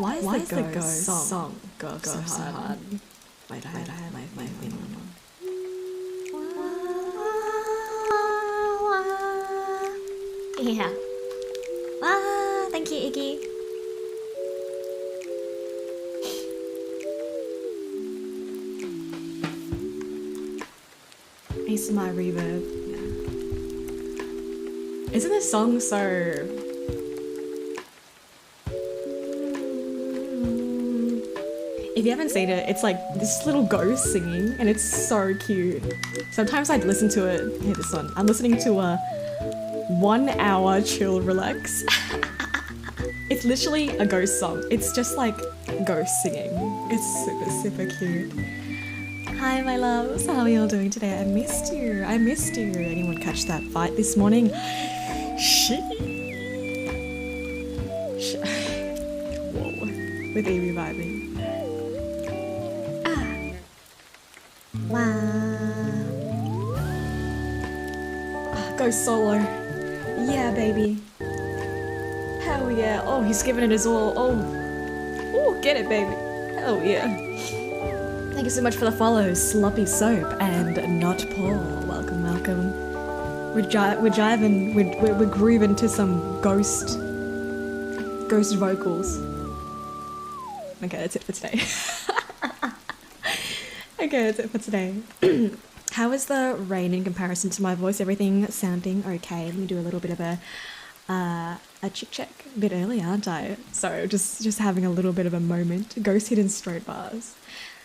Why is the ghost song go so hard? Wait, I have my thing on. Yeah. Ah, thank you, Iggy. ASMR reverb. Yeah. Isn't this song so... If you haven't seen it, it's like this little ghost singing and it's so cute. Sometimes I'd listen to it. Hey, this one. I'm listening to a 1 hour chill relax. It's literally a ghost song. It's just like ghost singing. It's super, super cute. Hi, my loves. How are y'all doing today? I missed you. I missed you. Anyone catch that fight this morning? Shit. Whoa. With Evie vibing. Go solo. Yeah, baby. Hell yeah. Oh, he's giving it his all. Oh, get it, baby. Hell yeah. Thank you so much for the follow, Sloppy Soap and Not Paul. Welcome, welcome. We're jiving, we're grooving to some ghost vocals. Okay, that's it for today. Okay, that's it for today. How is the rain in comparison to my voice? Everything sounding okay? Let me do a little bit of a chick check. A bit early, aren't I? So just having a little bit of a moment. Ghost hidden straight bars.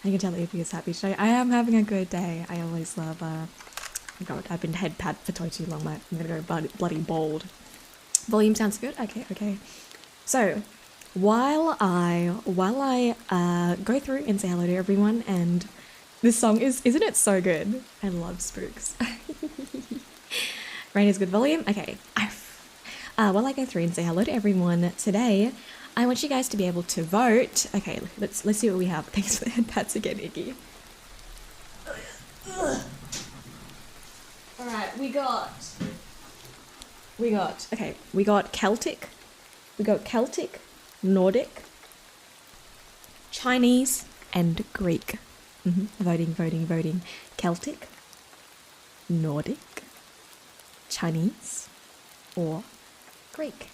I can tell Evie is happy today. I am having a good day. I always love. God, I've been head pat for too long. I'm gonna go bloody bold. Volume sounds good. Okay. So while I go through and say hello to everyone and. This song isn't it so good? I love spooks. Rain is good volume? Okay. While I go through and say hello to everyone today, I want you guys to be able to vote. Okay, let's see what we have. Thanks for the head pats again, Iggy. Alright, we got Celtic. We got Celtic, Nordic, Chinese, and Greek. Voting. Celtic, Nordic, Chinese, or Greek.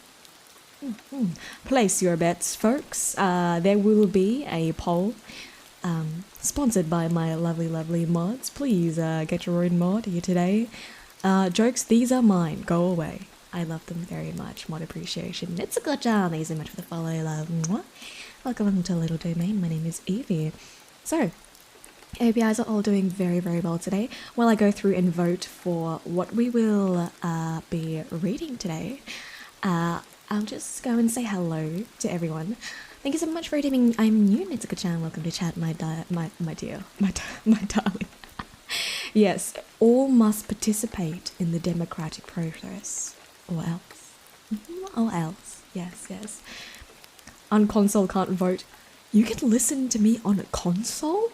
Place your bets, folks. There will be a poll sponsored by my lovely mods. Please get your own mod here today. Jokes, these are mine. Go away. I love them very much. Mod appreciation. It's a good job. Thank you so much for the follow, love. Mwah. Welcome to Little Domain. My name is Evie. So, I hope you guys are all doing very, very well today. While I go through and vote for what we will be reading today, I'll just go and say hello to everyone. Thank you so much for reading. I'm new. It's a good channel. Welcome to chat, my dear, my darling. Yes, all must participate in the democratic process, or else. Or else. Yes. On console, can't vote. You can listen to me on a console?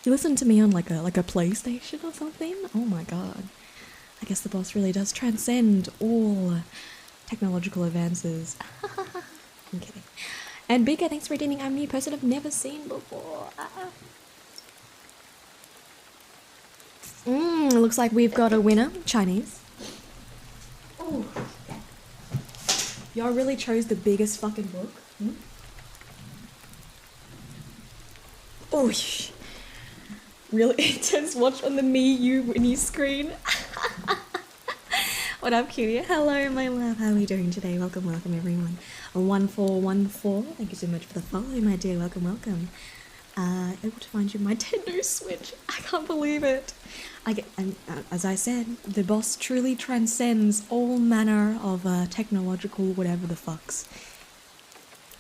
You listen to me on like a PlayStation or something? Oh my god. I guess the boss really does transcend all technological advances. I'm kidding. And Bigger, thanks for redeeming. I'm a new person I've never seen before. Looks like we've got a winner. Chinese. Oh. Y'all really chose the biggest fucking book. Oh, really intense watch on the Winnie screen. What up, cutie? Hello, my love. How are we doing today? Welcome, everyone. 1414. Thank you so much for the follow, my dear. Welcome. Able to find you my Nintendo Switch. I can't believe it. As I said, the boss truly transcends all manner of technological whatever the fucks.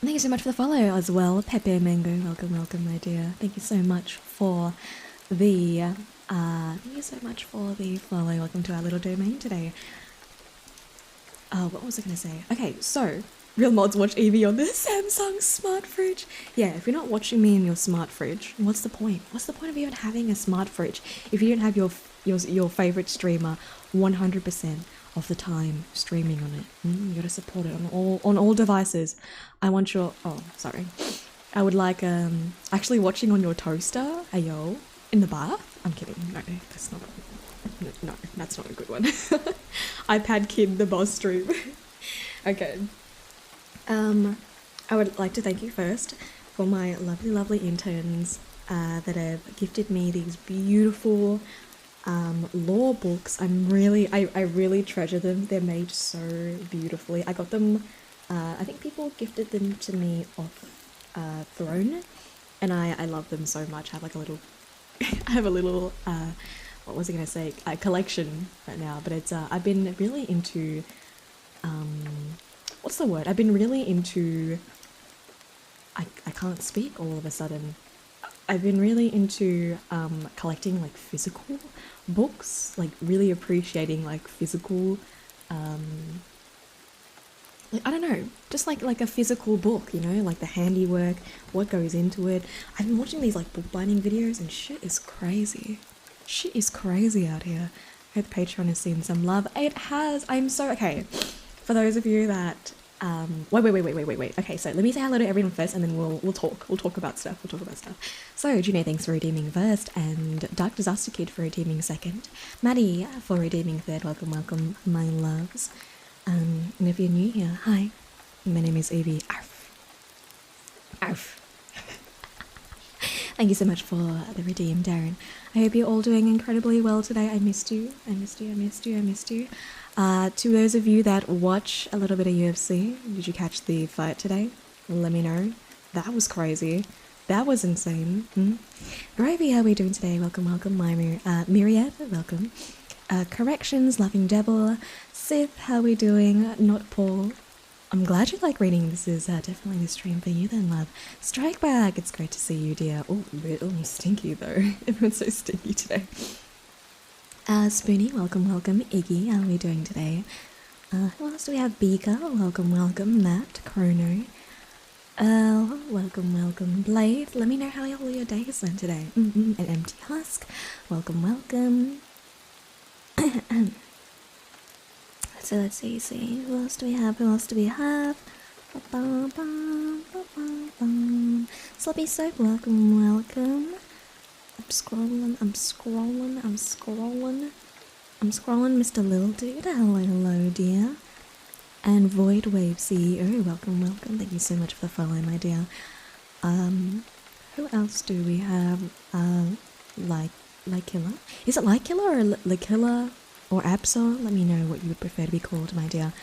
Thank you so much for the follow as well, Pepe Mango. Welcome, my dear. Thank you so much for the follow. Welcome to our little domain today. What was I gonna say? Okay, so real mods watch Evie on the Samsung smart fridge. Yeah, if you're not watching me in your smart fridge, what's the point? What's the point of even having a smart fridge if you don't have your favorite streamer 100% of the time streaming on it. You gotta support it on all devices. I want your sorry. I would like actually watching on your toaster, ayo, in the bath. I'm kidding. No, that's not. No, that's not a good one. iPad Kid, the boss stream. Okay. I would like to thank you first for my lovely interns that have gifted me these beautiful lore books. I really treasure them. They're made so beautifully. I got them. I think people gifted them to me off Throne, and I love them so much. I have like a little. I have a little. What was I gonna say? A collection right now, but it's. I've been really into. What's the word? I've been really into. I can't speak all of a sudden. I've been really into collecting like physical books, like really appreciating like physical, like I don't know, just like a physical book, you know, like the handiwork, what goes into it. I've been watching these like bookbinding videos and shit is crazy. Shit is crazy out here. I hope Patreon has seen some love. It has. I'm so okay. For those of you that wait. Okay, so let me say hello to everyone first, and then we'll talk. We'll talk about stuff. So, Juno, thanks for redeeming first, and Dark Disaster Kid for redeeming second. Maddie for redeeming third. Welcome, my loves. And if you're new here, hi. My name is Evie. Arf. Thank you so much for the redeem, Darren. I hope you're all doing incredibly well today. I missed you. To those of you that watch a little bit of UFC, did you catch the fight today? Let me know. That was crazy. That was insane. Gravy, how are we doing today? Welcome, Myriad, welcome. Corrections, Laughing Devil. Sith, how are we doing? Not Paul. I'm glad you like reading. This is definitely the stream for you then, love. Strike back. It's great to see you, dear. Oh, little stinky though. Everyone's so stinky today. Spoonie, welcome. Iggy, how are we doing today? Who else do we have? Beaker, welcome. Matt, Chrono. Welcome. Blade, let me know how all your days went today. An Empty Husk, welcome. So let's see. Who else do we have? Sloppy Soap, welcome. I'm scrolling, Mr. Lil Dude. Hello, dear. And Void Wave CEO, welcome. Thank you so much for the follow, my dear. Who else do we have? Like Killer? Is it Like Killer or Like Killer or Absol? Let me know what you would prefer to be called, my dear.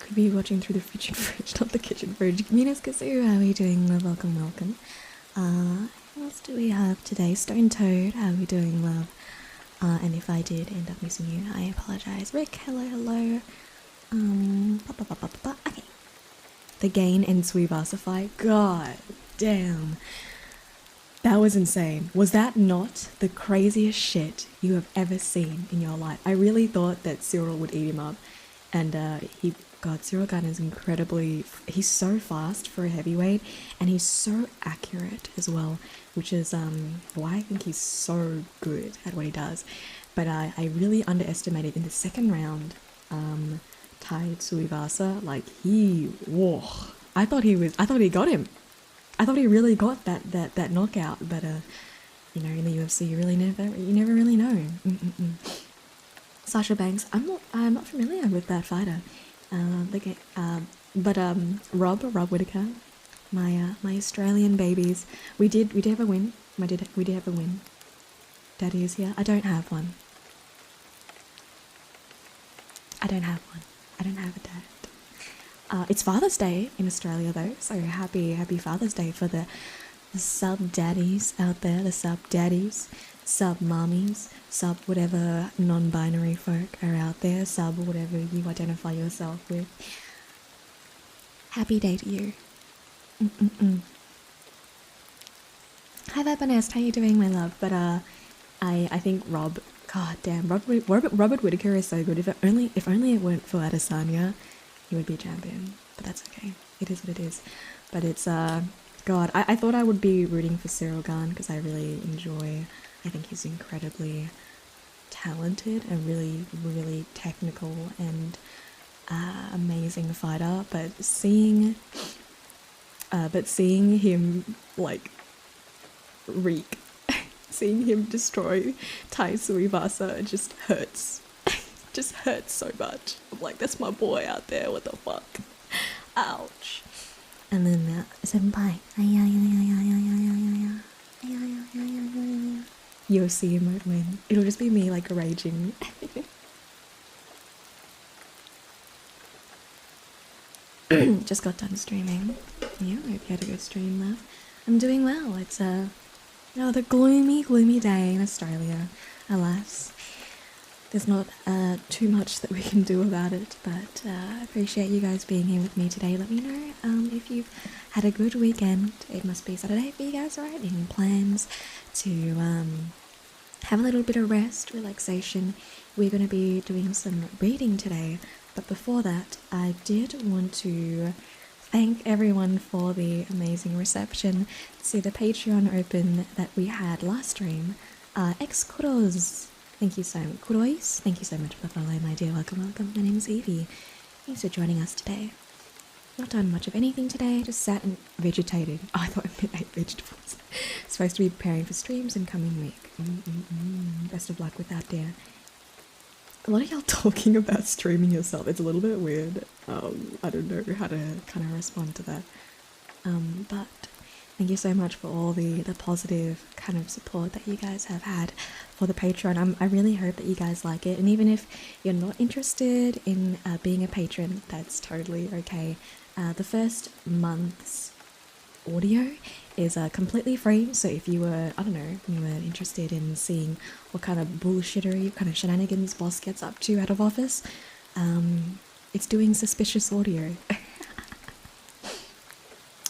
Could be watching through the kitchen fridge, not the kitchen fridge. Minas Kazoo, how are you doing? Welcome. Who else do we have today? Stone Toad, how are we doing, love? And if I did end up missing you, I apologize. Rick, hello. Okay. The Gain and Sweevarsify. God damn. That was insane. Was that not the craziest shit you have ever seen in your life? I really thought that Cyril would eat him up. And Cyril Gunn is he's so fast for a heavyweight, and he's so accurate as well, which is why I think he's so good at what he does. But I really underestimated in the second round, Tai Tuivasa, like I thought he got him. I thought he really got that knockout, but in the UFC you never really know. Sasha Banks, I'm not familiar with that fighter. Rob Whittaker, my Australian babies. We did have a win. We did have a win. Daddy is here. I don't have one. I don't have a dad. It's Father's Day in Australia though, so happy Father's Day for the sub daddies out there, the sub daddies, sub mommies, sub whatever non-binary folk are out there, sub whatever you identify yourself with. Happy day to you. Hi Vapanest, how you doing, my love? But I think Robert Whittaker is so good. If only it weren't for Adesanya, he would be champion. But that's okay. It is what it is. But it's God, I thought I would be rooting for Cyril Gane because I really enjoy. I think he's incredibly talented and really, really technical and amazing fighter, but seeing him like reek, seeing him destroy Tai Suivasa just hurts. Just hurts so much. I'm like, that's my boy out there, what the fuck? Ouch. And then senpai. You'll see emote win. It'll just be me like raging. Just got done streaming. Yeah, hope you had a good stream, love. I'm doing well. It's another gloomy day in Australia, alas. There's not too much that we can do about it, but I appreciate you guys being here with me today. Let me know if you've had a good weekend. It must be Saturday for you guys, right? Any plans to have a little bit of rest, relaxation? We're going to be doing some reading today, but before that, I did want to thank everyone for the amazing reception to the Patreon open that we had last stream. Ex-Kuros. Thank you so much. Kurois, thank you so much for the follow, my dear. Welcome. My name is Evie. Thanks for joining us today. Not done much of anything today, just sat and vegetated. Oh, I thought I ate vegetables. Supposed to be preparing for streams in coming week. Best of luck with that, dear. A lot of y'all talking about streaming yourself. It's a little bit weird. I don't know how to kind of respond to that. But thank you so much for all the positive kind of support that you guys have had for the Patreon. I really hope that you guys like it. And even if you're not interested in being a patron, that's totally okay. The first month's audio is completely free. So if you were, I don't know, you were interested in seeing what kind of bullshittery, kind of shenanigans boss gets up to out of office, it's doing suspicious audio.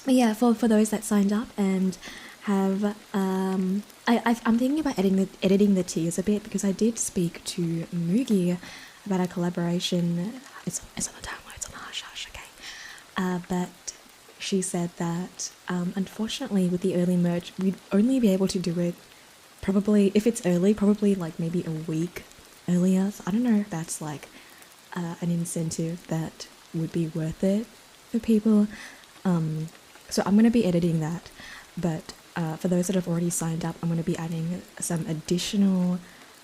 But yeah, for those that signed up and have, I'm thinking about editing the tiers a bit, because I did speak to Mugi about a collaboration. It's on the download, it's on the hush, okay. But she said that unfortunately with the early merch, we'd only be able to do it probably, if it's early, probably like maybe a week earlier. So I don't know if that's like an incentive that would be worth it for people. So I'm going to be editing that, but for those that have already signed up, I'm going to be adding some additional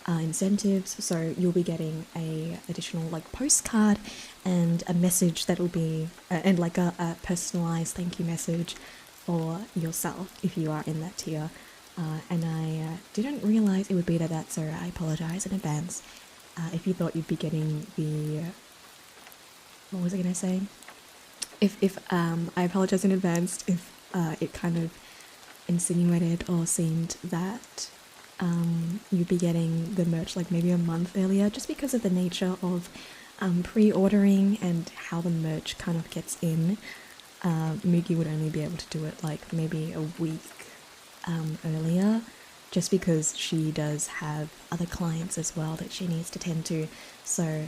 incentives. So you'll be getting a additional like postcard and a message that will be and like a personalized thank you message for yourself if you are in that tier. And I didn't realize it would be that, so I apologize in advance if you thought you'd be getting the, what was I going to say? If I apologize in advance if it kind of insinuated or seemed that you'd be getting the merch like maybe a month earlier, just because of the nature of pre-ordering and how the merch kind of gets in. Mugi would only be able to do it like maybe a week earlier, just because she does have other clients as well that she needs to tend to. So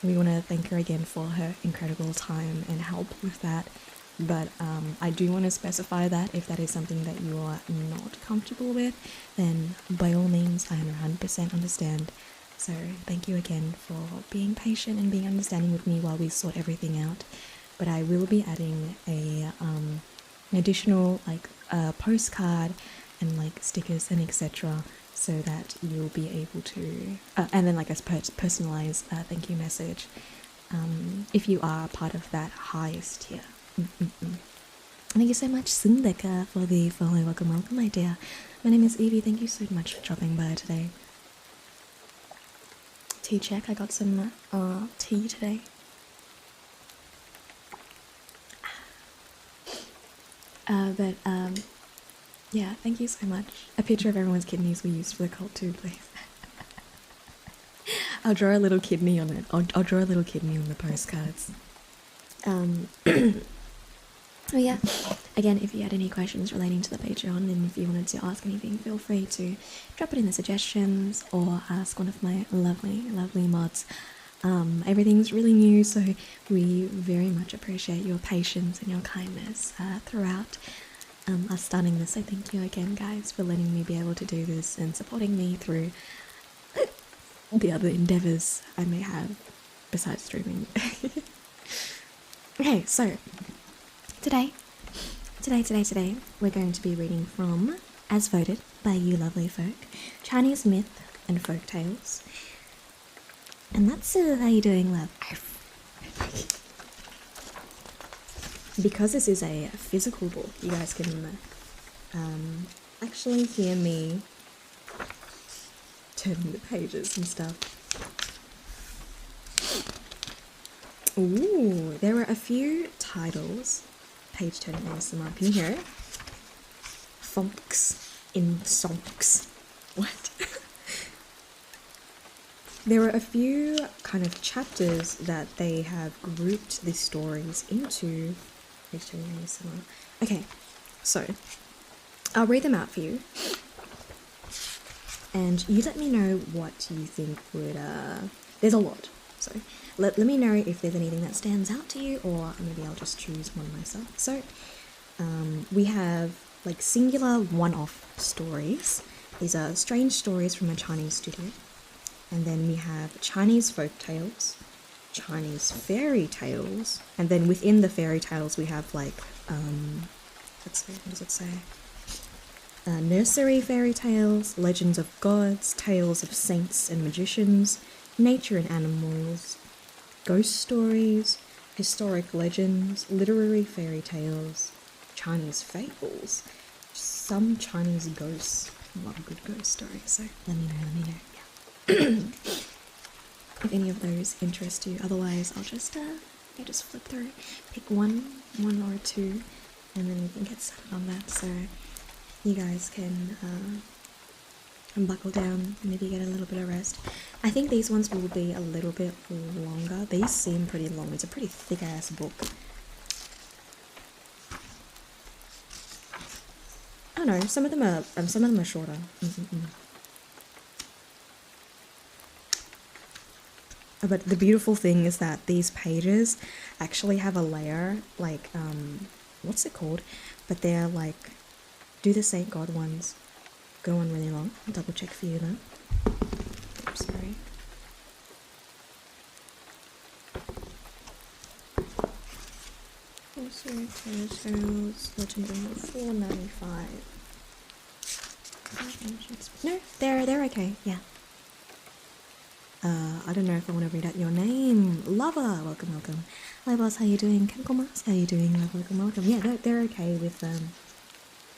we want to thank her again for her incredible time and help with that. But I do want to specify that if that is something that you are not comfortable with, then by all means, I 100% understand. So thank you again for being patient and being understanding with me while we sort everything out. But I will be adding a an additional like postcard and like stickers and etc., so that you'll be able to and then like a personalized thank you message if you are part of that highest tier. Thank you so much, Sindeka, for the follow. Welcome, my dear. My name is Evie. Thank you so much for dropping by today. Tea check. I got some tea today. Yeah, thank you so much. A picture of everyone's kidneys we used for the cult too, please. I'll draw a little kidney on it. I'll draw a little kidney on the postcards. Oh yeah, again, if you had any questions relating to the Patreon and if you wanted to ask anything, feel free to drop it in the suggestions or ask one of my lovely mods. Everything's really new, so we very much appreciate your patience and your kindness throughout us starting this. So thank you again, guys, for letting me be able to do this and supporting me through the other endeavors I may have besides streaming. Okay, so today, we're going to be reading from, as voted by you lovely folk, Chinese myth and folk tales. And that's how you doing, love? Because this is a physical book, you guys can actually hear me turning the pages and stuff. Ooh, there are a few titles. Page turning ASMR. Can you hear it? Fonks in sonks. What? There are a few kind of chapters that they have grouped these stories into. Page turning ASMR. Okay, so I'll read them out for you. And you let me know what you think would, there's a lot, so let me know if there's anything that stands out to you, or maybe I'll just choose one myself. So, we have, like, singular one-off stories. These are strange stories from a Chinese studio. And then we have Chinese folk tales, Chinese fairy tales, and then within the fairy tales we have, like, let's see, what does it say? Nursery fairy tales, legends of gods, tales of saints and magicians, nature and animals, ghost stories, historic legends, literary fairy tales, Chinese fables, some Chinese ghosts. I love a good ghost story, so let me know, yeah. If any of those interest you. Otherwise, I'll just flip through, pick one or two, and then we can get started on that. So you guys can buckle down, maybe get a little bit of rest. I think these ones will be a little bit longer. These seem pretty long. It's a pretty thick ass book. Oh no, some of them are shorter. But the beautiful thing is that these pages actually have a layer, like, what's it called? But they're like, do the Saint God ones go on really long? I'll double check for you though. Oops, sorry. Also, Tales, Legend of 495. No, they're okay, yeah. I don't know if I want to read out your name. Lover, welcome. Hi boss, how you doing? Kenkomas, how you doing? Love, welcome. Yeah, they're okay with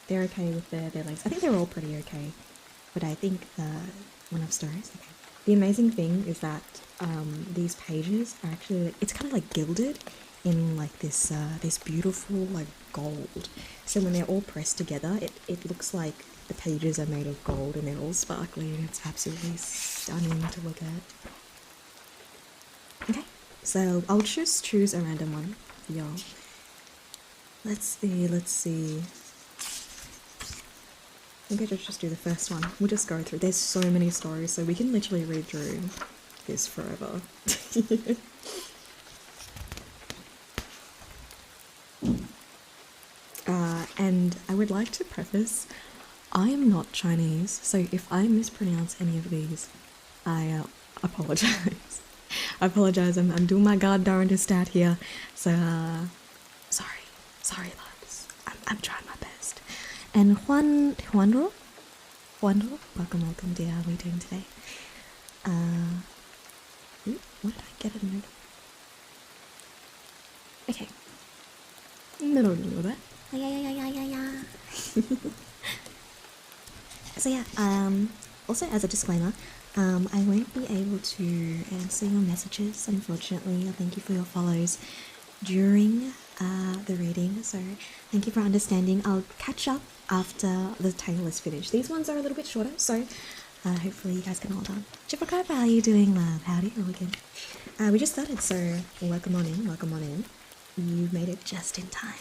they're okay with their lengths. I think they're all pretty okay, but I think one-off stories. Okay. The amazing thing is that these pages are actually, it's kind of like gilded in like this this beautiful like gold. So when they're all pressed together, it looks like the pages are made of gold and they're all sparkly, and it's absolutely stunning to look at. Okay, so I'll just choose a random one for y'all. Let's see. I think I should just do the first one. We'll just go through. There's so many stories, so we can literally read through this forever. And I would like to preface, I am not Chinese, so if I mispronounce any of these, I apologize. I apologize, I'm doing my god darndest out here, so sorry loves, I'm trying my best. And Juanro, welcome dear, how are we doing today? What did I get it in? Okay. No, that. Yeah. So yeah, also as a disclaimer, I won't be able to answer your messages, unfortunately. Thank you for your follows during the reading, so thank you for understanding. I'll catch up after the tale is finished. These ones are a little bit shorter, so hopefully you guys can hold on. Chipakapa, how are you doing, love? Howdy, again. We just started, so welcome on in. You made it just in time.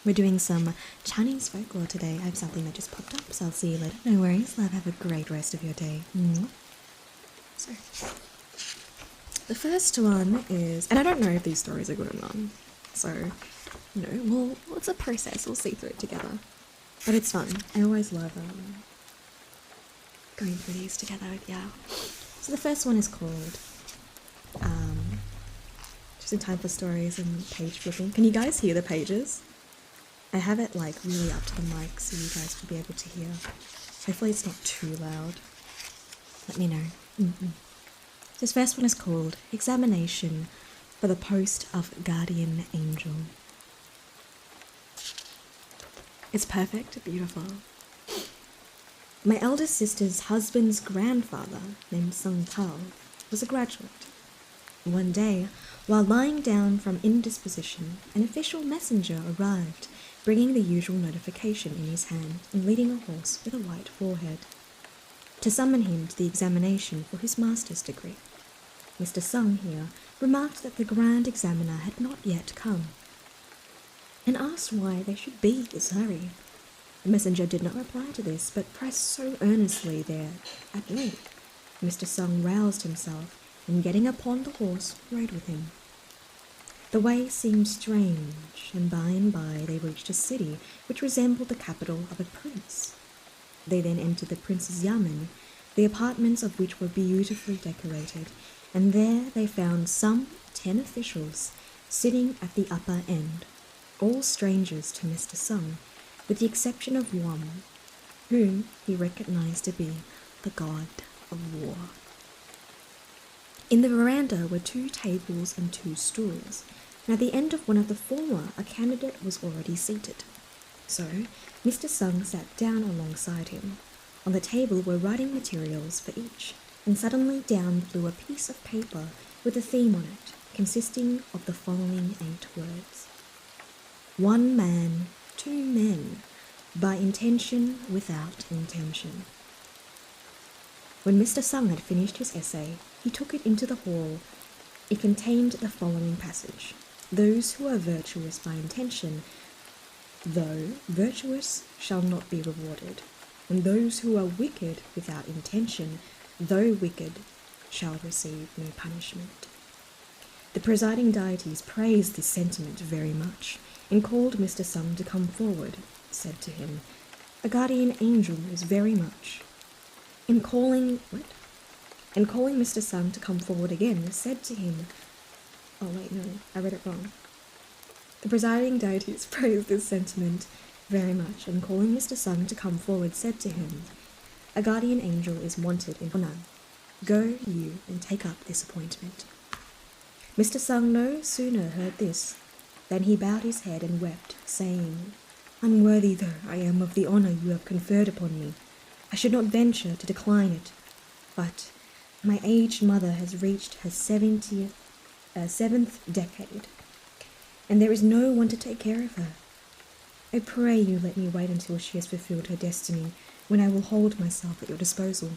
We're doing some Chinese folklore today. I have something that just popped up, so I'll see you later. No worries, love. Have a great rest of your day. So, the first one is, and I don't know if these stories are good or not, so, you know, well, it's a process. We'll see through it together. But it's fun. I always love going through these together with y'all. So the first one is called Just in Time for Stories and Page Flipping. Can you guys hear the pages? I have it like really up to the mic so you guys will be able to hear. Hopefully it's not too loud. Let me know. This first one is called Examination for the Post of Guardian Angel. It's perfect, beautiful. My eldest sister's husband's grandfather, named Sung Tao, was a graduate. One day, while lying down from indisposition, an official messenger arrived, bringing the usual notification in his hand and leading a horse with a white forehead, to summon him to the examination for his master's degree. Mr. Sung here remarked that the grand examiner had not yet come, and asked why they should be this hurry. The messenger did not reply to this, but pressed so earnestly there at length, Mr. Sung roused himself, and getting upon the horse, rode with him. The way seemed strange, and by they reached a city which resembled the capital of a prince. They then entered the prince's yamen, the apartments of which were beautifully decorated, and there they found some 10 officials sitting at the upper end, all strangers to Mr. Sung, with the exception of one, whom he recognized to be the god of war. In the veranda were 2 tables and 2 stools, and at the end of one of the former a candidate was already seated. So Mr. Sung sat down alongside him. On the table were writing materials for each, and suddenly down flew a piece of paper with a theme on it, consisting of the following 8 words: 1 man, 2 men, by intention, without intention. When Mr. Sung had finished his essay, he took it into the hall. It contained the following passage: those who are virtuous by intention, though virtuous, shall not be rewarded, and those who are wicked without intention, though wicked, shall receive no punishment. The presiding deities praised this sentiment very much, and called Mr. Sung to come forward, said to him, "A guardian angel is very much." And calling Mr. Sung to come forward again, said to him, oh wait, no, I read it wrong. The presiding deities praised this sentiment very much, and calling Mr. Sung to come forward, said to him, "A guardian angel is wanted in Honan. Go you and take up this appointment." Mr. Sung no sooner heard this than he bowed his head and wept, saying, "Unworthy though I am of the honour you have conferred upon me, I should not venture to decline it. But my aged mother has reached her 7th decade, and there is no one to take care of her. I pray you let me wait until she has fulfilled her destiny, when I will hold myself at your disposal."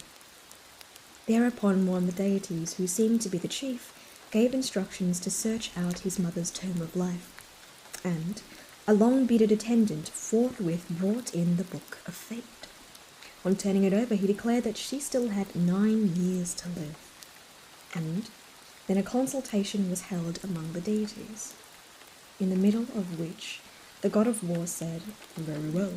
Thereupon one of the deities, who seemed to be the chief, gave instructions to search out his mother's term of life, and a long-bearded attendant forthwith brought in the Book of Fate. On turning it over, he declared that she still had 9 years to live, and then a consultation was held among the deities, in the middle of which the god of war said, "Very well,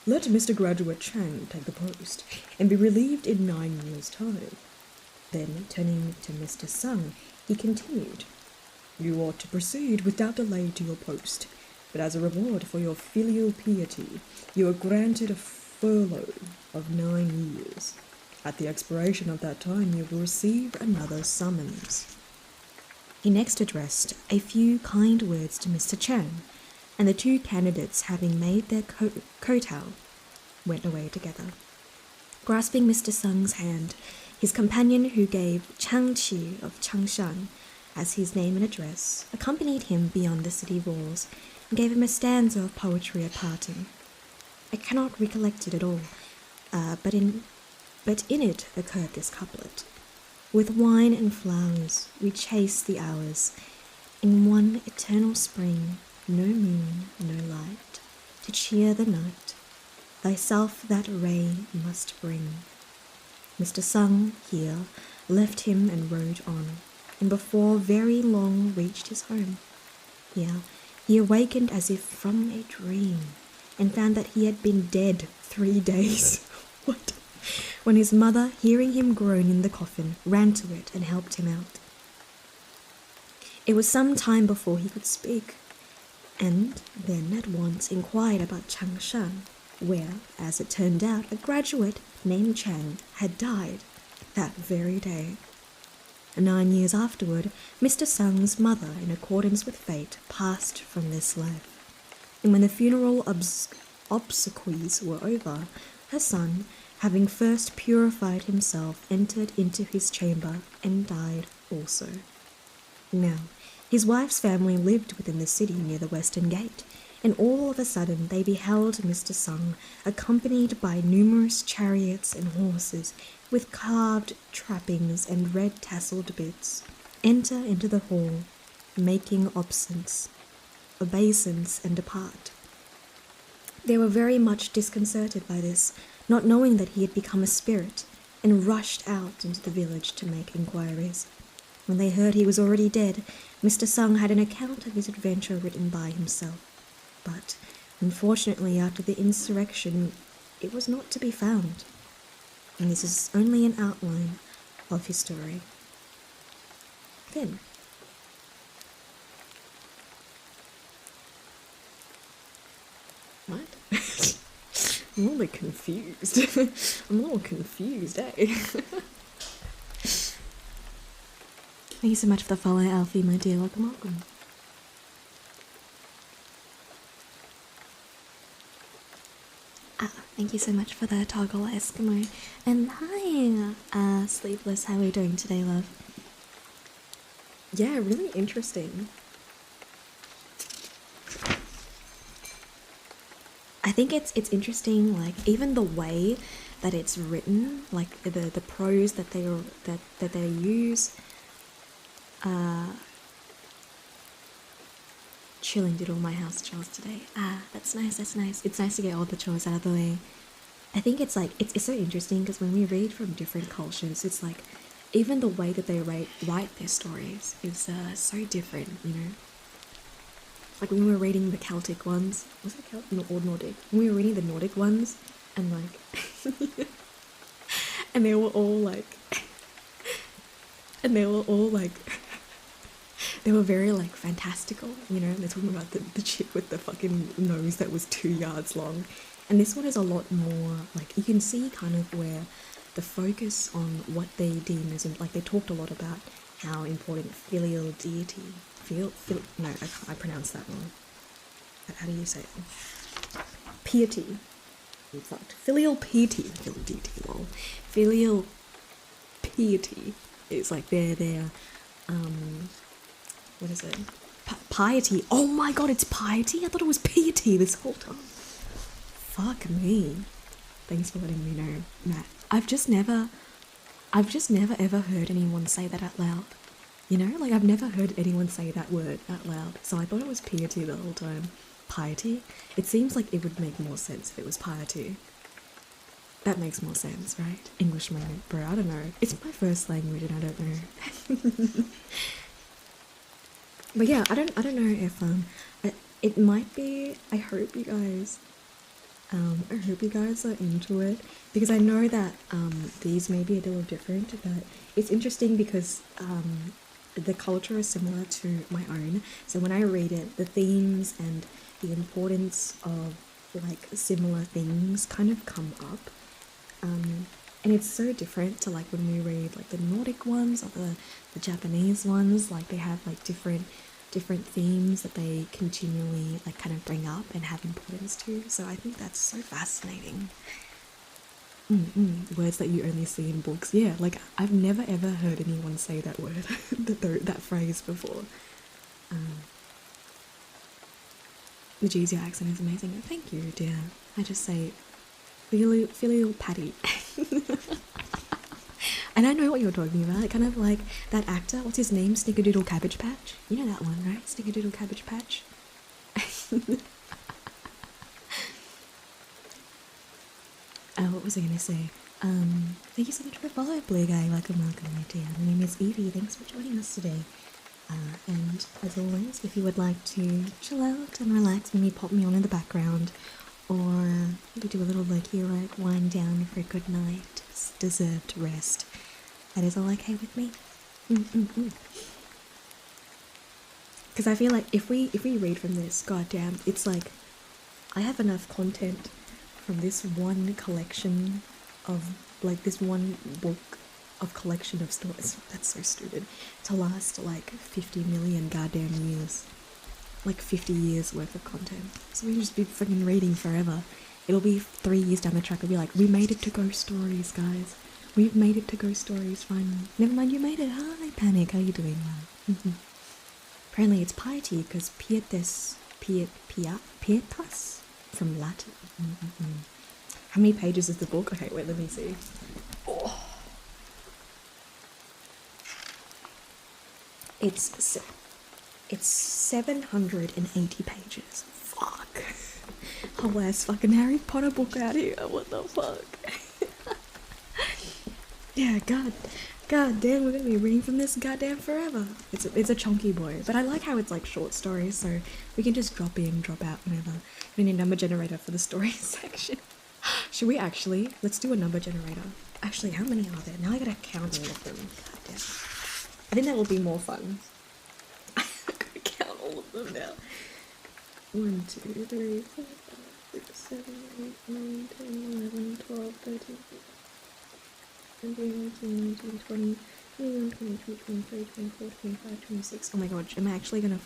let Mr. Graduate Chang take the post, and be relieved in 9 years' time." Then, turning to Mr. Sung, he continued, "You ought to proceed without delay to your post, but as a reward for your filial piety, you are granted a furlough of 9 years. At the expiration of that time, you will receive another summons." He next addressed a few kind words to Mr. Chang, and the 2 candidates, having made their kowtow, went away together. Grasping Mr. Sung's hand, his companion, who gave Chang Chi of Changshan as his name and address, accompanied him beyond the city walls and gave him a stanza of poetry at parting. I cannot recollect it at all, but in it occurred this couplet: "With wine and flowers we chase the hours, in one eternal spring, no moon, no light, to cheer the night, thyself that ray must bring." Mr. Sung here left him and rode on, and before very long reached his home. Here he awakened as if from a dream, and found that he had been dead 3 days. What? when his mother, hearing him groan in the coffin, ran to it and helped him out. It was some time before he could speak, and then at once inquired about Changshan, where, as it turned out, a graduate named Chang had died that very day. 9 years afterward, Mr. Sung's mother, in accordance with fate, passed from this life. And when the funeral obsequies were over, her son, having first purified himself, entered into his chamber and died also. Now, his wife's family lived within the city near the western gate, and all of a sudden they beheld Mr. Sung, accompanied by numerous chariots and horses, with carved trappings and red tasselled bits, enter into the hall, making obeisance and depart. They were very much disconcerted by this, not knowing that he had become a spirit, and rushed out into the village to make inquiries. When they heard he was already dead, Mr. Sung had an account of his adventure written by himself. But, unfortunately, after the insurrection, it was not to be found. And this is only an outline of his story. Then, what? I'm a little confused. I'm a little confused, eh? Thank you so much for the follow, Alfie, my dear. Welcome, welcome. Thank you so much for the toggle, Eskimo. And hi, Sleepless. How are you doing today, love? Yeah, really interesting. I think it's interesting, like even the way that it's written, like the prose that they use. Chilling did all my house chores today. That's nice, that's nice. It's nice to get all the chores out of the way. I think it's like, it's so interesting because when we read from different cultures, it's like, even the way that they write their stories is so different, you know? Like when we were reading the Celtic ones, was it Celtic or Nordic? When we were reading the Nordic ones, and like, and they were all like, they were very like fantastical, you know. They're talking about the chick with the fucking nose that was 2 yards long, and this one is a lot more like, you can see kind of where the focus on what they deem as, like they talked a lot about how important filial deity, I pronounced that wrong. How do you say it? Piety. I'm fucked. Filial piety. Filial deity, lol. Filial piety is like their what is it? Piety. Oh my god, it's piety? I thought it was piety this whole time. Fuck me. Thanks for letting me know, Matt. I've just never ever heard anyone say that out loud. You know, like I've never heard anyone say that word out loud. So I thought it was piety the whole time. Piety? It seems like it would make more sense if it was piety. That makes more sense, right? English moment, bro. I don't know. It's my first language and I don't know. But yeah, I don't know if it might be. I hope you guys are into it, because I know that these may be a little different, but it's interesting because the culture is similar to my own. So when I read it, the themes and the importance of like similar things kind of come up. And it's so different to like when we read like the Nordic ones or the Japanese ones. Like they have like different themes that they continually like kind of bring up and have importance to. So I think that's so fascinating. Words that you only see in books. Yeah, like I've never ever heard anyone say that word, that phrase before. The Jeezy accent is amazing. Thank you, dear. I just say filial patty. And I know what you're talking about. Kind of like that actor. What's his name? Snickerdoodle Cabbage Patch. You know that one, right? Snickerdoodle Cabbage Patch. What was I going to say? Thank you so much for the follow, Blue Guy. Welcome, my dear. My name is Evie. Thanks for joining us today. And as always, if you would like to chill out and relax, maybe pop me on in the background, Or maybe do a little low-key like wind down for a good night, deserved rest. That is all okay with me. Because I feel like if we read from this, goddamn, it's like I have enough content from this one collection of like this one book of collection of stories. That's so stupid. To last like 50 million goddamn years. Like 50 years worth of content. So we can just be freaking reading forever. It'll be 3 years down the track. It'll be like, we made it to Ghost Stories, guys. We've made it to Ghost Stories finally. Never mind, you made it. Hi, Panic. How you doing, man? Apparently it's piety because pietas from Latin. How many pages is the book? Okay, wait, let me see. Oh. It's 780 pages. Fuck. Whole ass fucking Harry Potter book out here. What the fuck? Yeah, god damn, we're gonna be reading from this goddamn forever. It's a chunky boy, but I like how it's like short stories, so we can just drop in, drop out whenever. We need a number generator for the story section. Should we actually? Let's do a number generator. Actually, how many are there? Now I gotta count all of them. God damn. I think that will be more fun. I gotta count all of them now. 1, 2, 3, 4, 5, 6, 7, 8, 9, 10, 11, 12, 13, 14, 17, 18, 19, 20, 21, 22, 23, 24, 25, 26. Oh my god, am I actually gonna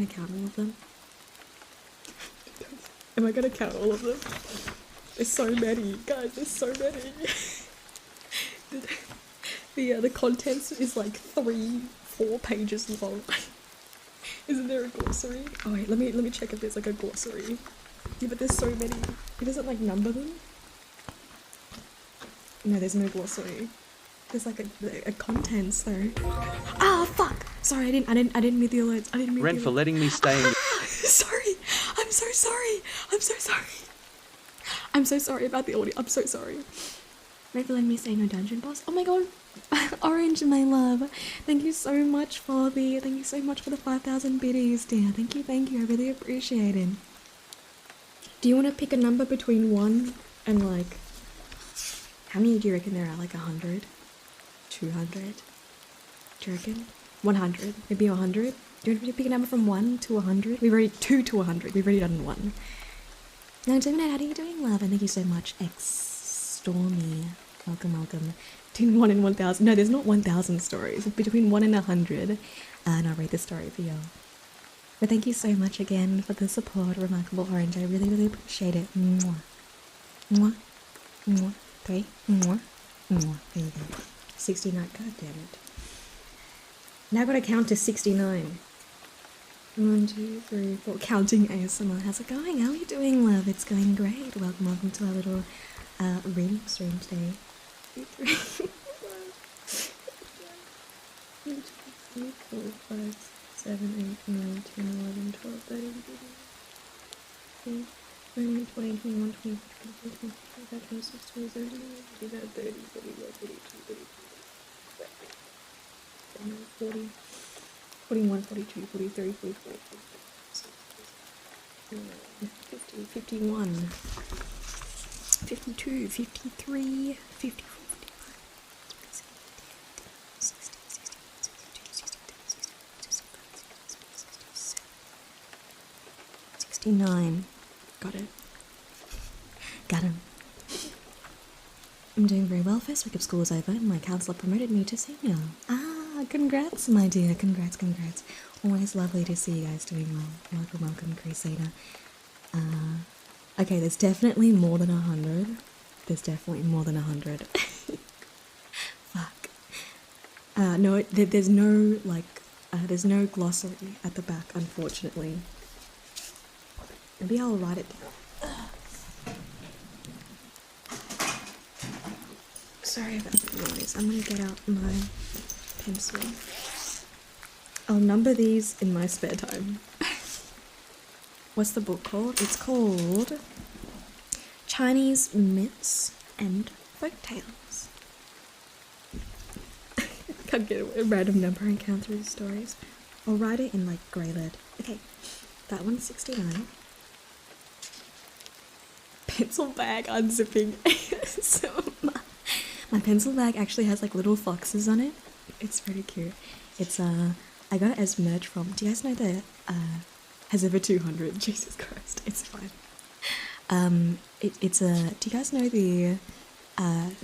count all of them? Am I gonna count all of them? There's so many, guys, there's so many. The contents is like 3-4 pages long. Isn't there a glossary? Oh wait, let me check if there's like a glossary. Yeah, but there's so many. It doesn't like number them. No, there's no glossary. There's like a contents though. Ah, fuck! Sorry, I didn't read the alerts. I didn't read Rent the for alerts. letting me stay in. Sorry. I'm so sorry. I'm so sorry. I'm so sorry about the audio. I'm so sorry. Rent for letting me stay in no dungeon boss. Oh my god. Orange, my love. Thank you so much for the 5,000 biddies, dear. Thank you. I really appreciate it. Do you want to pick a number between 1 and like, how many do you reckon there are? Like 100? 200? Do you reckon? 100? Maybe 100? Do you want to pick a number from 1 to 100? We've already 2 to 100. We've already done 1. Now, Gemini, how are you doing, love? And thank you so much, Stormy. Welcome. Between 1 and 1,000. No, there's not 1,000 stories. Between 1 and 100. And I'll read the story for you. But thank you so much again for the support, Remarkable Orange. I really appreciate it. Mwah. Mwah. Mwah. 3. Mwah. Mwah. There you go. 69. God damn it. Now I've got to count to 69. 1, 2, 3, 4. Counting ASMR. How's it going? How are you doing, love? It's going great. Welcome to our little reading stream today. 2, 3, 4, 5, 7, 8, 9, 10, 11, 12, 13, 14, 15, 20, 21, 22, 23, 24, 26, 27, 28, 30, 31, 32, 33, 40, 41, 42, 43, 44, 50, 51, 52, 53, 54, 69. Got it. Got him. I'm doing very well. First week of school is over and my counsellor promoted me to senior. Ah, congrats, my dear. Congrats. Always lovely to see you guys doing well. Welcome, Crusader. Okay, there's definitely more than 100. There's definitely more than 100. Fuck. No, there's no, there's no glossary at the back, unfortunately. Maybe I'll write it down. Sorry about the noise. I'm gonna get out my pencil. I'll number these in my spare time. What's the book called? It's called Chinese Myths and Folktales. Can't get a random number and count through the stories. I'll write it in like grey lead. Okay, that one's 69. pencil bag unzipping. So my pencil bag actually has like little foxes on it. It's pretty cute. It's I got it as merch from. Do you guys know the Has Ever 200? Jesus Christ, it's fine. It's a. Do you guys know the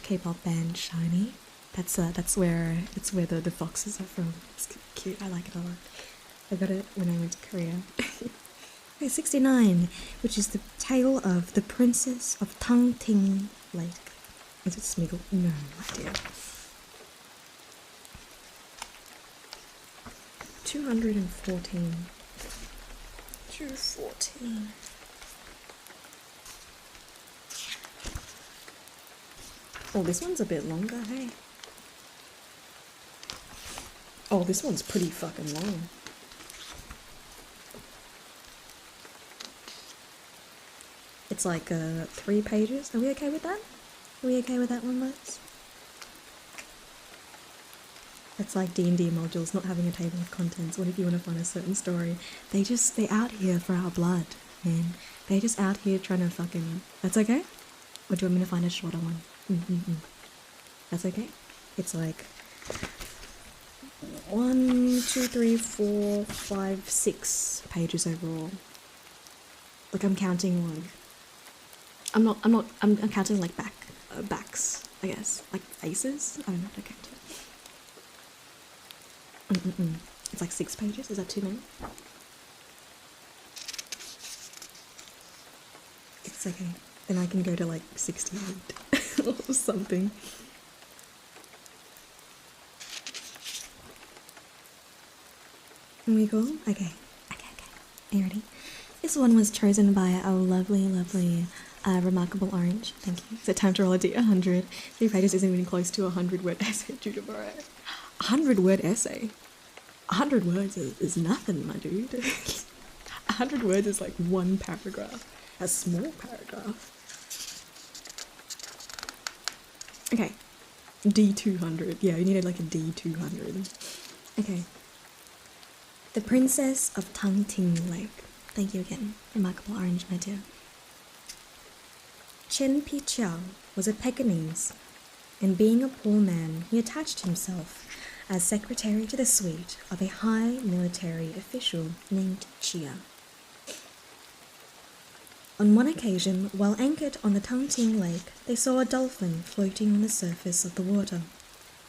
K-pop band Shiny? That's where the foxes are from. It's cute. I like it a lot. I got it when I went to Korea. Okay, 69, which is the tale of the Princess of Tang Lake. Is it Smiggle? No idea. 214. 214. Oh, this one's a bit longer, hey? Oh, this one's pretty fucking long. It's like 3 pages. Are we okay with that? Are we okay with that one, lads? That's like D&D modules not having a table of contents. What if you want to find a certain story? They're out here for our blood, man. They're just out here trying to fucking... That's okay? Or do you want me to find a shorter one? That's okay? It's like 1, 2, 3, 4, 5, 6 pages overall. Like I'm counting like... I'm counting like backs, I guess. Like faces? I don't know how to count it. It's like 6 pages. Is that too many? It's okay. Then I can go to like 68 or something. Are we cool? Okay. Are you ready? This one was chosen by our lovely, remarkable orange. Thank you. Is it time to roll a D100? 3 pages isn't even close to a 100-word essay due to borrow. 100-word essay? 100 words is nothing, my dude. 100 words is like 1 paragraph. A small paragraph. Okay. D200. Yeah, we needed like a D200. Okay. The Princess of Tang Lake. Thank you again, remarkable orange, my dear. Chen Pi Chiao was a Pekingese, and being a poor man, he attached himself as secretary to the suite of a high military official named Chia. On one occasion, while anchored on the Tang Lake, they saw a dolphin floating on the surface of the water,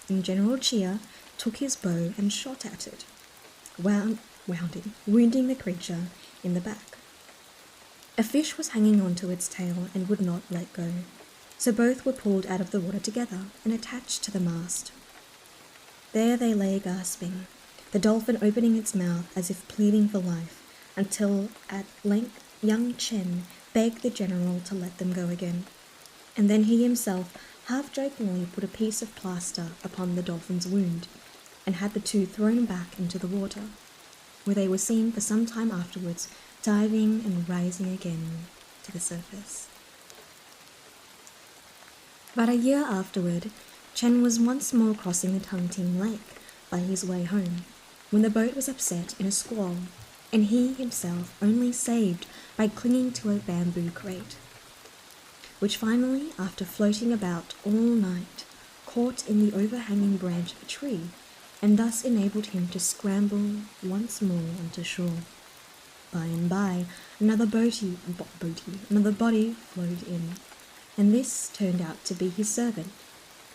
and General Chia took his bow and shot at it, wounding the creature in the back. A fish was hanging onto its tail and would not let go, so both were pulled out of the water together and attached to the mast. There they lay gasping, the dolphin opening its mouth as if pleading for life, until at length young Chen begged the general to let them go again, and then he himself half-jokingly put a piece of plaster upon the dolphin's wound, and had the two thrown back into the water, where they were seen for some time afterwards diving and rising again to the surface. About a year afterward, Chen was once more crossing the Tang Lake by his way home, when the boat was upset in a squall, and he himself only saved by clinging to a bamboo crate, which finally, after floating about all night, caught in the overhanging branch of a tree, and thus enabled him to scramble once more onto shore. By and by, another body flowed in, and this turned out to be his servant.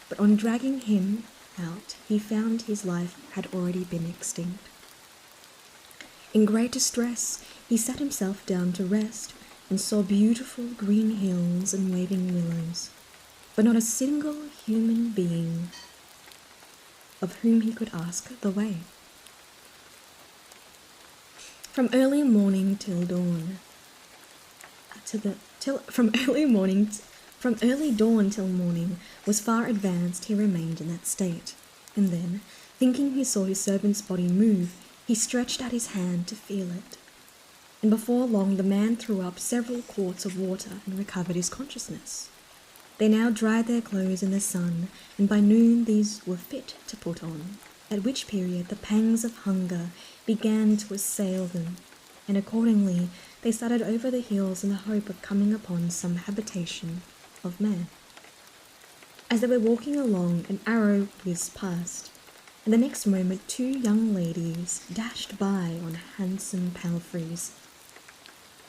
But on dragging him out, he found his life had already been extinct. In great distress, he sat himself down to rest, and saw beautiful green hills and waving willows, but not a single human being of whom he could ask the way. From early morning till dawn, from early dawn till morning was far advanced, he remained in that state, and then, thinking he saw his servant's body move, he stretched out his hand to feel it, and before long the man threw up several quarts of water and recovered his consciousness. They now dried their clothes in the sun, and by noon these were fit to put on, at which period the pangs of hunger began to assail them, and accordingly they started over the hills in the hope of coming upon some habitation of man. As they were walking along, an arrow whizzed past, and the next moment 2 young ladies dashed by on handsome palfreys.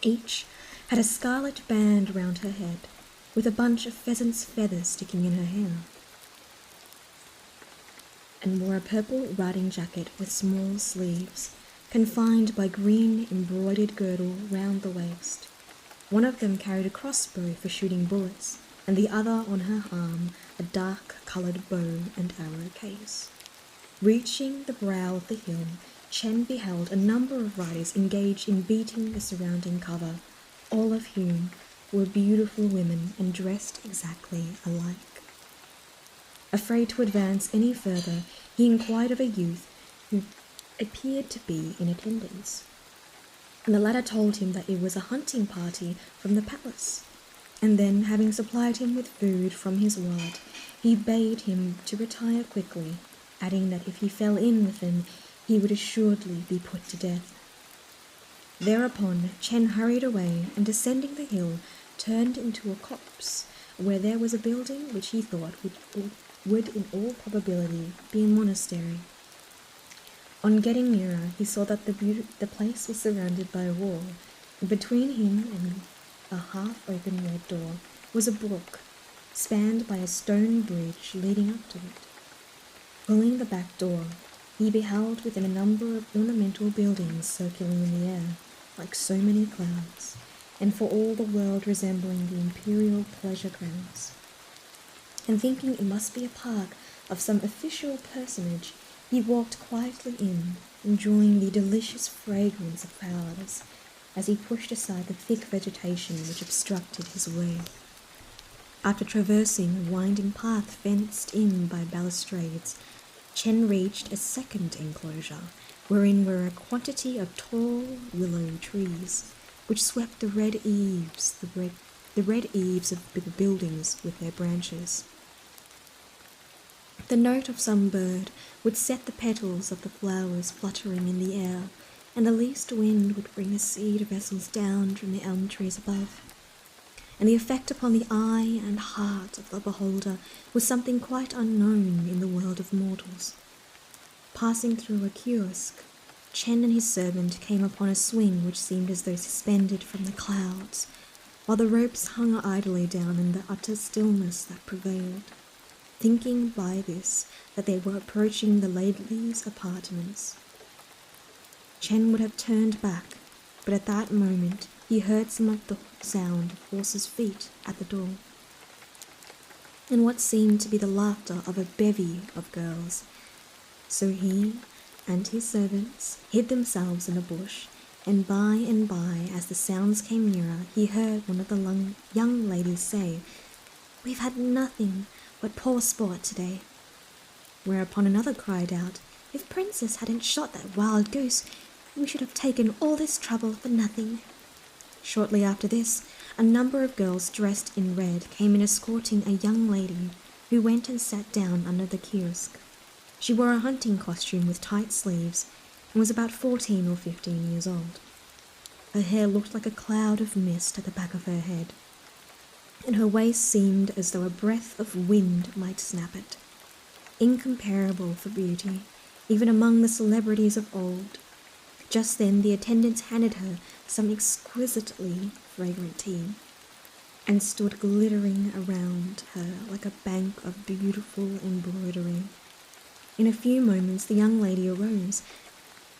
Each had a scarlet band round her head, with a bunch of pheasant's feathers sticking in her hair, and wore a purple riding jacket with small sleeves, confined by green embroidered girdle round the waist. One of them carried a crossbow for shooting bullets, and the other on her arm a dark-coloured bow and arrow case. Reaching the brow of the hill, Chen beheld a number of riders engaged in beating the surrounding cover, all of whom were beautiful women and dressed exactly alike. Afraid to advance any further, he inquired of a youth who appeared to be in attendance, and the latter told him that it was a hunting party from the palace. And then, having supplied him with food from his wallet, he bade him to retire quickly, adding that if he fell in with them, he would assuredly be put to death. Thereupon, Chen hurried away, and descending the hill, turned into a copse, where there was a building which he thought would in all probability be a monastery. On getting nearer, he saw that the place was surrounded by a wall, and between him and a half-open red door was a brook, spanned by a stone bridge leading up to it. Pulling the back door, he beheld within a number of ornamental buildings circling in the air, like so many clouds, and for all the world resembling the imperial pleasure grounds. And thinking it must be a park of some official personage, he walked quietly in, enjoying the delicious fragrance of flowers, as he pushed aside the thick vegetation which obstructed his way. After traversing a winding path fenced in by balustrades, Chen reached a second enclosure, wherein were a quantity of tall willow trees, which swept the red eaves of the buildings with their branches. The note of some bird would set the petals of the flowers fluttering in the air, and the least wind would bring the seed vessels down from the elm trees above. And the effect upon the eye and heart of the beholder was something quite unknown in the world of mortals. Passing through a kiosk, Chen and his servant came upon a swing which seemed as though suspended from the clouds, while the ropes hung idly down in the utter stillness that prevailed. Thinking by this that they were approaching the lady's apartments, Chen would have turned back, but at that moment he heard some of the sound of horses' feet at the door, and what seemed to be the laughter of a bevy of girls. So he and his servants hid themselves in a bush, and by, as the sounds came nearer, he heard one of the young ladies say, "We've had nothing but poor sport today." Whereupon another cried out, "If Princess hadn't shot that wild goose, we should have taken all this trouble for nothing." Shortly after this, a number of girls dressed in red came in escorting a young lady, who went and sat down under the kiosk. She wore a hunting costume with tight sleeves, and was about 14 or 15 years old. Her hair looked like a cloud of mist at the back of her head, and her waist seemed as though a breath of wind might snap it. Incomparable for beauty, even among the celebrities of old. Just then the attendants handed her some exquisitely fragrant tea, and stood glittering around her like a bank of beautiful embroidery. In a few moments the young lady arose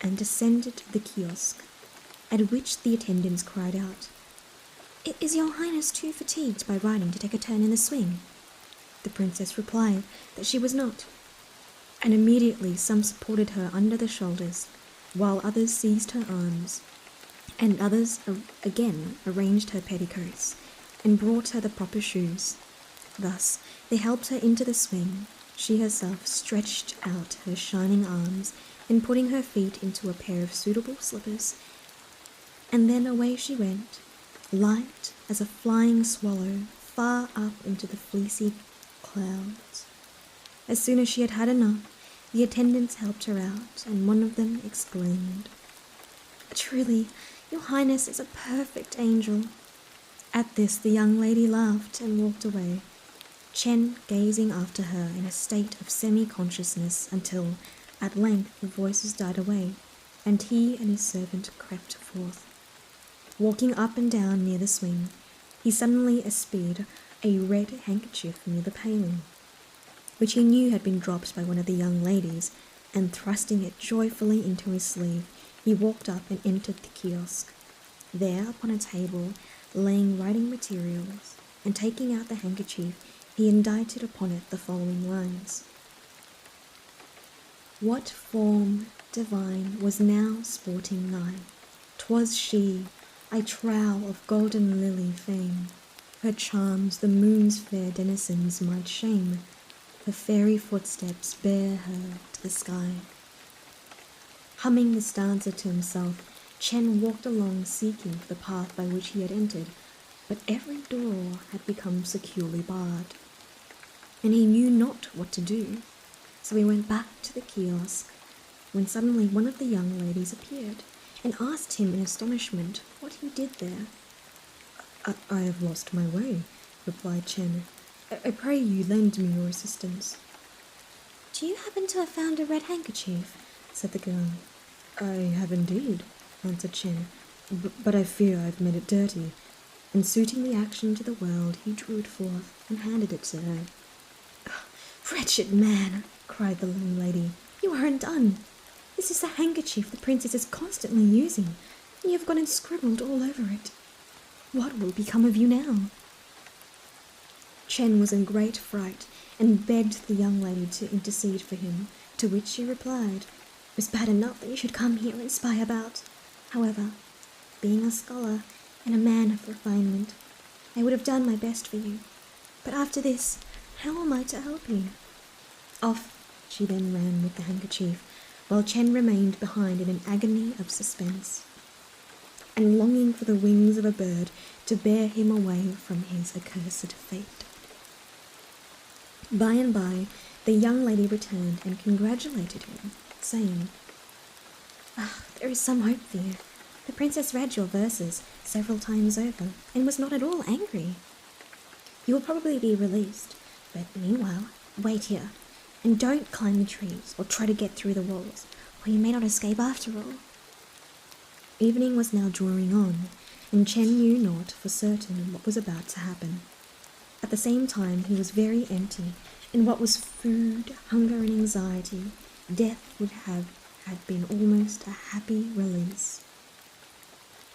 and descended the kiosk, at which the attendants cried out, "Is your Highness too fatigued by riding to take a turn in the swing?" The princess replied that she was not, and immediately some supported her under the shoulders, while others seized her arms, and others again arranged her petticoats, and brought her the proper shoes. Thus they helped her into the swing. She herself stretched out her shining arms, and putting her feet into a pair of suitable slippers, and then away she went, light as a flying swallow, far up into the fleecy clouds. As soon as she had had enough, the attendants helped her out, and one of them exclaimed, "Truly, Your Highness is a perfect angel." At this the young lady laughed and walked away, Chen gazing after her in a state of semi-consciousness until, at length, the voices died away, and he and his servant crept forth. Walking up and down near the swing, he suddenly espied a red handkerchief near the paling, which he knew had been dropped by one of the young ladies, and thrusting it joyfully into his sleeve, he walked up and entered the kiosk. There, upon a table, laying writing materials, and taking out the handkerchief, he indited upon it the following lines: "What form divine was now sporting nigh? 'Twas she, I trow, of golden lily fame. Her charms the moon's fair denizens might shame. Her fairy footsteps bear her to the sky." Humming the stanza to himself, Chen walked along seeking for the path by which he had entered, but every door had become securely barred, and he knew not what to do. So he went back to the kiosk, when suddenly one of the young ladies appeared, and asked him in astonishment what he did there. I have lost my way," replied Chen. I pray you lend me your assistance." "Do you happen to have found a red handkerchief?" said the girl. "I have indeed," answered Chen, "but I fear I've made it dirty." And suiting the action to the world, he drew it forth and handed it to her. "Wretched man," cried the young lady, "you are undone. This is the handkerchief the princess is constantly using, and you have gone and scribbled all over it. What will become of you now?" Chen was in great fright and begged the young lady to intercede for him, to which she replied, "It was bad enough that you should come here and spy about. However, being a scholar and a man of refinement, I would have done my best for you. But after this, how am I to help you?" Off she then ran with the handkerchief, while Chen remained behind in an agony of suspense, and longing for the wings of a bird to bear him away from his accursed fate. By and by, the young lady returned and congratulated him, saying, "There is some hope for you. The princess read your verses several times over and was not at all angry. You will probably be released, but meanwhile, wait here, and don't climb the trees or try to get through the walls, or you may not escape after all." Evening was now drawing on, and Chen knew not for certain what was about to happen. At the same time, he was very empty, and what was food, hunger, and anxiety, death would have had been almost a happy release.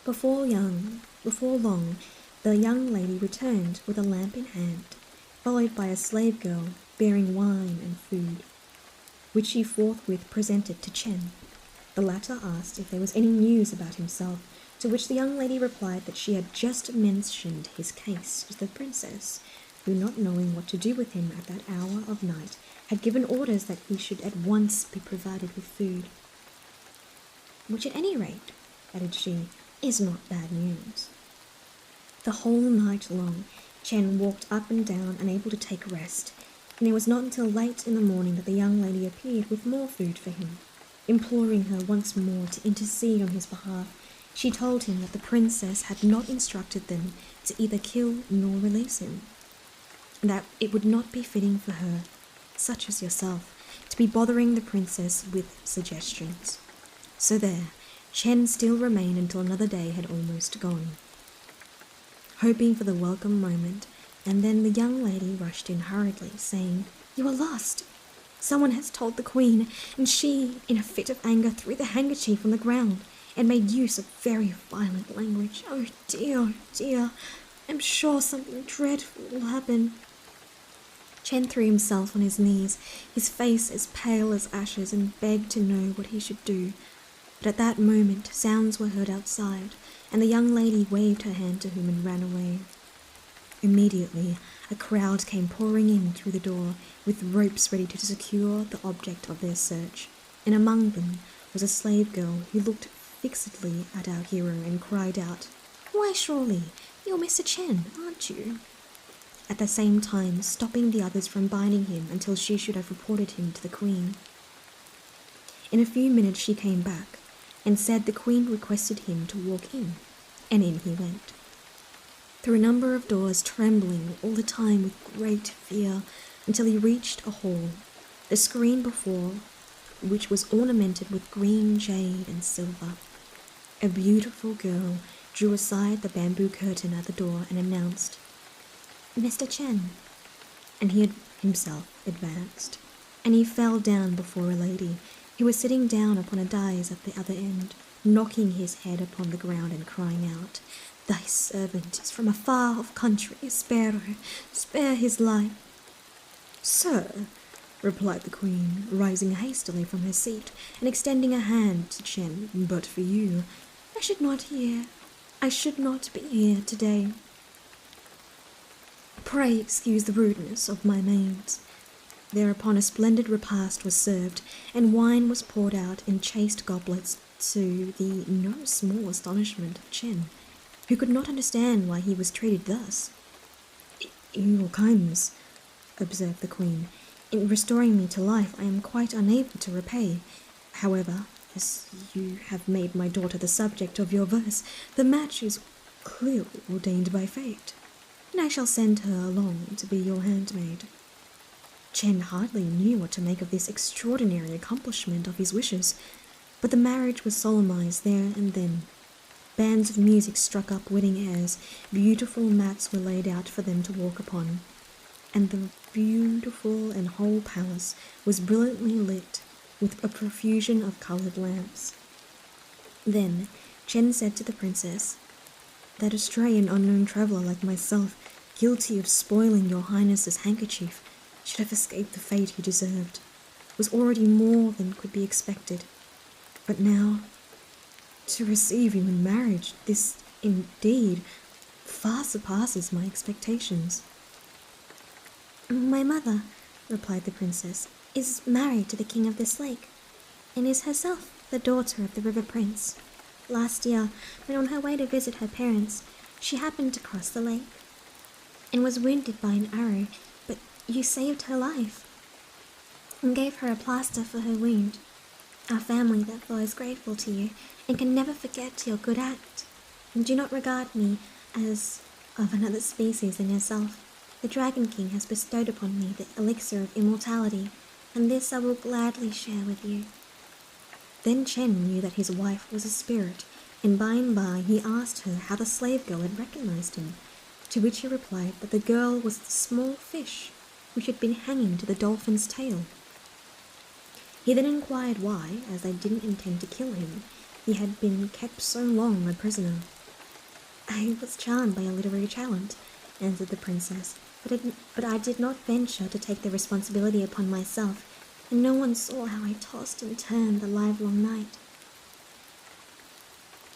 Before long, the young lady returned with a lamp in hand, followed by a slave girl bearing wine and food, which she forthwith presented to Chen. The latter asked if there was any news about himself, to which the young lady replied that she had just mentioned his case to the princess, who, not knowing what to do with him at that hour of night, had given orders that he should at once be provided with food. "Which at any rate," added she, "is not bad news." The whole night long, Chen walked up and down, unable to take rest, and it was not until late in the morning that the young lady appeared with more food for him. Imploring her once more to intercede on his behalf, she told him that the princess had not instructed them to either kill nor release him, and that it would not be fitting for her, such as yourself, to be bothering the princess with suggestions. So there, Chen still remained until another day had almost gone, hoping for the welcome moment, and then the young lady rushed in hurriedly, saying, "You are lost! Someone has told the queen," and she, in a fit of anger, threw the handkerchief on the ground and made use of very violent language. "Oh dear, I'm sure something dreadful will happen." Chen threw himself on his knees, his face as pale as ashes, and begged to know what he should do. But at that moment, sounds were heard outside, and the young lady waved her hand to him and ran away. Immediately, a crowd came pouring in through the door, with ropes ready to secure the object of their search, and among them was a slave girl who looked fixedly at our hero and cried out, "Why, surely, you're Mr. Chen, aren't you?" At the same time stopping the others from binding him until she should have reported him to the queen. In a few minutes she came back, and said the queen requested him to walk in, and in he went. Through a number of doors, trembling all the time with great fear, until he reached a hall, the screen before which was ornamented with green jade and silver. A beautiful girl drew aside the bamboo curtain at the door and announced, "Mr. Chen," and he himself advanced, and he fell down before a lady who was sitting down upon a dais at the other end, knocking his head upon the ground and crying out, "Thy servant is from a far-off country, spare his life." "Sir," replied the queen, rising hastily from her seat and extending a hand to Chen, "but for you, I should not be here today. Pray excuse the rudeness of my maids." Thereupon a splendid repast was served, and wine was poured out in chased goblets, to the no small astonishment of Chen, who could not understand why he was treated thus. "Your kindness," observed the queen, "in restoring me to life I am quite unable to repay. However, as you have made my daughter the subject of your verse, the match is clearly ordained by fate, and I shall send her along to be your handmaid." Chen hardly knew what to make of this extraordinary accomplishment of his wishes, but the marriage was solemnized there and then. Bands of music struck up wedding airs, beautiful mats were laid out for them to walk upon, and the beautiful and whole palace was brilliantly lit with a profusion of coloured lamps. Then Chen said to the princess, "That a stray and unknown traveller like myself, guilty of spoiling your highness's handkerchief, should have escaped the fate he deserved, was already more than could be expected. But now, to receive you in marriage, this indeed far surpasses my expectations." "My mother," replied the princess, "is married to the king of this lake, and is herself the daughter of the river prince. Last year, when on her way to visit her parents, she happened to cross the lake, and was wounded by an arrow, but you saved her life, and gave her a plaster for her wound. Our family, therefore, is grateful to you, and can never forget your good act, and do not regard me as of another species than yourself. The Dragon King has bestowed upon me the elixir of immortality, and this I will gladly share with you." Then Chen knew that his wife was a spirit, and by he asked her how the slave girl had recognized him, to which he replied that the girl was the small fish which had been hanging to the dolphin's tail. He then inquired why, as they didn't intend to kill him, he had been kept so long a prisoner. "I was charmed by your literary talent," answered the princess, but I did not venture to take the responsibility upon myself, and no one saw how I tossed and turned the livelong night."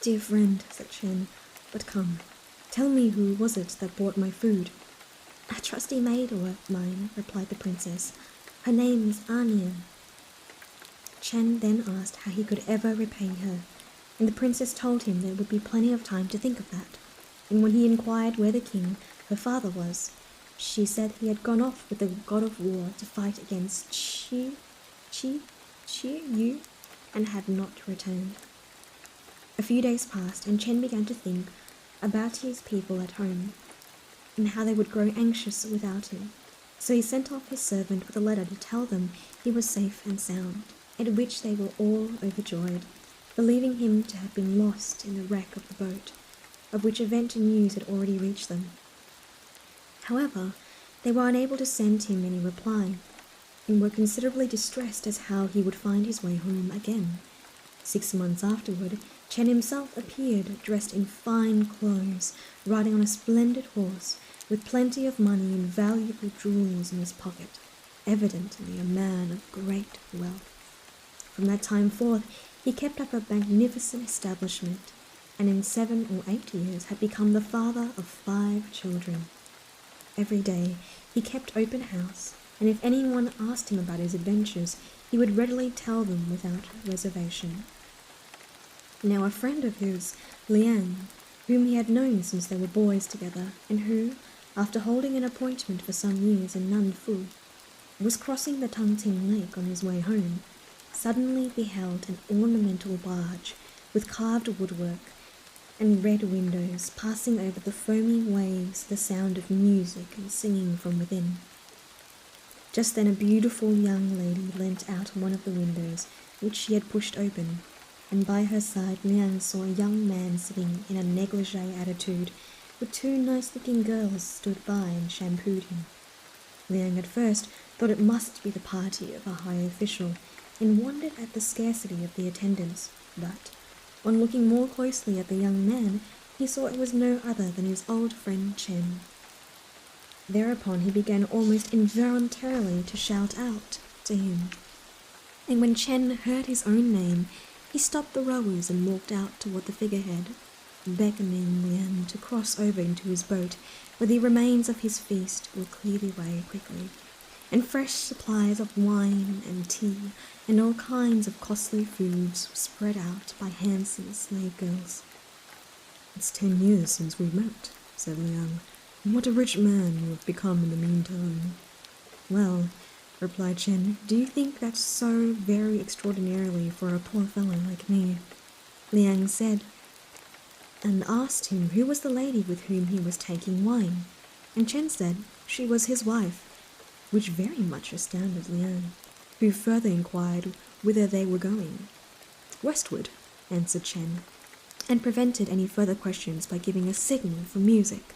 "Dear friend," said Chen, "but come, tell me, who was it that brought my food?" "A trusty maid of mine," replied the princess. "Her name is Lien." Chen then asked how he could ever repay her, and the princess told him there would be plenty of time to think of that, and when he inquired where the king, her father, was, she said he had gone off with the god of war to fight against Yu, and had not returned. A few days passed, and Chen began to think about his people at home, and how they would grow anxious without him. So he sent off his servant with a letter to tell them he was safe and sound, at which they were all overjoyed, believing him to have been lost in the wreck of the boat, of which event news had already reached them. However, they were unable to send him any reply, and were considerably distressed as how he would find his way home again. 6 months afterward, Chen himself appeared, dressed in fine clothes, riding on a splendid horse, with plenty of money and valuable jewels in his pocket, evidently a man of great wealth. From that time forth, he kept up a magnificent establishment, and in 7 or 8 years had become the father of 5 children. Every day he kept open house, and if anyone asked him about his adventures, he would readily tell them without reservation. Now a friend of his, Lien, whom he had known since they were boys together, and who, after holding an appointment for some years in Nanfu, was crossing the Tang Lake on his way home, suddenly beheld an ornamental barge with carved woodwork and red windows, passing over the foamy waves, the sound of music and singing from within. Just then a beautiful young lady leant out of one of the windows, which she had pushed open, and by her side Lien saw a young man sitting in a negligee attitude, with two nice-looking girls stood by and shampooed him. Liang at first thought it must be the party of a high official, and wondered at the scarcity of the attendants, but on looking more closely at the young man, he saw it was no other than his old friend Chen. Thereupon he began almost involuntarily to shout out to him, and when Chen heard his own name, he stopped the rowers and walked out toward the figurehead, beckoning Lien to cross over into his boat, where the remains of his feast will clear the way quickly, and fresh supplies of wine and tea and all kinds of costly foods were spread out by handsome slave girls. "It's 10 years since we met," said Liang, "and what a rich man you have become in the meantime." "Well," replied Chen, "do you think that's so very extraordinarily for a poor fellow like me?" Liang said, and asked him who was the lady with whom he was taking wine, and Chen said she was his wife, which very much astounded Liang, who further inquired whither they were going. "Westward," answered Chen, and prevented any further questions by giving a signal for music,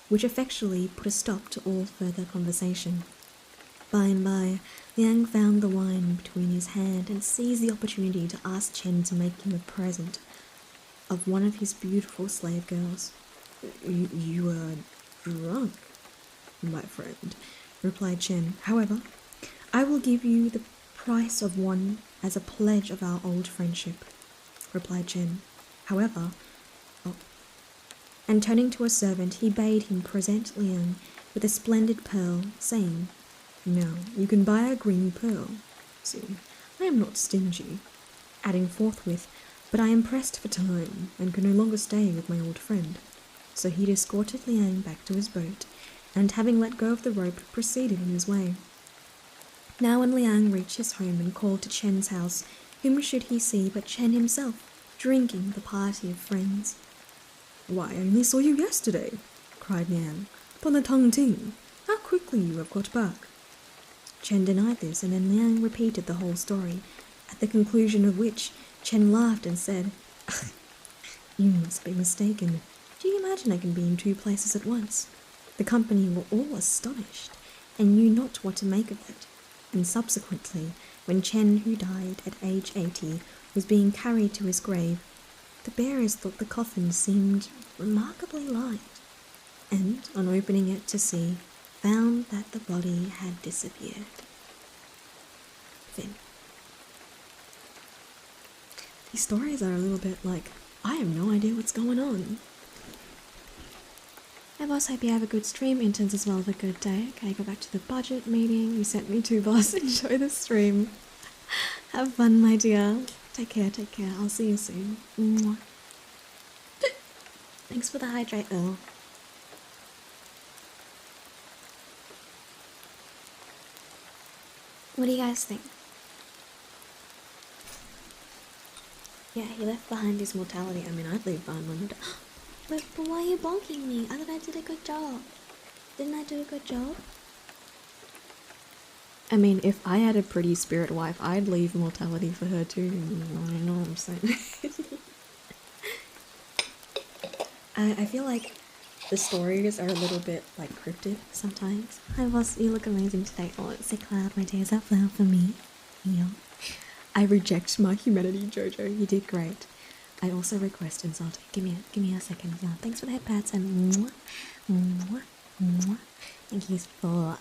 which effectually put a stop to all further conversation. By and by, Liang found the wine between his hand and seized the opportunity to ask Chen to make him a present of one of his beautiful slave girls. You are drunk, my friend," replied Chen. "However, I will give you the price of one as a pledge of our old friendship," replied Chen. "However, and turning to a servant, he bade him present Liang with a splendid pearl, saying, "Now you can buy a green pearl. See, I am not stingy," adding forthwith, "but I am pressed for time and can no longer stay with my old friend." So he escorted Liang back to his boat, and having let go of the rope, proceeded on his way. Now when Liang reached his home and called to Chen's house, whom should he see but Chen himself, drinking with a party of friends. "Why, I only saw you yesterday," cried Liang, "upon the Tang. How quickly you have got back." Chen denied this, and then Liang repeated the whole story, at the conclusion of which Chen laughed and said, "You must be mistaken. Do you imagine I can be in 2 places at once?" The company were all astonished, and knew not what to make of it, and subsequently, when Chen, who died at age 80, was being carried to his grave, the bearers thought the coffin seemed remarkably light, and, on opening it to see, found that the body had disappeared. Fin. These stories are a little bit like, I have no idea what's going on. Hey boss, hope you have a good stream. Interns as well have a good day. Okay, go back to the budget meeting. You sent me to, boss. Enjoy the stream. Have fun, my dear. Take care, take care. I'll see you soon. Mwah. Thanks for the hydrate, Earl. What do you guys think? Yeah, he left behind his mortality. I mean, I'd leave behind my mortality. But why are you bonking me? I thought I did a good job. Didn't I do a good job? I mean, if I had a pretty spirit wife, I'd leave mortality for her too. You know what I'm saying? I feel like the stories are a little bit like cryptic sometimes. Hi boss, you look amazing today. Oh, it's a cloud, my dear. Is that flower for me? Yeah. I reject my humanity, Jojo. You did great. I also request insulting. Give me a second. Yeah, thanks for the head pats and mwah, mwah, mwah. Thank you for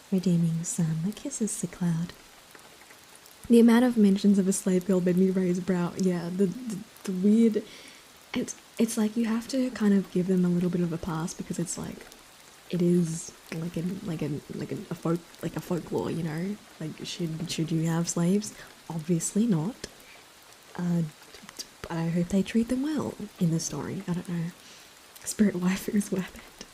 redeeming some kisses to Cloud. The amount of mentions of a slave girl made me raise a brow. Yeah, the weird. It's like you have to kind of give them a little bit of a pass because it's like it is a folklore, you know. Like should you have slaves? Obviously not. But I hope they treat them well in the story. I don't know. Spirit wife is worth it.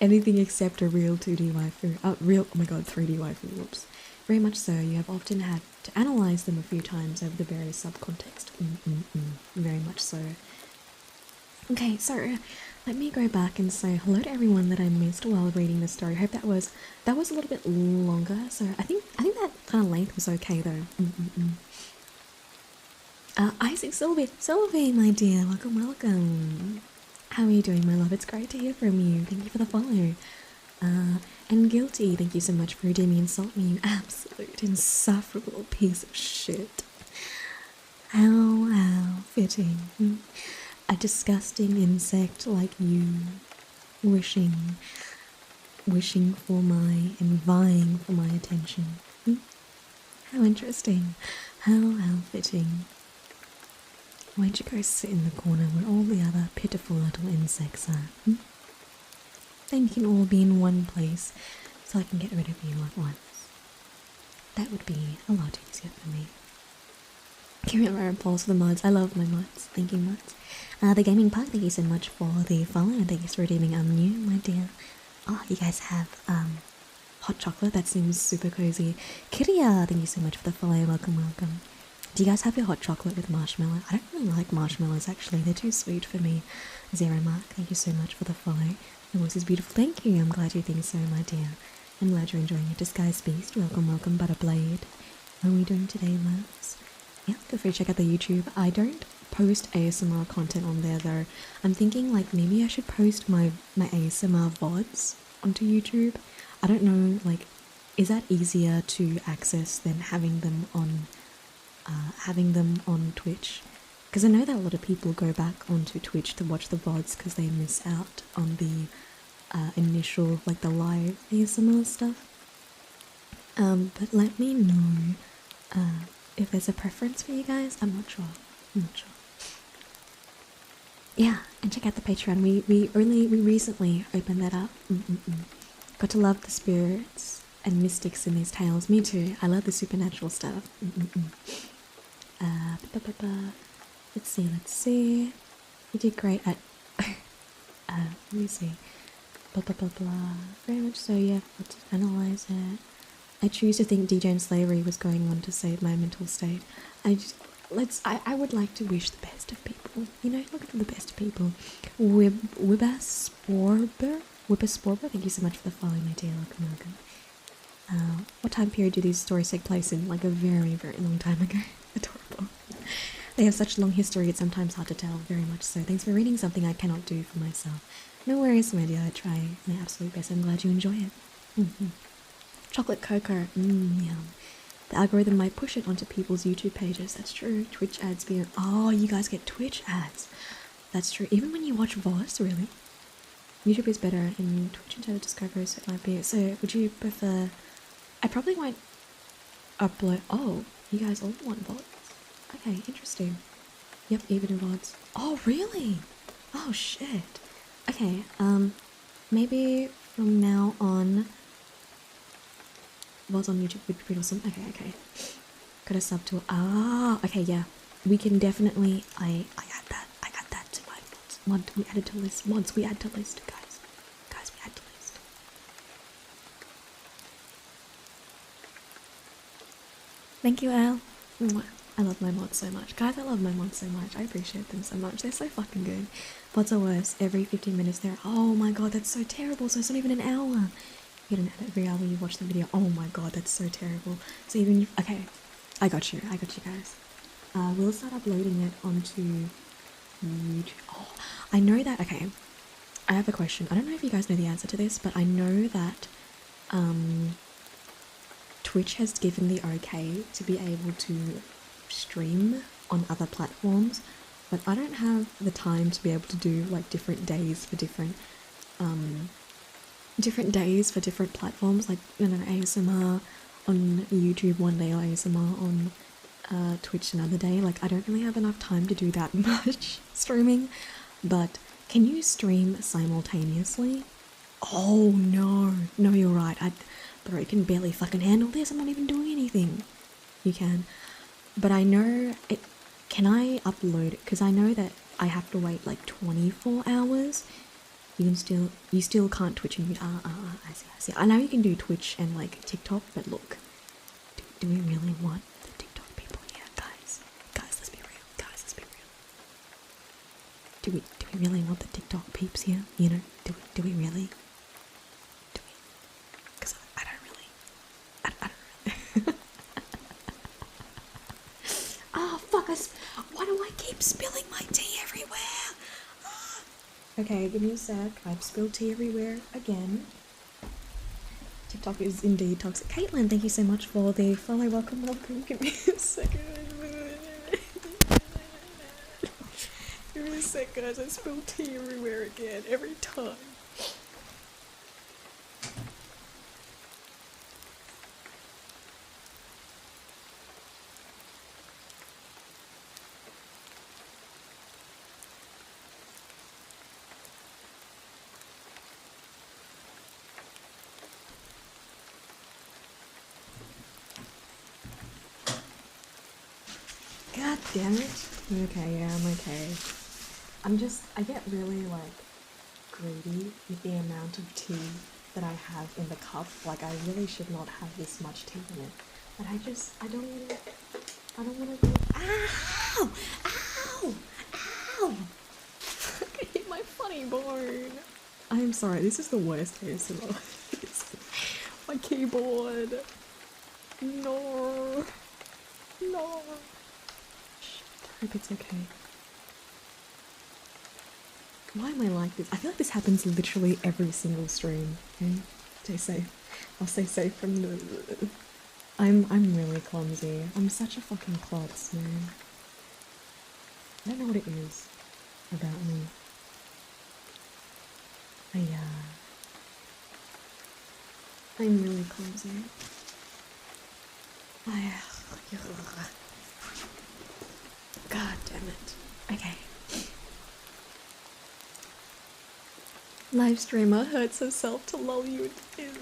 Anything except a real 2D waifu. Oh my god, 3D waifu, whoops. Very much so, you have often had to analyze them a few times over the various subcontext. Very much so. Okay, so let me go back and say hello to everyone that I missed while reading the story. Hope that was a little bit longer. So I think that kind of length was okay though. Isaac Sylvie, my dear, welcome. How are you doing, my love? It's great to hear from you. Thank you for the follow. And Guilty, thank you so much for redeeming Insult Me, you absolute insufferable piece of shit. How fitting. A disgusting insect like you, wishing for my and vying for my attention. How interesting. How fitting. Why don't you go sit in the corner where all the other pitiful little insects are? Then you can all be in one place, so I can get rid of you at once. That would be a lot easier for me. Give me a round of applause for the mods. I love my mods. Thank you, mods. The Gaming Pug, thank you so much for the follow, and thank you for redeeming new, my dear. Oh, you guys have hot chocolate. That seems super cozy. Kiria, thank you so much for the follow. Welcome. Do you guys have your hot chocolate with marshmallow? I don't really like marshmallows, actually. They're too sweet for me. Zero Mark, thank you so much for the follow. Your voice is beautiful. Thank you. I'm glad you think so, my dear. I'm glad you're enjoying it. Disguised Beast, welcome, Butterblade. How are we doing today, loves? Yeah, feel free to check out the YouTube. I don't post ASMR content on there, though. I'm thinking, like, maybe I should post my ASMR VODs onto YouTube. I don't know, like, is that easier to access than having them on Twitch? Because I know that a lot of people go back onto Twitch to watch the VODs because they miss out on the initial, like the live ASMR stuff. But let me know if there's a preference for you guys. I'm not sure. Yeah, and check out the Patreon. We recently opened that up. Got to love the spirits and mystics in these tales. Me too. I love the supernatural stuff. Let's see. You did great at let me see. Very much so, yeah, let's analyze it. I choose to think DJ and slavery was going on to save my mental state. I would like to wish the best of people. You know, look for the best of people. Whippersporber, thank you so much for the follow, my dear. Welcome. What time period do these stories take place in? Like a very, very long time ago. Adorable. They have such long history, it's sometimes hard to tell. Very much so. Thanks for reading something I cannot do for myself. No worries, my dear. I try my absolute best. I'm glad you enjoy it. Chocolate cocoa. Yum. The algorithm might push it onto people's YouTube pages. That's true. Twitch ads being... Oh, you guys get Twitch ads. That's true. Even when you watch VODs, really. YouTube is better in Twitch instead of Discovery, so it might be... So, would you prefer... I probably won't upload... Oh, you guys all want VODs. Okay, interesting. Yep, even in VODs. Oh, really? Oh, shit. Okay, maybe from now on... VODs on YouTube would be pretty awesome. Okay. Got a sub to... okay, yeah. We can definitely... I got that to my VODs. Mod, we added to list. Mods, we add to list, guys. Guys, we add to list. Thank you, Al. I love my mods so much. Guys, I love my mods so much. I appreciate them so much. They're so fucking good. VODs are worse. Every 15 minutes they're... Oh my god, that's so terrible. So it's not even an hour. You get an ad every hour you watch the video. Oh my god, that's so terrible. So even... Okay. I got you guys. We'll start uploading it onto YouTube. Oh, I know that... Okay. I have a question. I don't know if you guys know the answer to this, but I know that... Twitch has given the okay to be able to stream on other platforms, but I don't have the time to be able to do like different days for different platforms, like, you know, ASMR on YouTube one day or ASMR on Twitch another day. Like, I don't really have enough time to do that much streaming. But can you stream simultaneously? Oh no, you're right. Bro, I can barely fucking handle this. I'm not even doing anything. You can. But I know it... Can I upload it? Because I know that I have to wait like 24 hours you still can't Twitch and I see. I know you can do Twitch and like TikTok, but look, do we really want the TikTok people here, guys? Guys, let's be real. Do we really want the TikTok peeps here? You know, do we really? Do we? Because I don't really. I don't really. Oh fuck us! Why do I keep spilling my tea everywhere? Okay, give me a sec. I've spilled tea everywhere again. TikTok is indeed toxic. Caitlin, thank you so much for the follow. Welcome. Give me a second. Give me a sec, guys. I spill tea everywhere again. Every time. God damn it. Okay, yeah, I'm okay. I get really, like, greedy with the amount of tea that I have in the cup. Like, I really should not have this much tea in it. But I don't wanna go. Ow! Ow! Ow! I hit my funny bone. I am sorry, this is the worst ASMR. My keyboard. No. No. I hope it's okay. Why am I like this? I feel like this happens literally every single stream. Okay? Stay safe. I'll stay safe from the... I'm really clumsy. I'm such a fucking klutz, man. I don't know what it is about me. I'm really clumsy. God damn it. Okay. Live streamer hurts herself to lull you into this.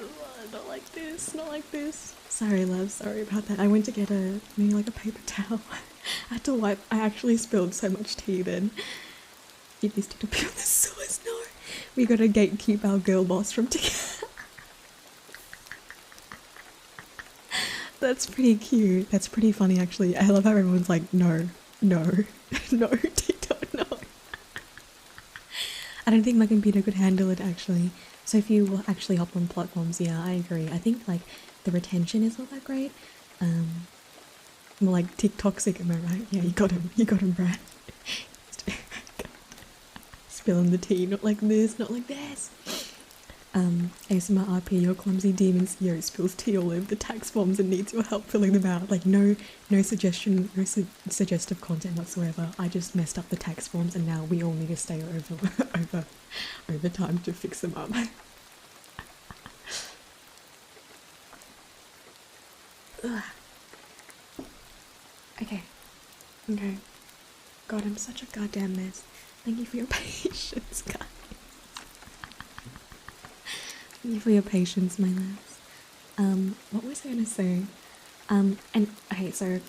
Not like this, not like this. Sorry, love, sorry about that. I went to get maybe like a paper towel. I had to wipe. I actually spilled so much tea then. Did this to appear on the sewers? No. We gotta gatekeep our girl boss from together. That's pretty cute. That's pretty funny, actually. I love how everyone's like, no, TikTok, no. I don't think my computer could handle it, actually. So if you actually hop on platforms, yeah, I agree. I think, like, the retention is not that great. More like TikToxic, am I right? Yeah, you got him, Brad. Spilling the tea, not like this, not like this. ASMR RP, your clumsy demon CEO spills tea all over the tax forms and needs your help filling them out. Like, no suggestion, no suggestive content whatsoever. I just messed up the tax forms and now we all need to stay over time to fix them up. Okay. God, I'm such a goddamn mess. Thank you for your patience, guys. Thank you for your patience, my loves. What was I gonna say? And okay, so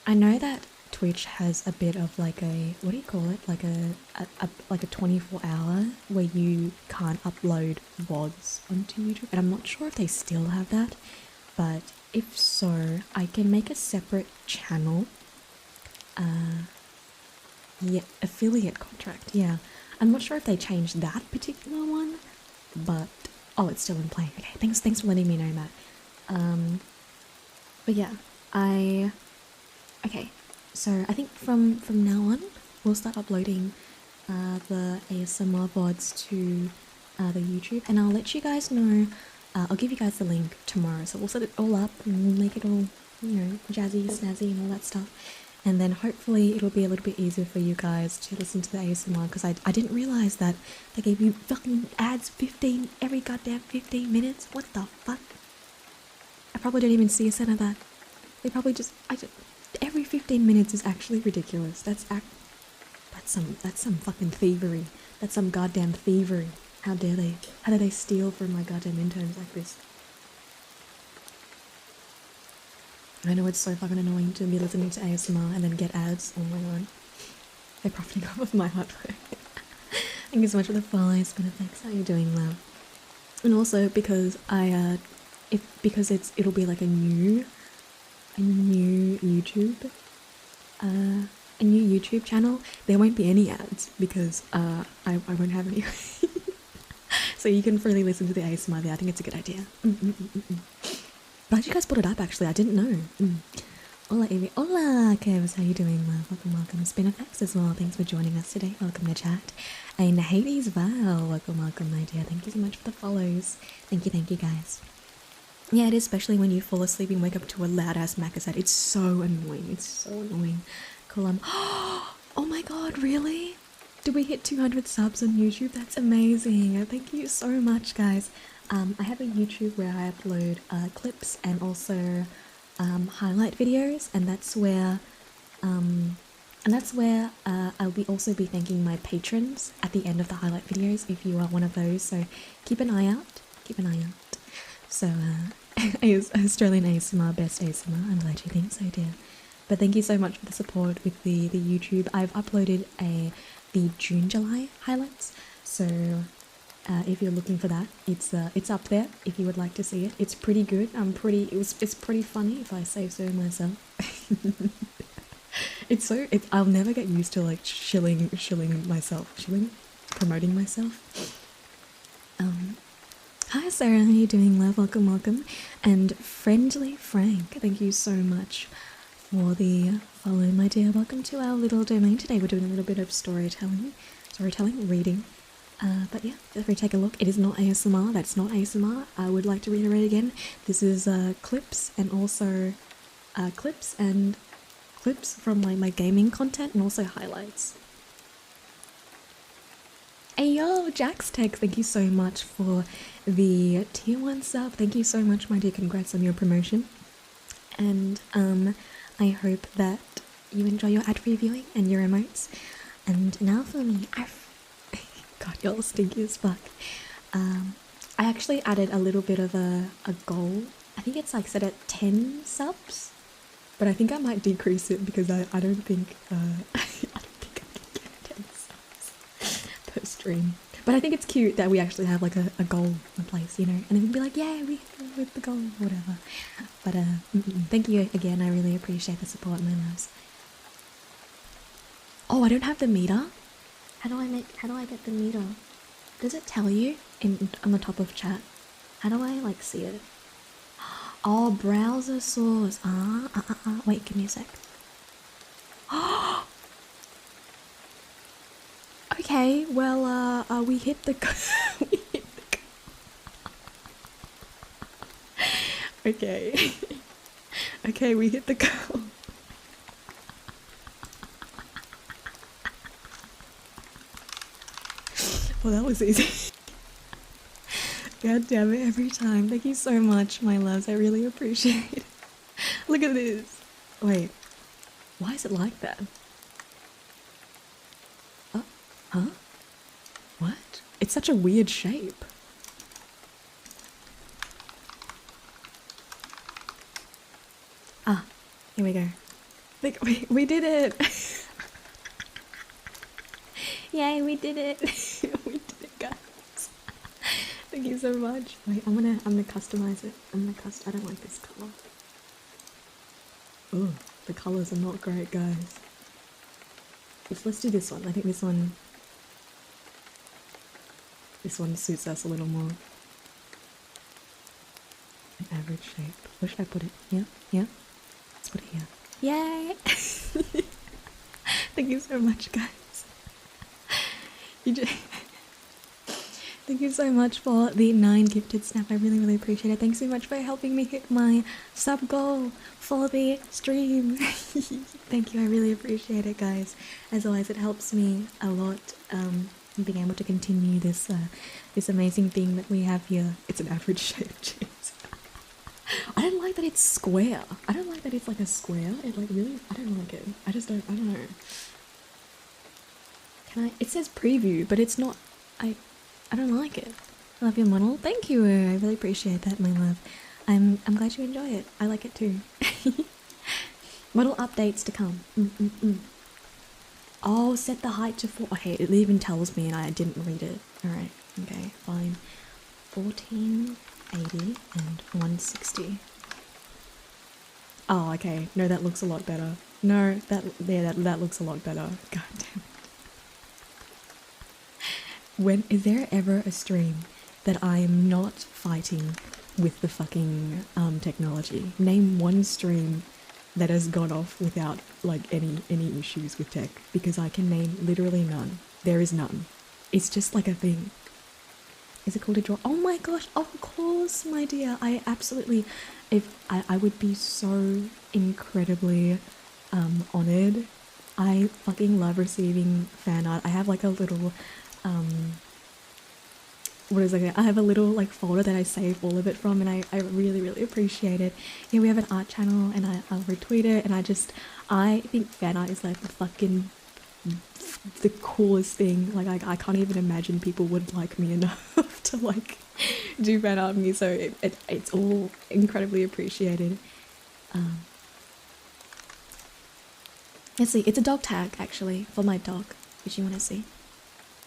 I know that Twitch has a bit of like a, what do you call it? Like a 24-hour where you can't upload VODs onto YouTube, and I'm not sure if they still have that, but if so, I can make a separate channel. Yeah, affiliate contract. Yeah, I'm not sure if they changed that particular one, but oh, it's still in play. Okay, thanks for letting me know, Matt. But yeah, okay, so I think from now on, we'll start uploading the ASMR VODs to the YouTube, and I'll let you guys know. I'll give you guys the link tomorrow, so we'll set it all up and we'll make it all, you know, jazzy, snazzy, and all that stuff. And then hopefully it'll be a little bit easier for you guys to listen to the ASMR, because I didn't realize that they gave you fucking ads every goddamn 15 minutes. What the fuck? I probably don't even see a cent of that. They probably just every 15 minutes is actually ridiculous. That's some fucking thievery. That's some goddamn thievery. How dare they? How do they steal from my goddamn interns like this? I know it's so fucking annoying to be listening to ASMR and then get ads. Oh my god. They're profiting off of my hard work. Thank you so much for the follow, Spinifex. How are you doing, love? And also because it'll be like a new YouTube a new YouTube channel. There won't be any ads because I won't have any. So you can freely listen to the ASMR there. I think it's a good idea. Glad you guys brought it up. Actually, I didn't know. Hola, Evie. Hola, Kevs. How you doing, love? Welcome, welcome. Spinifex as well. Thanks for joining us today. Welcome to chat. And Hades Val. Welcome, welcome, my dear. Thank you so much for the follows. Thank you, guys. Yeah, it is, especially when you fall asleep and wake up to a loud-ass Macasette. It's so annoying. It's so annoying. Cool. Oh my god, really? Did we hit 200 subs on YouTube? That's amazing. Thank you so much, guys. I have a YouTube where I upload clips and also highlight videos, and that's where I'll also be thanking my patrons at the end of the highlight videos if you are one of those. So keep an eye out. Keep an eye out. So Australian ASMR, best ASMR. I'm glad you think so, dear. But thank you so much for the support with the YouTube. I've uploaded the June-July highlights. So if you're looking for that, it's up there if you would like to see it. It's pretty good. It's pretty funny if I say so myself. I'll never get used to like promoting myself. Hi Sarah, how you doing, love? Welcome, welcome. And Friendly Frank, thank you so much for the follow, my dear. Welcome to our little domain. Today we're doing a little bit of storytelling, reading. But yeah, feel free to take a look. It is not ASMR. That's not ASMR. I would like to reiterate again. This is clips and also clips from my gaming content and also highlights. Hey yo, Jax Tech, thank you so much for the tier 1 sub. Thank you so much, my dear. Congrats on your promotion. And I hope that you enjoy your ad-free viewing and your emotes. And now for me, God, you're stinky as fuck. I actually added a little bit of a goal. I think it's like set at 10 subs, but I think I might decrease it because I don't think I can get 10 subs per stream. But I think it's cute that we actually have like a goal in place, you know, and then we'd be like, yeah, we with the goal, whatever. But thank you again. I really appreciate the support, my loves. Oh, I don't have the meter. How do I get the meter? Does it tell you on the top of chat? How do I like see it? Oh, browser source. Wait, give me a sec. Okay, well, we hit the Okay. Okay, we hit the goal. Well, that was easy. God damn it, every time. Thank you so much, my loves. I really appreciate it. Look at this. Wait. Why is it like that? Huh? What? It's such a weird shape. Here we go. Look, we did it! Yay, we did it! We did it, guys. Thank you so much. Wait, I'm gonna customize it. I don't like this color. Oh, the colors are not great, guys. Let's do this one. I think this one suits us a little more. An average shape. Where should I put it? Yeah? Let's put it here. Yay! Thank you so much, guys. Thank you so much for the 9 gifted snap. I really, really appreciate it. Thanks so much for helping me hit my sub goal for the stream. Thank you. I really appreciate it, guys. As always, it helps me a lot being able to continue this this amazing thing that we have here. It's an average shape, jeez. I don't like that it's square. I don't like that it's like a square. It like really, I don't like it. I don't know. It says preview, but it's not, I don't like it. I love your model. Thank you. I really appreciate that, my love. I'm glad you enjoy it. I like it too. Model updates to come. Oh, set the height to 4. Okay, it even tells me and I didn't read it. Alright, okay, fine. 1480 and 160. Oh, okay. No, that looks a lot better. No, that looks a lot better. God damn. When is there ever a stream that I am not fighting with the fucking technology? Name one stream that has gone off without like any issues with tech, because I can name literally none. There is none. It's just like a thing. Is it called a draw? Oh my gosh, of course, my dear. I absolutely, if I would be so incredibly honored. I fucking love receiving fan art. I have like a little what is it? I have a little like folder that I save all of it from, and I really, really appreciate it. Yeah, we have an art channel and I'll retweet it, and I think fan art is like the coolest thing. Like I can't even imagine people would like me enough to like do fan art with me, so it's all incredibly appreciated. Let's see, it's a dog tag actually for my dog, if you want to see.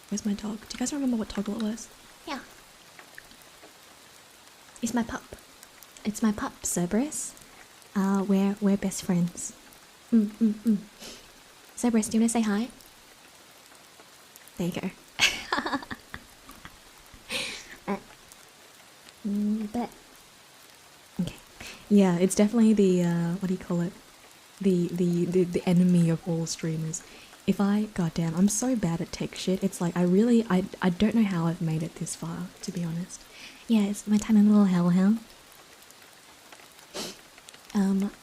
Where's my dog? Do you guys remember what toggle it was? Yeah. It's my pup. It's my pup, Cerberus. We're best friends. Cerberus, do you want to say hi? There you go. But okay. Yeah, it's definitely the what do you call it? The enemy of all streamers. If I, goddamn, I'm so bad at tech shit. It's like I don't know how I've made it this far, to be honest. yeah, it's my tiny little hellhound.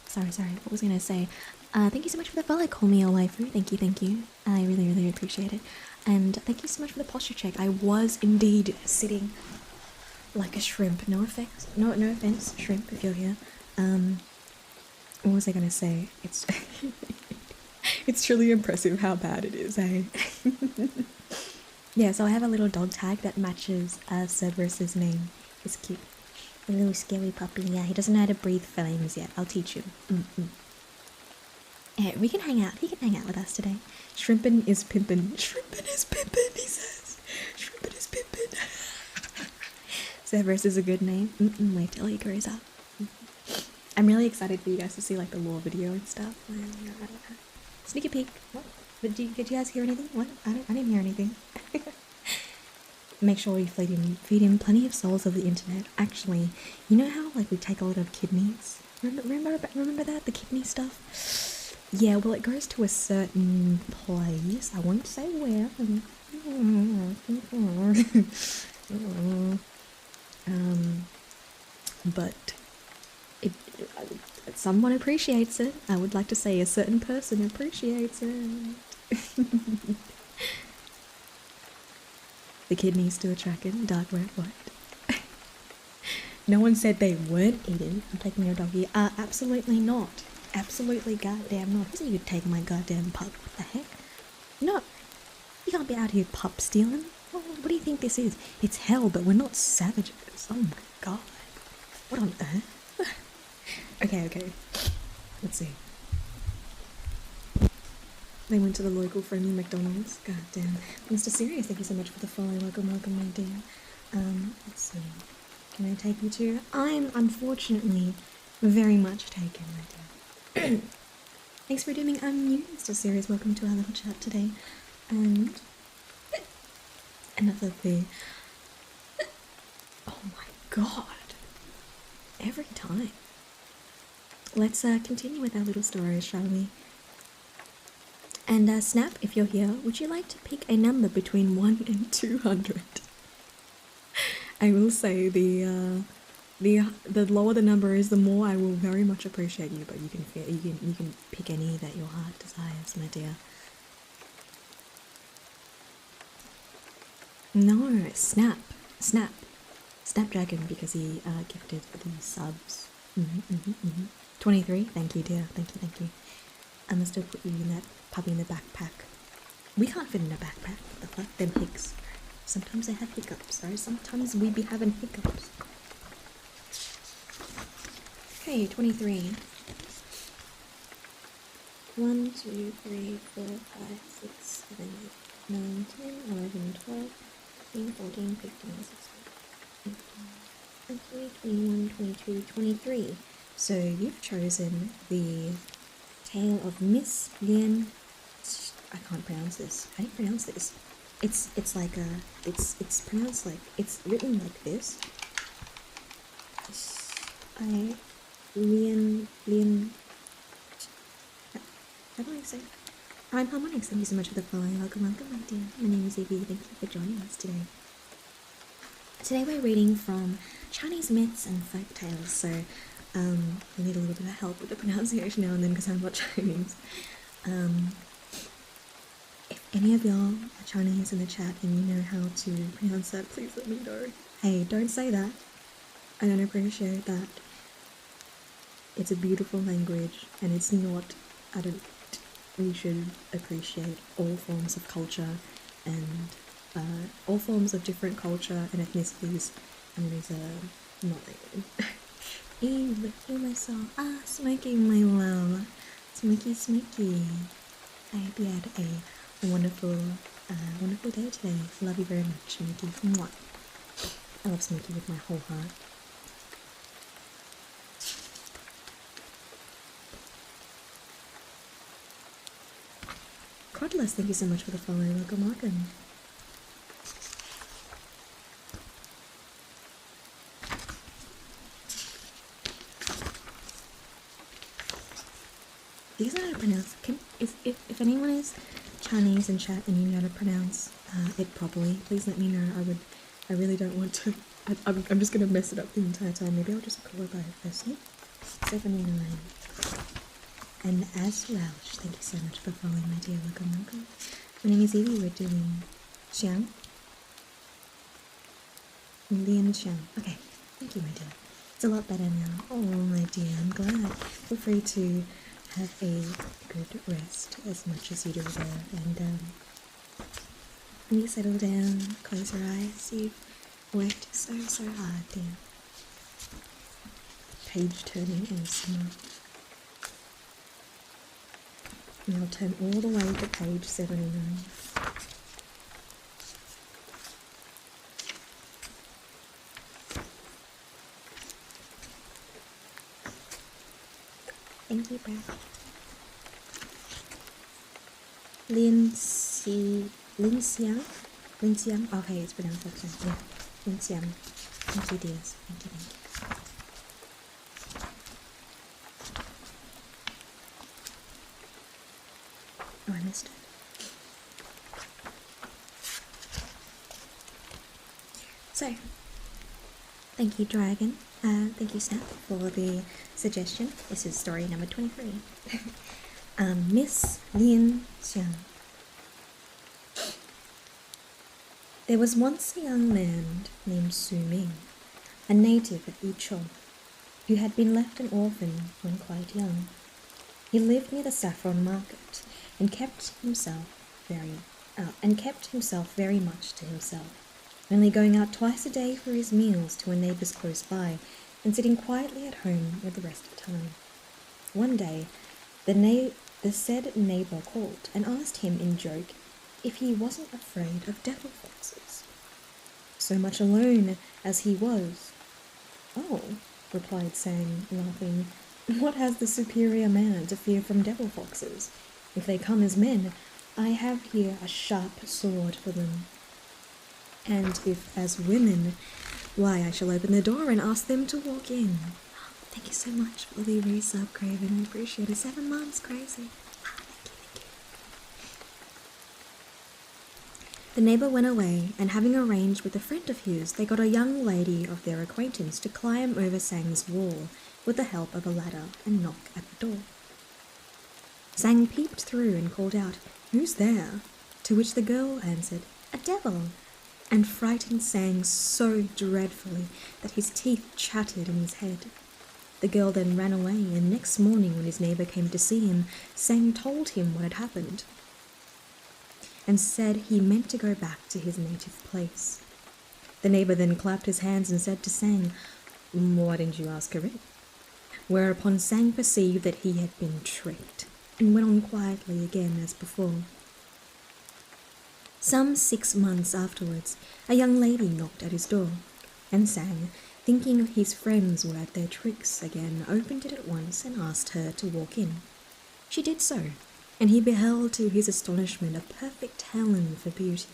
Sorry, what was I gonna say? Thank you so much for the follow, call me your waifu. Thank you. I really, really appreciate it. And thank you so much for the posture check. I was indeed sitting like a shrimp. No offense, shrimp, if you're here. What was I gonna say? It's it's truly impressive how bad it is, eh? yeah, so I have a little dog tag that matches Cerberus's name. It's cute. A little scary puppy. Yeah, he doesn't know how to breathe flames yet. I'll teach him. Yeah, we can hang out. He can hang out with us today. Shrimpin' is pimpin'. Shrimpin' is pimpin', he says. Shrimpin' is pimpin'. Cerberus is a good name. Wait till he grows up. I'm really excited for you guys to see like the lore video and stuff. Sneak a peek. What? Did you guys hear anything? What? I didn't hear anything. Make sure you feed him plenty of souls of the internet. Actually, you know how like we take a lot of kidneys? Remember that? The kidney stuff? Yeah, well it goes to a certain place. I won't say where. But someone appreciates it. I would like to say a certain person appreciates it. The kidneys still tracking, dark red, white. No one said they weren't eating. I'm taking your doggy. Absolutely not. Absolutely goddamn not. So you could take my goddamn pup. What the heck? No. You can't be out here pup stealing. What do you think this is? It's hell, but we're not savages. Oh my god. What on earth? Okay. Let's see. They went to the local friendly McDonald's. God damn. Mr. Sirius, thank you so much for the follow. Welcome, my dear. Let's see. Can I take you to? I'm unfortunately very much taken, my dear. Thanks for doing new, Mr. Sirius. Welcome to our little chat today. And another thing. Oh my god. Every time. Let's continue with our little story, shall we? And Snap, if you're here, would you like to pick a number between 1 and 200? I will say the lower the number is, the more I will very much appreciate you. But you can pick any that your heart desires, my dear. No, Snapdragon, because he gifted the subs. 23. Thank you, dear. Thank you. I must have put you in that puppy in the backpack. We can't fit in a backpack. What the fuck? Them hicks. Sometimes they have hiccups, right? Sometimes we be having hiccups. Okay, 23. 1, 2, 3, 4, 5, 6, 7, 8, 9, 10, 11, 12, 13, 14, 15, 16, 18, 20, 21, 22, 23. So you've chosen the tale of Miss Lien. I can't pronounce this. How do you pronounce this? It's like a it's pronounced like it's written like this. I Lien. How do I say? Prime Harmonics, thank you so much for the following. Welcome, welcome, my dear. My name is Evie. Thank you for joining us today. Today we're reading from Chinese myths and folk tales. So we need a little bit of help with the pronunciation now and then because I'm not Chinese. If any of y'all are Chinese in the chat and you know how to pronounce that, please let me know. Hey, don't say that. I don't appreciate that. It's a beautiful language and it's not, we should appreciate all forms of culture and all forms of different culture and ethnicities, and these are not like Eve, heal my soul. Ah, Smokey, my love. Smokey. I hope you had a wonderful day today. Love you very much, Smokey. Mwah. I love Smokey with my whole heart. Cordless, thank you so much for the follow. Welcome. These are how to pronounce. If anyone is Chinese in chat and you know how to pronounce it properly, please let me know. I really don't want to. I'm just gonna mess it up the entire time. Maybe I'll just call it by first name. 79. And as Welsh, thank you so much for following, my dear. Welcome. My name is Evie. We're doing Xiang. Lien Xiang. Okay, thank you, my dear. It's a lot better now. Oh, my dear, I'm glad. Feel free to have a good rest as much as you do there. And when you settle down, close your eyes. You've worked so hard, dear. Page turning ASMR. And I'll turn all the way to page 79. Thank you, Brad. Lien Xiang. Okay, it's pronounced like that. Yeah, Lien Xiang. Thank you, dears. Thank you. Oh, I missed it. So, thank you, Dragon. Thank you, Snap, for the suggestion. This is story number 23. Miss Lien Xiang. There was once a young man named Su Ming, a native of Yichou, who had been left an orphan when quite young. He lived near the saffron market and kept himself very much to himself, only going out twice a day for his meals to a neighbour's close by, and sitting quietly at home with the rest of the time. One day, the said neighbour called and asked him in joke if he wasn't afraid of devil foxes. So much alone as he was. Oh, replied Sang, laughing, what has the superior man to fear from devil foxes? If they come as men, I have here a sharp sword for them. And if as women, why, I shall open the door and ask them to walk in. Thank you so much for the resub, Craven. I appreciate it. 7 months, crazy. Thank you. The neighbour went away, and having arranged with a friend of his, they got a young lady of their acquaintance to climb over Sang's wall with the help of a ladder and knock at the door. Sang peeped through and called out, "Who's there?" To which the girl answered, "A devil," and frightened Sang so dreadfully that his teeth chattered in his head. The girl then ran away, and next morning when his neighbour came to see him, Sang told him what had happened, and said he meant to go back to his native place. The neighbour then clapped his hands and said to Sang, "Why didn't you ask her in?" Whereupon Sang perceived that he had been tricked. and went on quietly again as before. Some 6 months afterwards, a young lady knocked at his door, and Sang, thinking his friends were at their tricks again, opened it at once and asked her to walk in. She did so, and he beheld to his astonishment a perfect Helen for beauty.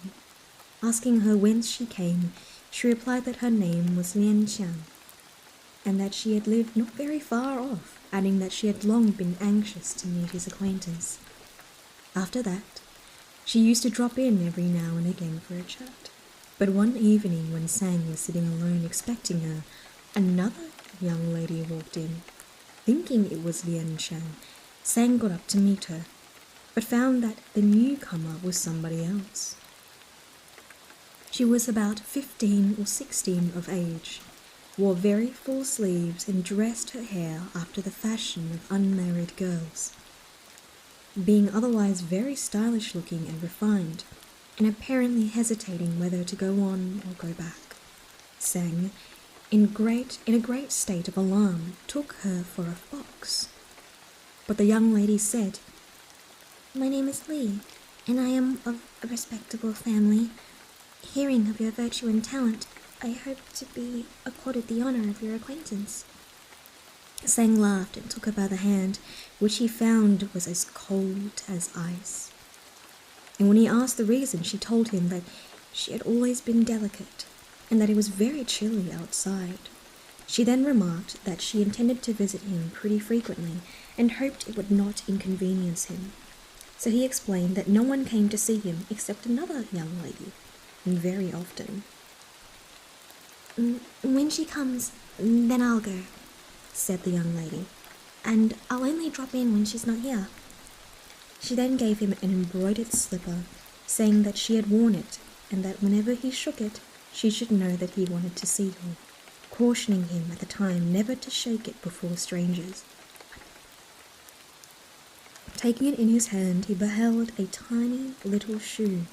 Asking her whence she came, she replied that her name was Lien, and that she had lived not very far off, adding that she had long been anxious to meet his acquaintance. After that, she used to drop in every now and again for a chat. But one evening when Sang was sitting alone expecting her, another young lady walked in. Thinking it was Lien, Sang got up to meet her, but found that the newcomer was somebody else. She was about 15 or 16 of age, wore very full sleeves and dressed her hair after the fashion of unmarried girls. Being otherwise very stylish looking and refined, and apparently hesitating whether to go on or go back, Sang, in a great state of alarm, took her for a fox. But the young lady said, "My name is Lee, and I am of a respectable family. Hearing of your virtue and talent, I hope to be accorded the honour of your acquaintance." Sang laughed and took her by the hand, which he found was as cold as ice. And when he asked the reason, she told him that she had always been delicate, and that it was very chilly outside. She then remarked that she intended to visit him pretty frequently, and hoped it would not inconvenience him. So he explained that no one came to see him except another young lady, and very often. "When she comes, then I'll go," said the young lady, "and I'll only drop in when she's not here." She then gave him an embroidered slipper, saying that she had worn it, and that whenever he shook it, she should know that he wanted to see her, cautioning him at the time never to shake it before strangers. Taking it in his hand, he beheld a tiny little shoe,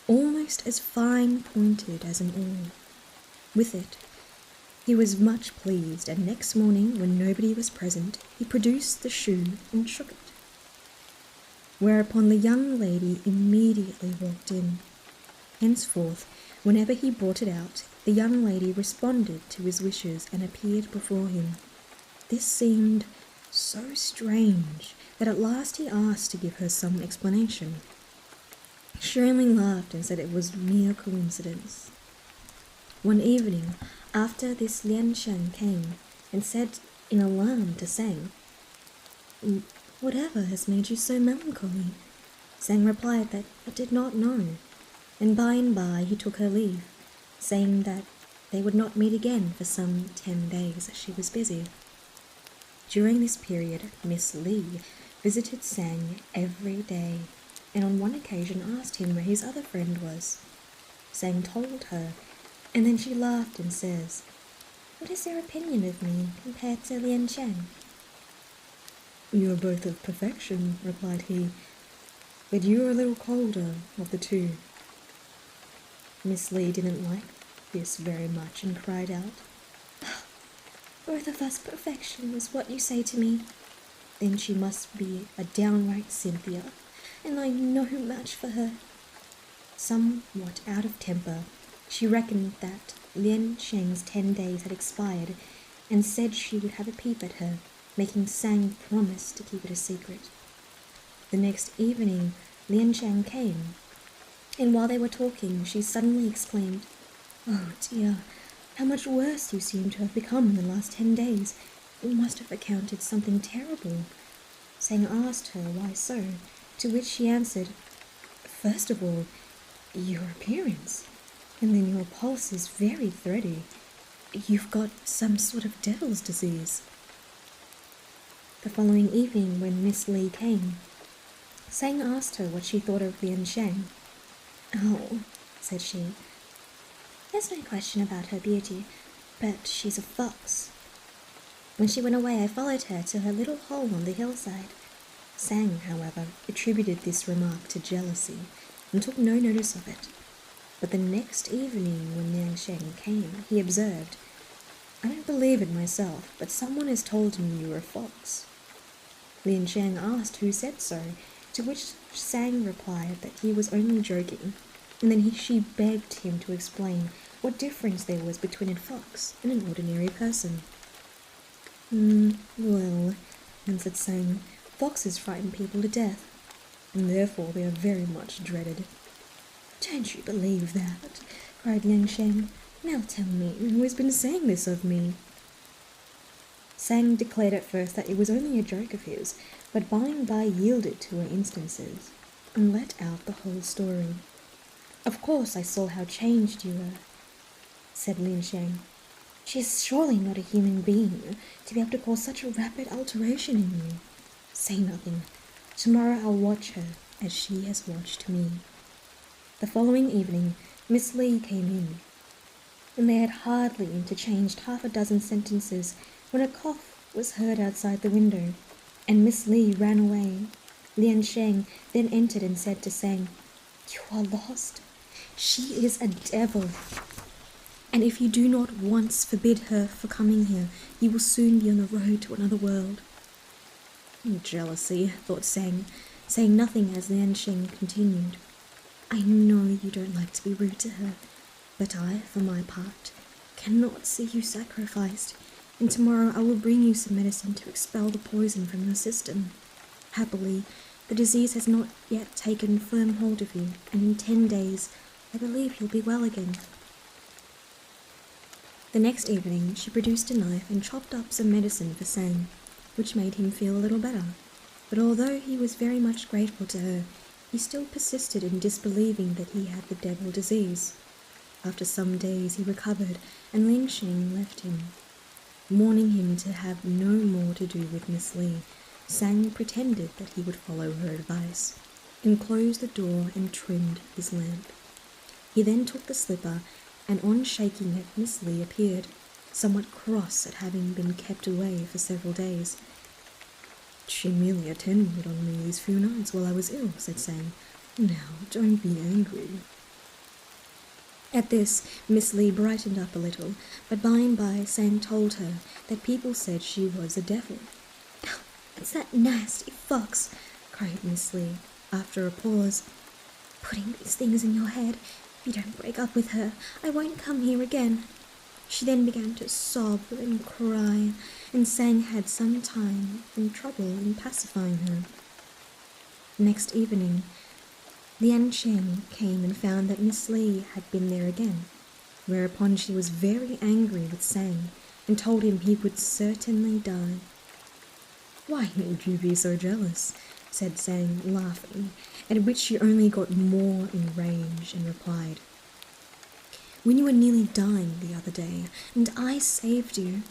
almost as fine-pointed as an oar. With it, he was much pleased, and next morning, when nobody was present, he produced the shoe and shook it. Whereupon the young lady immediately walked in. Henceforth, whenever he brought it out, the young lady responded to his wishes and appeared before him. This seemed so strange that at last he asked to give her some explanation. She only laughed and said it was mere coincidence. One evening, after this, Lien came and said in alarm to Sang, "Whatever has made you so melancholy?" Sang replied that he did not know, and by he took her leave, saying that they would not meet again for some 10 days as she was busy. During this period, Miss Lee visited Sang every day, and on one occasion asked him where his other friend was. Sang told her, and then she laughed and says, "What is your opinion of me compared to Lien?" "You are both of perfection," replied he, "but you are a little colder of the two." Miss Lee didn't like this very much and cried out, "Both of us perfection is what you say to me? Then she must be a downright Cynthia, and I'm no match for her." Somewhat out of temper, she reckoned that Lien Sheng's 10 days had expired, and said she would have a peep at her, making Sang promise to keep it a secret. The next evening, Lien Sheng came, and while they were talking, she suddenly exclaimed, "Oh dear, how much worse you seem to have become in the last 10 days. You must have encountered something terrible." Sang asked her why so, to which she answered, "First of all, your appearance, and then your pulse is very thready. You've got some sort of devil's disease." The following evening, when Miss Lee came, Sang asked her what she thought of Lien Sheng. "Oh," said she, "there's no question about her beauty, but she's a fox. When she went away, I followed her to her little hole on the hillside." Sang, however, attributed this remark to jealousy, and took no notice of it. But the next evening, when Lien Sheng came, he observed, "I don't believe it myself, but someone has told me you are a fox." Lien asked who said so, to which Sang replied that he was only joking, and then she begged him to explain what difference there was between a fox and an ordinary person. Well, answered Sang, foxes frighten people to death, and therefore they are very much dreaded. Don't you believe that? Cried Lian. Now tell me, who has been saying this of me? Sang declared at first that it was only a joke of his, but by and by yielded to her instances, and let out the whole story. Of course I saw how changed you were, said Lien. She is surely not a human being to be able to cause such a rapid alteration in you. Say nothing. Tomorrow I'll watch her as she has watched me. The following evening, Miss Lee came in, and they had hardly interchanged half a dozen sentences when a cough was heard outside the window, and Miss Lee ran away. Lien then entered and said to Sang, "You are lost. She is a devil, and if you do not once forbid her for coming here, you will soon be on the road to another world." Jealousy, thought Sang, saying nothing as Lien continued. I know you don't like to be rude to her, but I, for my part, cannot see you sacrificed, and tomorrow I will bring you some medicine to expel the poison from your system. Happily, the disease has not yet taken firm hold of you, and in 10 days I believe you'll be well again. The next evening she produced a knife and chopped up some medicine for Sang, which made him feel a little better. But although he was very much grateful to her, he still persisted in disbelieving that he had the devil disease. After some days he recovered, and Lien left him. Warning him to have no more to do with Miss Lee, Sang pretended that he would follow her advice, and closed the door and trimmed his lamp. He then took the slipper, and on shaking it, Miss Lee appeared, somewhat cross at having been kept away for several days. She merely attended on me these few nights while I was ill, said Sang. Now, don't be angry. At this, Miss Lee brightened up a little, but by and by Sang told her that people said she was a devil. "Oh, it's that nasty fox," cried Miss Lee, after a pause. "Putting these things in your head. If you don't break up with her, I won't come here again." She then began to sob and cry, and Sang had some time and trouble in pacifying her. Next evening, Lien came and found that Miss Lee had been there again, whereupon she was very angry with Sang and told him he would certainly die. "Why need you be so jealous?" said Sang, laughing, at which she only got more enraged and replied, "When you were nearly dying the other day, and I saved you.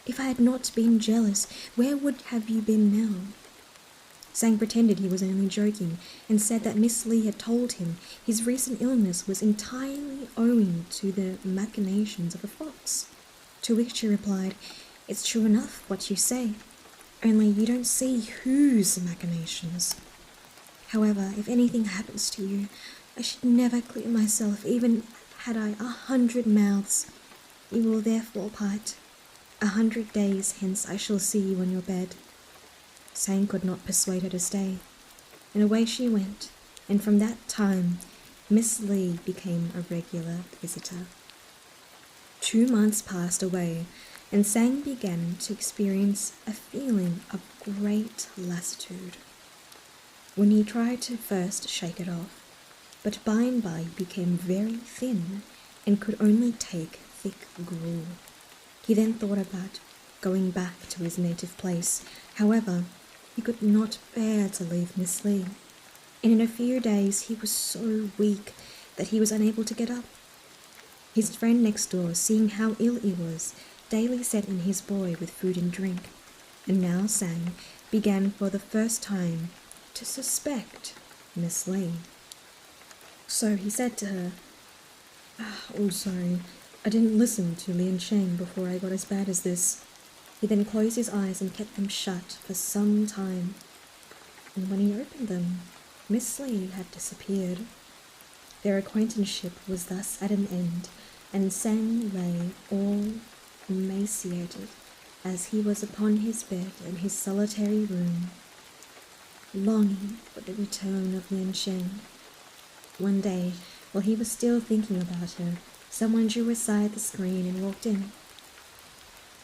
If I had not been jealous, where would have you been now?" Sang pretended he was only joking, and said that Miss Lee had told him his recent illness was entirely owing to the machinations of a fox, to which she replied, "It's true enough what you say, only you don't see whose machinations. However, if anything happens to you, I should never clear myself, even had I 100 mouths. You will therefore part. 100 days hence I shall see you on your bed." Sang could not persuade her to stay, and away she went, and from that time Miss Lee became a regular visitor. 2 months passed away, and Sang began to experience a feeling of great lassitude, when he tried to first shake it off, but by and by he became very thin and could only take thick gruel. He then thought about going back to his native place. However, he could not bear to leave Miss Lee, and in a few days he was so weak that he was unable to get up. His friend next door, seeing how ill he was, daily sent in his boy with food and drink, and now Sang began for the first time to suspect Miss Lee. So he said to her, "Oh, sorry, I didn't listen to Lien before I got as bad as this." He then closed his eyes and kept them shut for some time, and when he opened them, Miss Lee had disappeared. Their acquaintanceship was thus at an end, and Sang lay all emaciated as he was upon his bed in his solitary room, longing for the return of Lien. One day, while he was still thinking about her, someone drew aside the screen and walked in.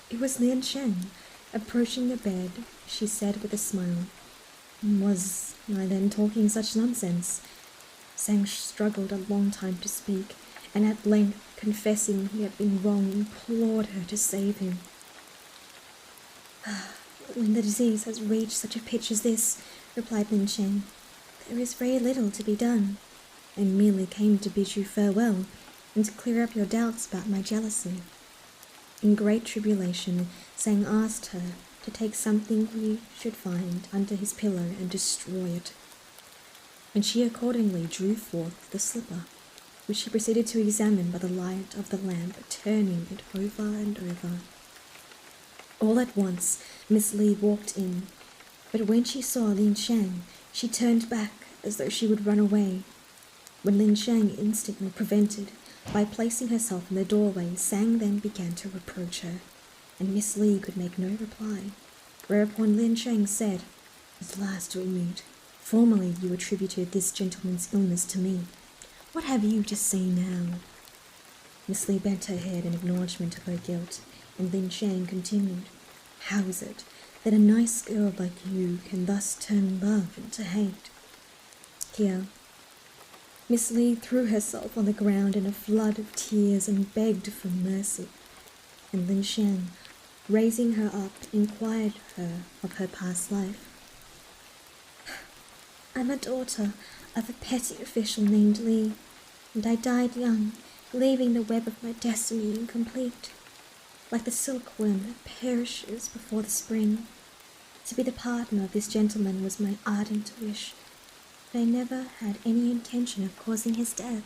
It was Lien. Approaching the bed, she said with a smile, "Was I then talking such nonsense?" Sang struggled a long time to speak, and at length, confessing he had been wrong, implored her to save him. "When the disease has reached such a pitch as this," replied Lien, "there is very little to be done. I merely came to bid you farewell, and to clear up your doubts about my jealousy." In great tribulation, Sang asked her to take something he should find under his pillow and destroy it. And she accordingly drew forth the slipper, which she proceeded to examine by the light of the lamp, turning it over and over. All at once, Miss Li walked in, but when she saw Lien, she turned back as though she would run away. When Lien instantly prevented, by placing herself in the doorway, Sang then began to reproach her, and Miss Li could make no reply, whereupon Lien said, "At last we meet. Formerly you attributed this gentleman's illness to me. What have you to say now?" Miss Li bent her head in acknowledgement of her guilt, and Lien continued, "How is it that a nice girl like you can thus turn love into hate?" Here, Miss Li threw herself on the ground in a flood of tears and begged for mercy, and Lien, raising her up, inquired her of her past life. "I'm a daughter of a petty official named Li, and I died young, leaving the web of my destiny incomplete. Like the silkworm that perishes before the spring, to be the partner of this gentleman was my ardent wish, but I never had any intention of causing his death."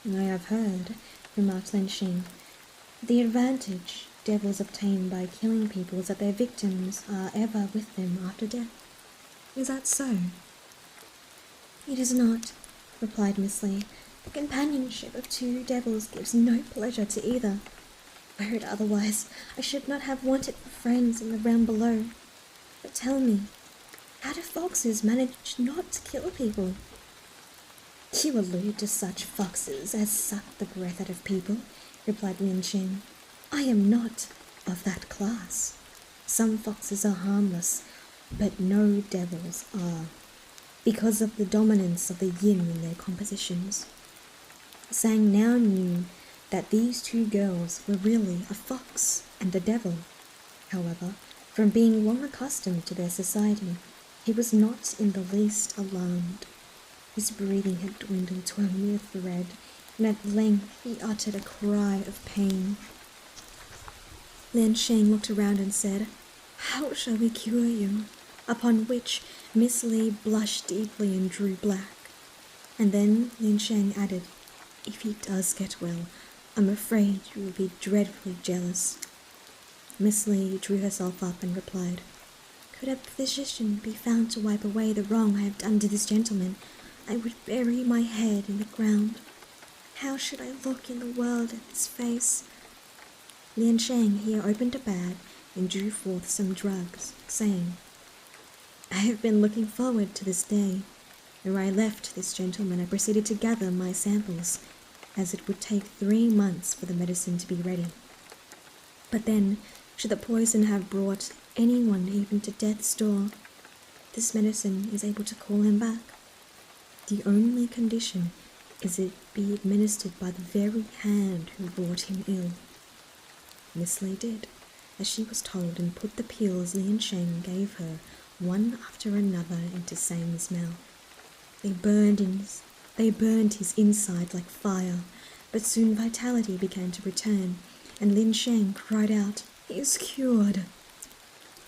"I have heard," remarked Lien, "the advantage devils obtain by killing people is that their victims are ever with them after death. Is that so?" "It is not," replied Miss Li. "The companionship of two devils gives no pleasure to either. Were it otherwise, I should not have wanted for friends in the realm below. But tell me, how do foxes manage not to kill people?" "You allude to such foxes as suck the breath out of people," replied Lien. "I am not of that class. Some foxes are harmless, but no devils are, because of the dominance of the yin in their compositions." Sang now knew that these two girls were really a fox and a devil. However, from being long accustomed to their society, he was not in the least alarmed. His breathing had dwindled to a mere thread, and at length he uttered a cry of pain. Lien looked around and said, "How shall we cure you?" Upon which Miss Li blushed deeply and drew black. And then Lien added, "If he does get well, I'm afraid you will be dreadfully jealous." Miss Li drew herself up and replied, "Could a physician be found to wipe away the wrong I have done to this gentleman, I would bury my head in the ground. How should I look in the world at this face?" Lien here opened a bag and drew forth some drugs, saying, "I have been looking forward to this day. Ere I left this gentleman, I proceeded to gather my samples, as it would take 3 months for the medicine to be ready. But then, should the poison have brought anyone even to death's door, this medicine is able to call him back. The only condition is it be administered by the very hand who brought him ill." Miss Li did as she was told, and put the pills Lien gave her one after another into Sang's mouth. They burned his inside like fire, but soon vitality began to return, and Lien cried out, "He is cured!"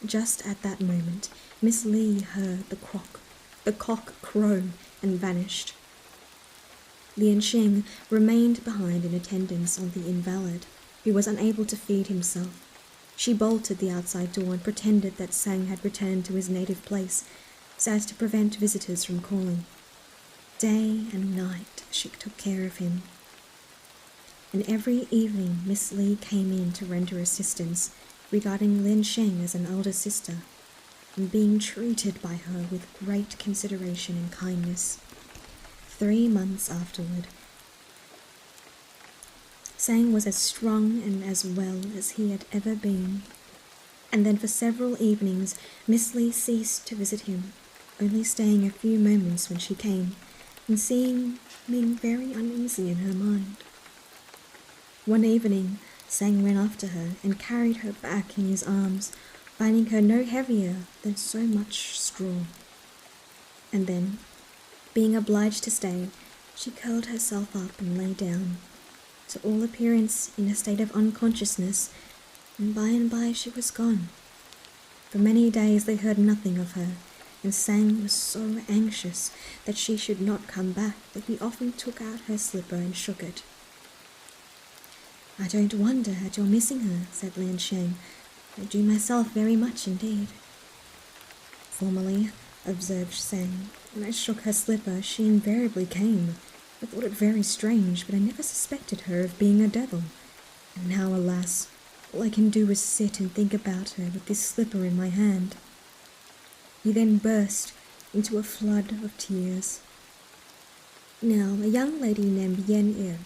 Just at that moment, Miss Li heard the cock crow and vanished. Lien remained behind in attendance on the invalid, who was unable to feed himself. She bolted the outside door and pretended that Sang had returned to his native place, so as to prevent visitors from calling. Day and night she took care of him, and every evening Miss Li came in to render assistance, regarding Lien as an elder sister, and being treated by her with great consideration and kindness. 3 months afterward, Sang was as strong and as well as he had ever been, and then for several evenings Miss Lee ceased to visit him, only staying a few moments when she came, and seeming very uneasy in her mind. One evening, Sang ran after her and carried her back in his arms, finding her no heavier than so much straw. And then, being obliged to stay, she curled herself up and lay down, to all appearance in a state of unconsciousness, and by she was gone. For many days they heard nothing of her, and Sang was so anxious that she should not come back that he often took out her slipper and shook it. "I don't wonder at your missing her," said Lien. "I do myself very much indeed." "Formerly," observed Sang, "when I shook her slipper, she invariably came. I thought it very strange, but I never suspected her of being a devil. And now, alas, all I can do is sit and think about her with this slipper in my hand." He then burst into a flood of tears. Now, a young lady named Lien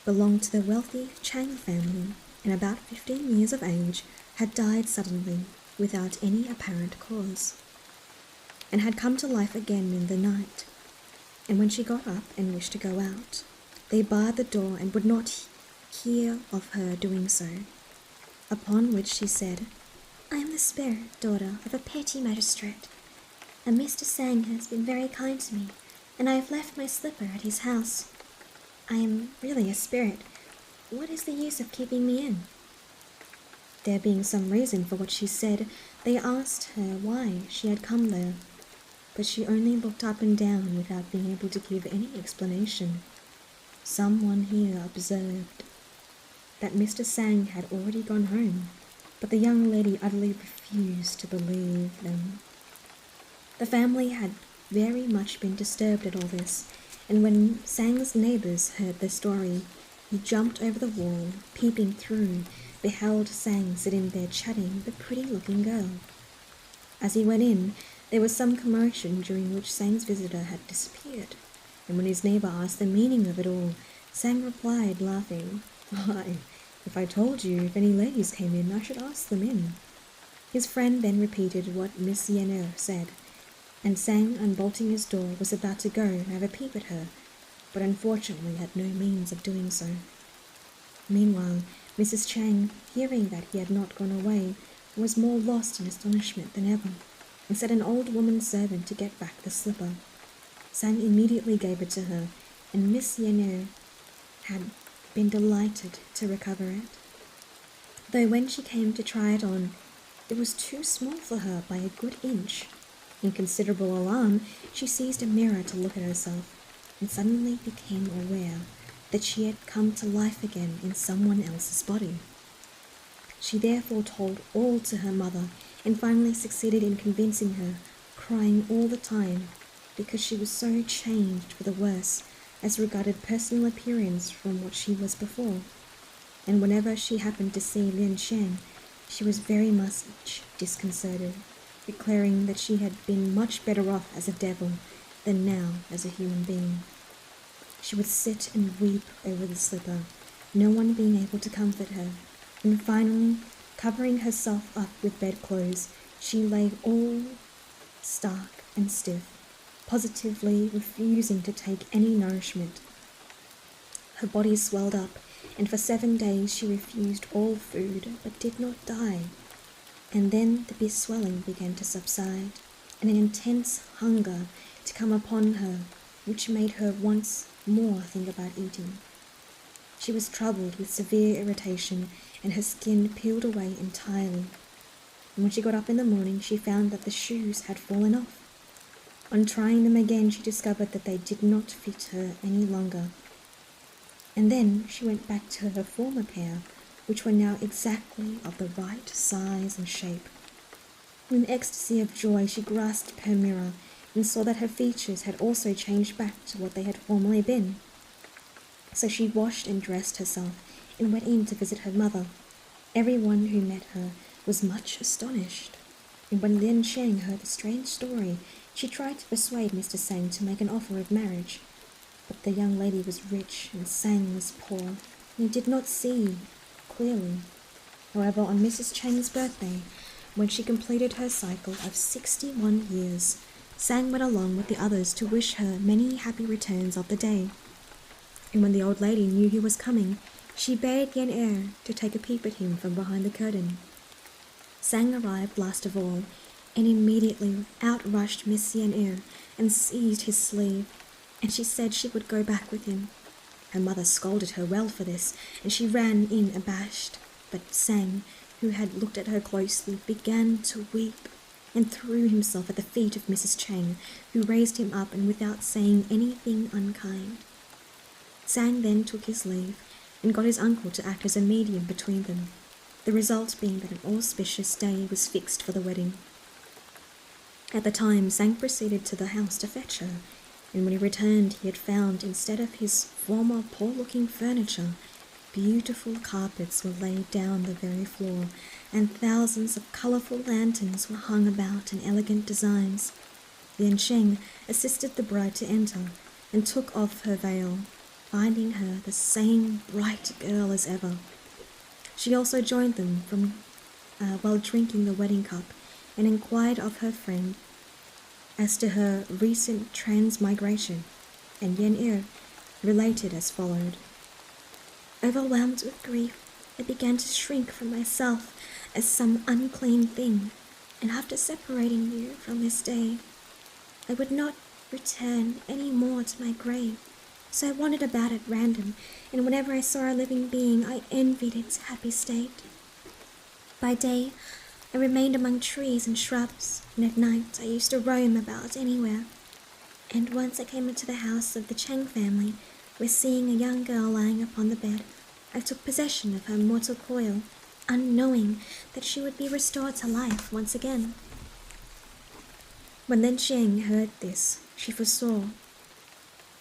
belonged to the wealthy Tang family, and about 15 years of age had died suddenly without any apparent cause, and had come to life again in the night. And when she got up and wished to go out, they barred the door and would not hear of her doing so. Upon which she said, "I am the spirit daughter of a petty magistrate, and Mr. Sang has been very kind to me, and I have left my slipper at his house. I am really a spirit. What is the use of keeping me in?" There being some reason for what she said, they asked her why she had come there, but she only looked up and down without being able to give any explanation. Someone here observed that Mr. Sang had already gone home, but the young lady utterly refused to believe them. The family had very much been disturbed at all this, and when Sang's neighbours heard the story, he jumped over the wall, peeping through, beheld Sang sitting there chatting with a pretty-looking girl. As he went in, there was some commotion during which Sang's visitor had disappeared, and when his neighbour asked the meaning of it all, Sang replied, laughing, "Why, if I told you if any ladies came in, I should ask them in." His friend then repeated what Miss Lien said, and Sang, unbolting his door, was about to go and have a peep at her, but unfortunately had no means of doing so. Meanwhile, Mrs. Chang, hearing that he had not gone away, was more lost in astonishment than ever, and set an old woman servant to get back the slipper. Sang immediately gave it to her, and Miss Lien had been delighted to recover it, though when she came to try it on, it was too small for her by a good inch. In considerable alarm, she seized a mirror to look at herself, and suddenly became aware that she had come to life again in someone else's body. She therefore told all to her mother, and finally succeeded in convincing her, crying all the time, because she was so changed for the worse as regarded personal appearance from what she was before. And whenever she happened to see Lien, she was very much disconcerted, declaring that she had been much better off as a devil than now as a human being. She would sit and weep over the slipper, no one being able to comfort her, and finally, covering herself up with bedclothes, she lay all stark and stiff, positively refusing to take any nourishment. Her body swelled up, and for 7 days she refused all food, but did not die. And then the swelling began to subside, and an intense hunger to come upon her, which made her once more think about eating. She was troubled with severe irritation, and her skin peeled away entirely. And when she got up in the morning, she found that the shoes had fallen off. On trying them again, she discovered that they did not fit her any longer. And then she went back to her former pair, which were now exactly of the right size and shape. In an ecstasy of joy, she grasped her mirror and saw that her features had also changed back to what they had formerly been. So she washed and dressed herself and went in to visit her mother. Everyone who met her was much astonished, and when Lien Sheng heard the strange story, she tried to persuade Mr. Sang to make an offer of marriage. But the young lady was rich and Sang was poor, and he did not see clearly. However, on Mrs. Chang's birthday, when she completed her cycle of 61 years, Sang went along with the others to wish her many happy returns of the day. And when the old lady knew he was coming, she bade Yen to take a peep at him from behind the curtain. Sang arrived last of all, and immediately out rushed Miss Yen and seized his sleeve, and she said she would go back with him. Her mother scolded her well for this, and she ran in abashed, but Sang, who had looked at her closely, began to weep, and threw himself at the feet of Mrs. Chang, who raised him up and without saying anything unkind. Sang then took his leave, and got his uncle to act as a medium between them, the result being that an auspicious day was fixed for the wedding. At the time, Sang proceeded to the house to fetch her, and when he returned he had found, instead of his former poor-looking furniture, beautiful carpets were laid down the very floor, and thousands of colourful lanterns were hung about in elegant designs. Lien Sheng assisted the bride to enter, and took off her veil, finding her the same bright girl as ever. She also joined them while drinking the wedding cup, and inquired of her friend as to her recent transmigration, and Yen related as followed. Overwhelmed with grief, I began to shrink from myself as some unclean thing, and after separating you from this day, I would not return any more to my grave. So I wandered about at random, and whenever I saw a living being, I envied its happy state. By day, I remained among trees and shrubs, and at night I used to roam about anywhere. And once I came into the house of the Chang family, where seeing a young girl lying upon the bed, I took possession of her mortal coil, unknowing that she would be restored to life once again. When Lien Sheng heard this, she foresaw,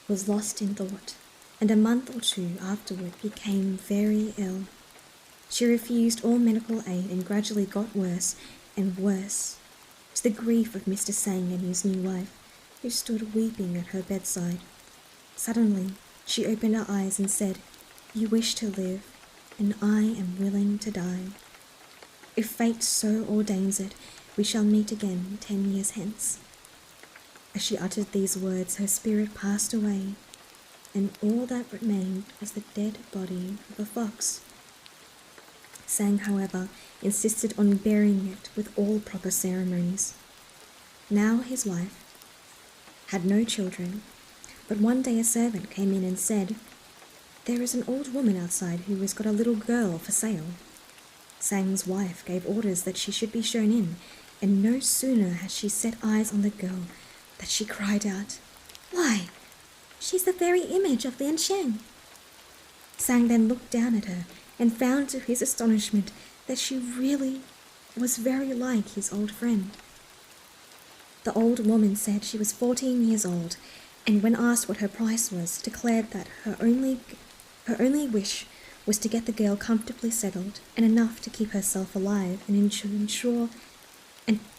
was lost in thought, and a month or two afterward became very ill. She refused all medical aid and gradually got worse and worse, to the grief of Mr. Sang and his new wife, who stood weeping at her bedside. Suddenly, she opened her eyes and said, "You wish to live, and I am willing to die. If fate so ordains it, we shall meet again 10 years hence." As she uttered these words, her spirit passed away, and all that remained was the dead body of a fox. Sang, however, insisted on burying it with all proper ceremonies. Now his wife had no children, but one day a servant came in and said, "There is an old woman outside who has got a little girl for sale." Sang's wife gave orders that she should be shown in, and no sooner had she set eyes on the girl that she cried out, "Why, she's the very image of Lien Sheng!" Sang then looked down at her and found to his astonishment that she really was very like his old friend. The old woman said she was 14 years old, and when asked what her price was, declared that her only wish was to get the girl comfortably settled and enough to keep herself alive and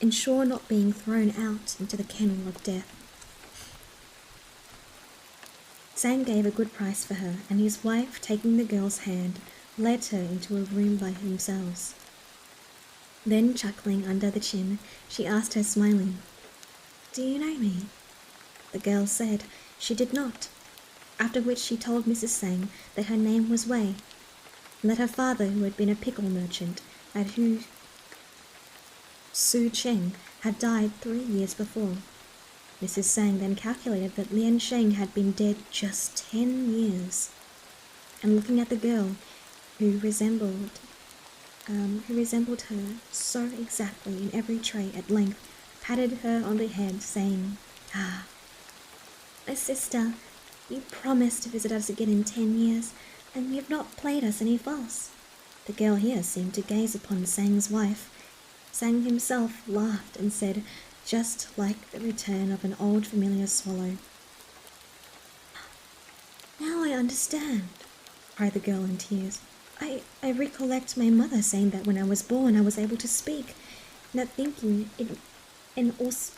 ensure not being thrown out into the kennel of death. Sang gave a good price for her, and his wife, taking the girl's hand, led her into a room by themselves. Then, chuckling under the chin, she asked her, smiling, "Do you know me?" The girl said she did not, after which she told Mrs. Sang that her name was Wei, and that her father, who had been a pickle merchant at Su Cheng, had died 3 years before. Mrs. Sang then calculated that Lien Sheng had been dead just 10 years, and looking at the girl, who resembled her so exactly in every trait, at length patted her on the head, saying, "Ah, my sister, you promised to visit us again in 10 years, and you have not played us any false." The girl here seemed to gaze upon Sang's wife. Sang himself laughed and said, just like the return of an old familiar swallow, "Now I understand," cried the girl in tears. I recollect my mother saying that when I was born I was able to speak, and that thinking it an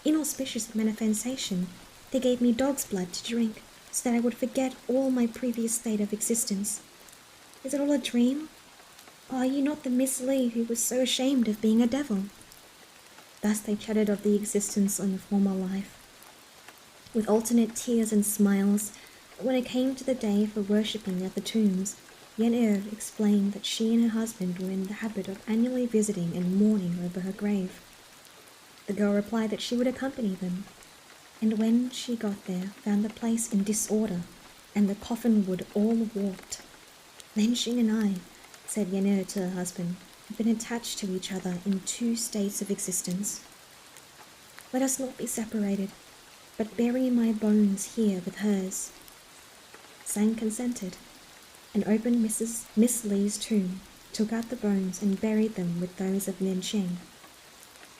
inauspicious manifestation, they gave me dog's blood to drink, so that I would forget all my previous state of existence. Is it all a dream? Or are you not the Miss Lee who was so ashamed of being a devil? Thus they chatted of the existence on a former life, with alternate tears and smiles. When it came to the day for worshipping at the tombs, Yen explained that she and her husband were in the habit of annually visiting and mourning over her grave. The girl replied that she would accompany them, and when she got there, found the place in disorder, and the coffin wood all warped. Then Xing and I, said Yen to her husband, have been attached to each other in 2 states of existence. Let us not be separated, but bury my bones here with hers. Sang consented, and opened Miss Lee's tomb, took out the bones and buried them with those of Lien Cheng,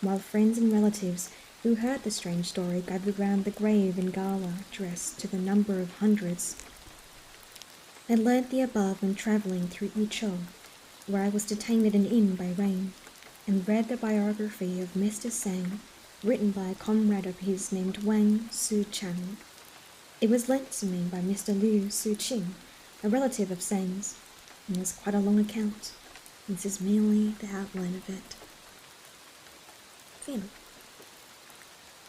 while friends and relatives who heard the strange story gathered round the grave in gala dress to the number of hundreds. I learnt the above when travelling through Yichou, where I was detained at an inn by rain, and read the biography of Mr. Sang, written by a comrade of his named Wang Su Chang. It was lent to me by Mr. Liu Su Qing, a relative of Sang's, and was quite a long account. This is merely the outline of it. Fin.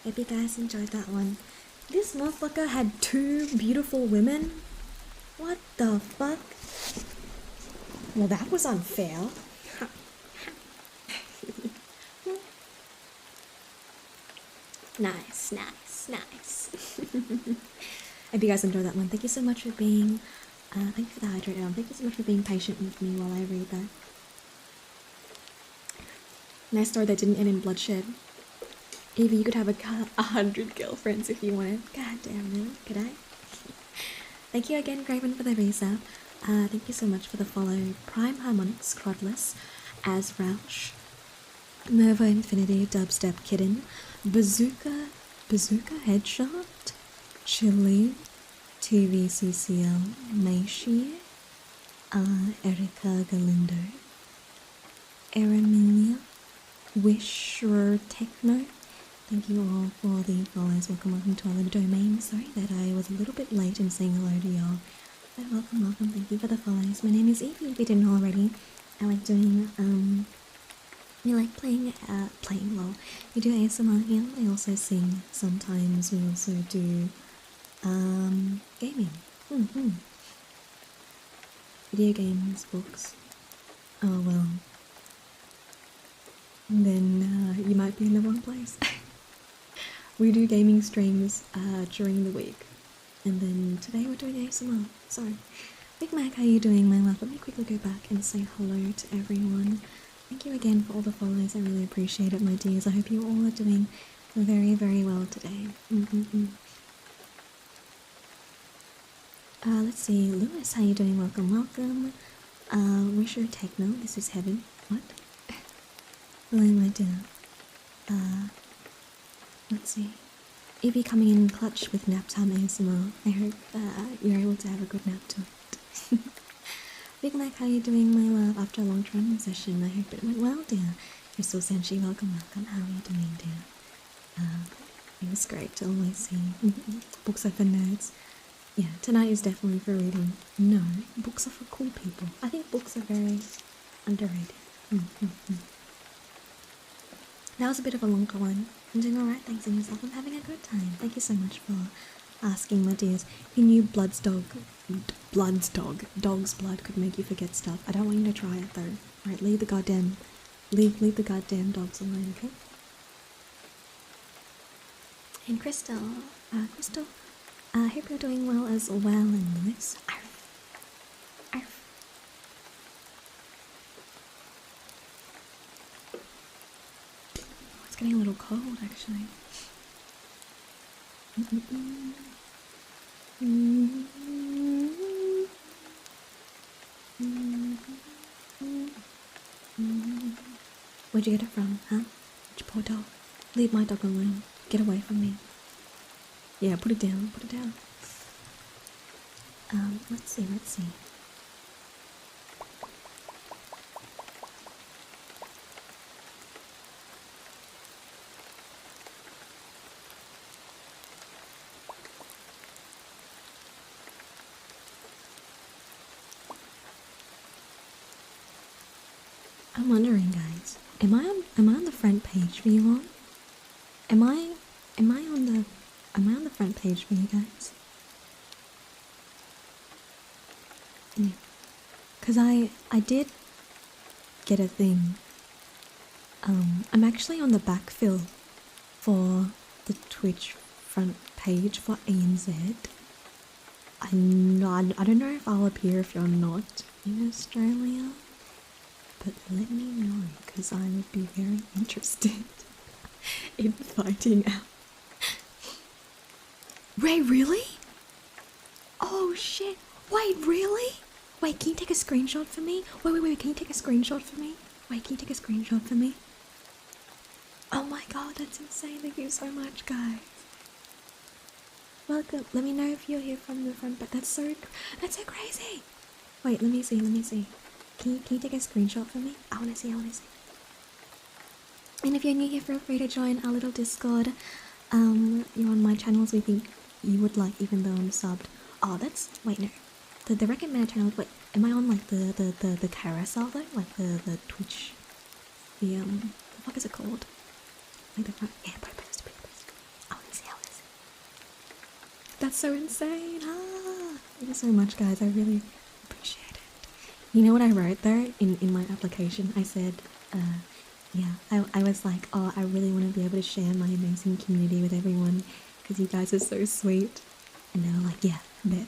Hope you guys enjoyed that one. This motherfucker had 2 beautiful women? What the fuck? Well, that was unfair. Nice. Hope you guys enjoyed that one. Thank you so much for being, thank you for the hydrate. Thank you so much for being patient with me while I read that. Nice story that didn't end in bloodshed. Evie, you could have 100 girlfriends if you wanted. God damn, really? Could I? Thank you again, Graven, for the resub. Thank you so much for the follow. Prime Harmonics, Crodless, As Roush, Nova Infinity, Dubstep Kitten, Bazooka Headshot, Chili, TVCCL, Maishi, Erica Galindo, Eremilia, Wisher Techno. Thank you all for the follows. Welcome to our domain. Sorry that I was a little bit late in saying hello to y'all. But welcome. Thank you for the follows. My name is Evie, if you didn't already. I like doing, we like playing LOL. We do ASMR here. I also sing sometimes. We also do, gaming. Video games, books. Oh, well. Then, you might be in the wrong place. We do gaming streams during the week, and then today we're doing ASMR. So, Big Mac, how you doing, my love? Let me quickly go back and say hello to everyone. Thank you again for all the follows. I really appreciate it, my dears. I hope you all are doing very, very well today. Let's see, Lewis, how you doing? Welcome. Wisher Techno, this is heaven. What? Hello, my dear. Let's see. Evie coming in clutch with nap time ASMR. I hope you're able to have a good nap tonight. Big Mac, how you doing, my love? After a long training session, I hope it went well, dear. Crystal Senshi, welcome. How are you doing, dear? It was great to always see. Books are for nerds. Yeah, tonight is definitely for reading. No, books are for cool people. I think books are very underrated. That was a bit of a longer one. I'm doing alright, thanks, and yourself. I'm having a good time. Thank you so much for asking, my dears. Who knew dog's blood could make you forget stuff? I don't want you to try it, though. Alright, leave the goddamn dogs alone, okay? And Crystal, I hope you're doing well as well, and Lewis. Arf. It's getting a little cold, actually. Where'd you get it from, huh? You poor dog. Leave my dog alone. Get away from me. Yeah, put it down. Let's see. I'm wondering, guys. Am I on the front page for you all? Am I on the front page for you guys? Yeah. Cause I did get a thing. I'm actually on the backfill for the Twitch front page for ANZ. I don't know if I'll appear if you're not in Australia, but let me know because I would be very interested in finding out. Ray, really? Oh shit! Wait, really? Wait, can you take a screenshot for me? Wait, can you take a screenshot for me? Wait, can you take a screenshot for me? Oh my god, that's insane. Thank you so much, guys. Welcome. Let me know if you're here from the front, but that's so crazy. Wait, let me see. Can you take a screenshot for me? I wanna see. And if you're new here, feel free to join our little Discord. You're on my channels we think you would like, even though I'm subbed. Oh, wait, no. The recommended channel, wait, am I on like the carousel though? Like the Twitch, the fuck is it called? Like the front, yeah, post. I wanna see. That's so insane, Thank you so much, guys, I really appreciate it. You know what I wrote though, in my application? I said, yeah, I was like, oh, I really want to be able to share my amazing community with everyone, because you guys are so sweet. And they were like, yeah, I bet.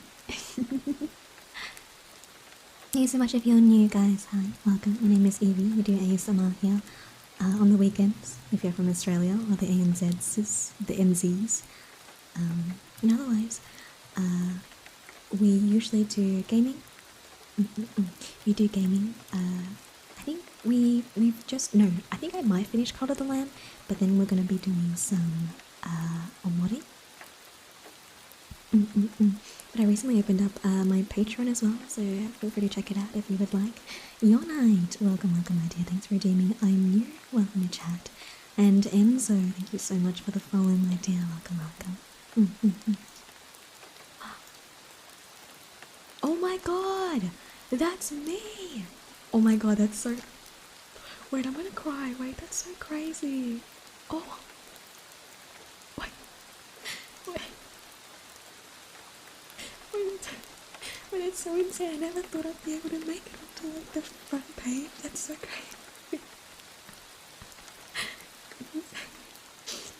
Thank you so much if you're new, guys. Hi, welcome. My name is Evie. We do ASMR here on the weekends, if you're from Australia, or the ANZs, the NZs. And otherwise, we usually do gaming. We do gaming. I think I think I might finish Cult of the Lamb, but then we're going to be doing some Omori. But I recently opened up my Patreon as well, so feel free to check it out if you would like. Your night, welcome, my dear. Thanks for redeeming. I'm new. Welcome to chat. And Enzo, thank you so much for the follow, my dear. Welcome. Oh my god, that's me. Oh my god, that's so. Wait, I'm gonna cry. Wait, that's so crazy. Oh. Wait, it's so insane. I never thought I'd be able to make it onto like the front page. That's so crazy.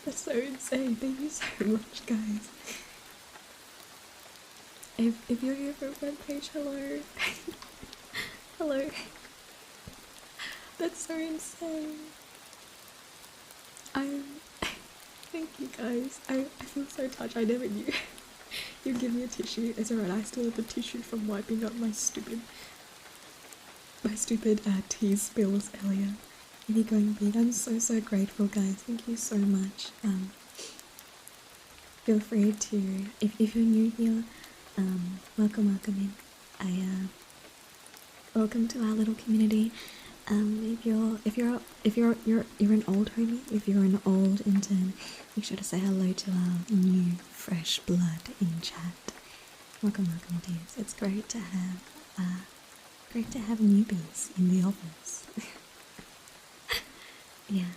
That's so insane. Thank you so much, guys. If you're here for front page, hello. Hello. That's so insane. Thank you, guys. I feel so touched. I never knew. You give me a tissue. It's alright, I still have a tissue from wiping up my stupid tea spills earlier. Maybe going big. I'm so grateful, guys. Thank you so much. Feel free to, if you're new here, welcome in. Welcome to our little community. If you're an old homie, if you're an old intern, make sure to say hello to our new fresh blood in chat. Welcome, dears. It's great to have newbies in the office. Yeah,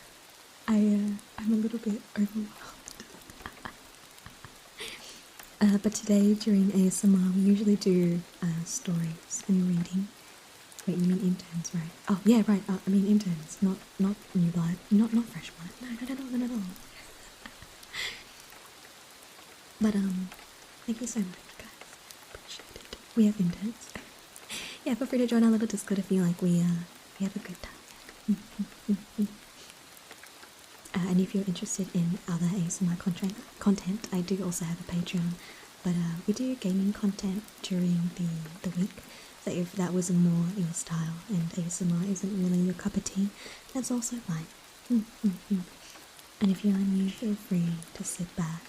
I'm a little bit overwhelmed. But today during ASMR we usually do stories and reading. Wait, you mean interns, right? Oh yeah, right. I mean interns, not new blood, not fresh blood. No, not at all. But thank you so much, guys. Appreciate it. We have interns. Yeah, feel free to join our little Discord if you like. We have a good time. And if you're interested in other ASMR content, I do also have a Patreon. But we do gaming content during the week. So if that was more your style and ASMR isn't really your cup of tea, that's also fine. And if you are new, feel free to sit back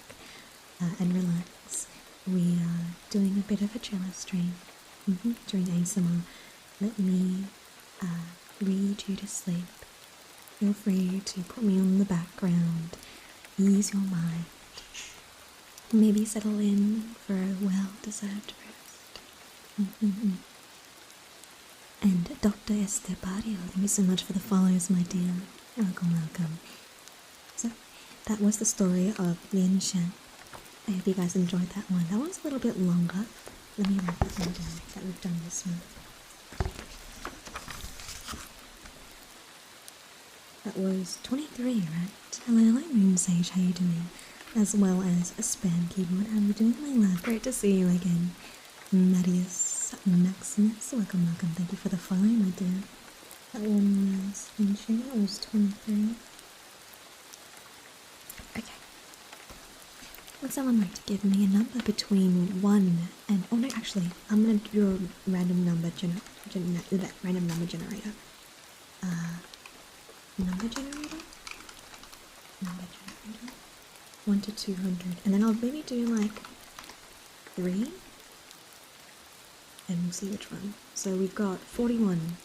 and relax. We are doing a bit of a chiller stream during ASMR. Let me read you to sleep. Feel free to put me on the background, ease your mind, maybe settle in for a well-deserved rest. And Dr. Estebario, thank you so much for the follows, my dear. Welcome, welcome. So, that was the story of Lien. I hope you guys enjoyed that one. That one's a little bit longer. Let me write that one down that we've done this month. That was 23, right? Hello, Moon Sage, how you doing? As well as a spam keyboard. How are you doing, my love? Great to see you again. Marius Maximus, welcome, welcome. Thank you for the follow, my dear. That one was mentioned. That was 23. Okay. Would someone like to give me a number between 1 and... Oh no, actually, I'm going to do a random number generator. Number generator? Number generator. 1 to 200. And then I'll maybe do like 3. And we'll see which one. So we've got 41.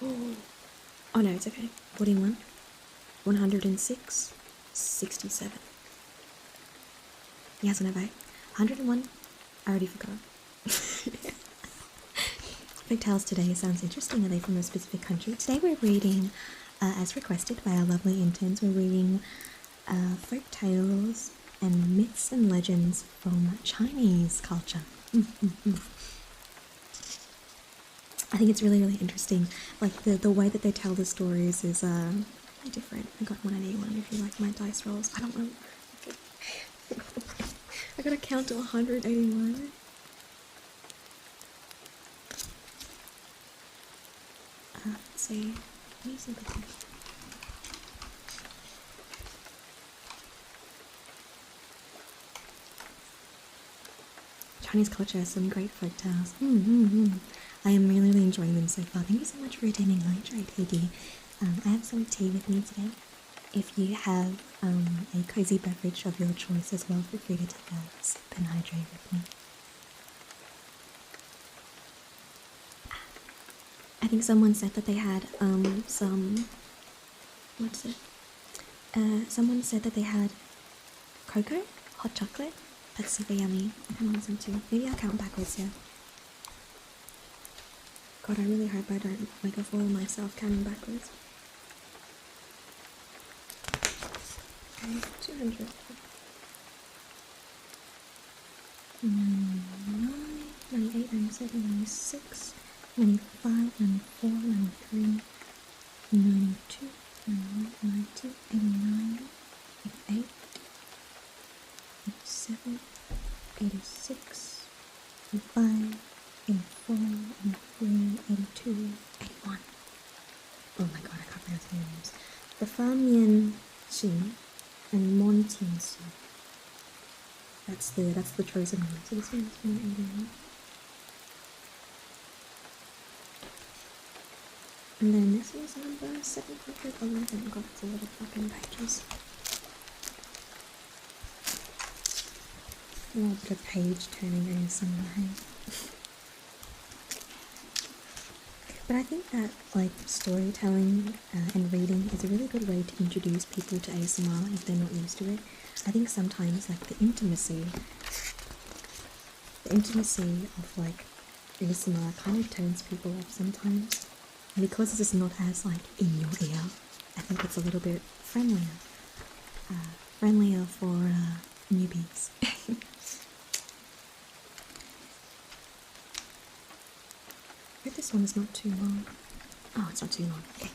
Oh no, it's okay. 41. 106. 67. Yes, no, 101. I already forgot. Folktales today sounds interesting. Are they from a specific country? Today we're reading, as requested by our lovely interns, we're reading folktales and myths and legends from Chinese culture. I think it's really, really interesting. Like the way that they tell the stories is really different. I got 181 if you like my dice rolls. I don't know. I gotta count to 181. Let's see. Let me see the thing. Chinese culture has some great folktales. I am really, really enjoying them so far. Thank you so much for attending Hydrate, Higgy. I have some tea with me today. If you have a cozy beverage of your choice as well, feel free to take a sip and hydrate with me. I think someone said that they had some... What's it? Someone said that they had cocoa? Hot chocolate? That's super yummy. I can want some too. Maybe I'll count backwards, yeah. God, I really hope I don't make a fool of myself counting backwards. Okay, 200. 99, 98, 97, 96, 95, 94, 93, 92, 91, 92, 89, 88, 87, 86, 85, 84, 83, 82, 81. Oh my god, I can't pronounce any names. The Lien Xin and Montiansu. That's the chosen one. So this one's 181. And then this was number 711. God, it's a lot of fucking pages. A little bit of page turning ASMR, hey? But I think that like storytelling and reading is a really good way to introduce people to ASMR if they're not used to it. I think sometimes like the intimacy of like ASMR kind of turns people off sometimes. And because this is not as like in your ear, I think it's a little bit friendlier for newbies. I hope this one is not too long. Oh, it's not too long. Okay.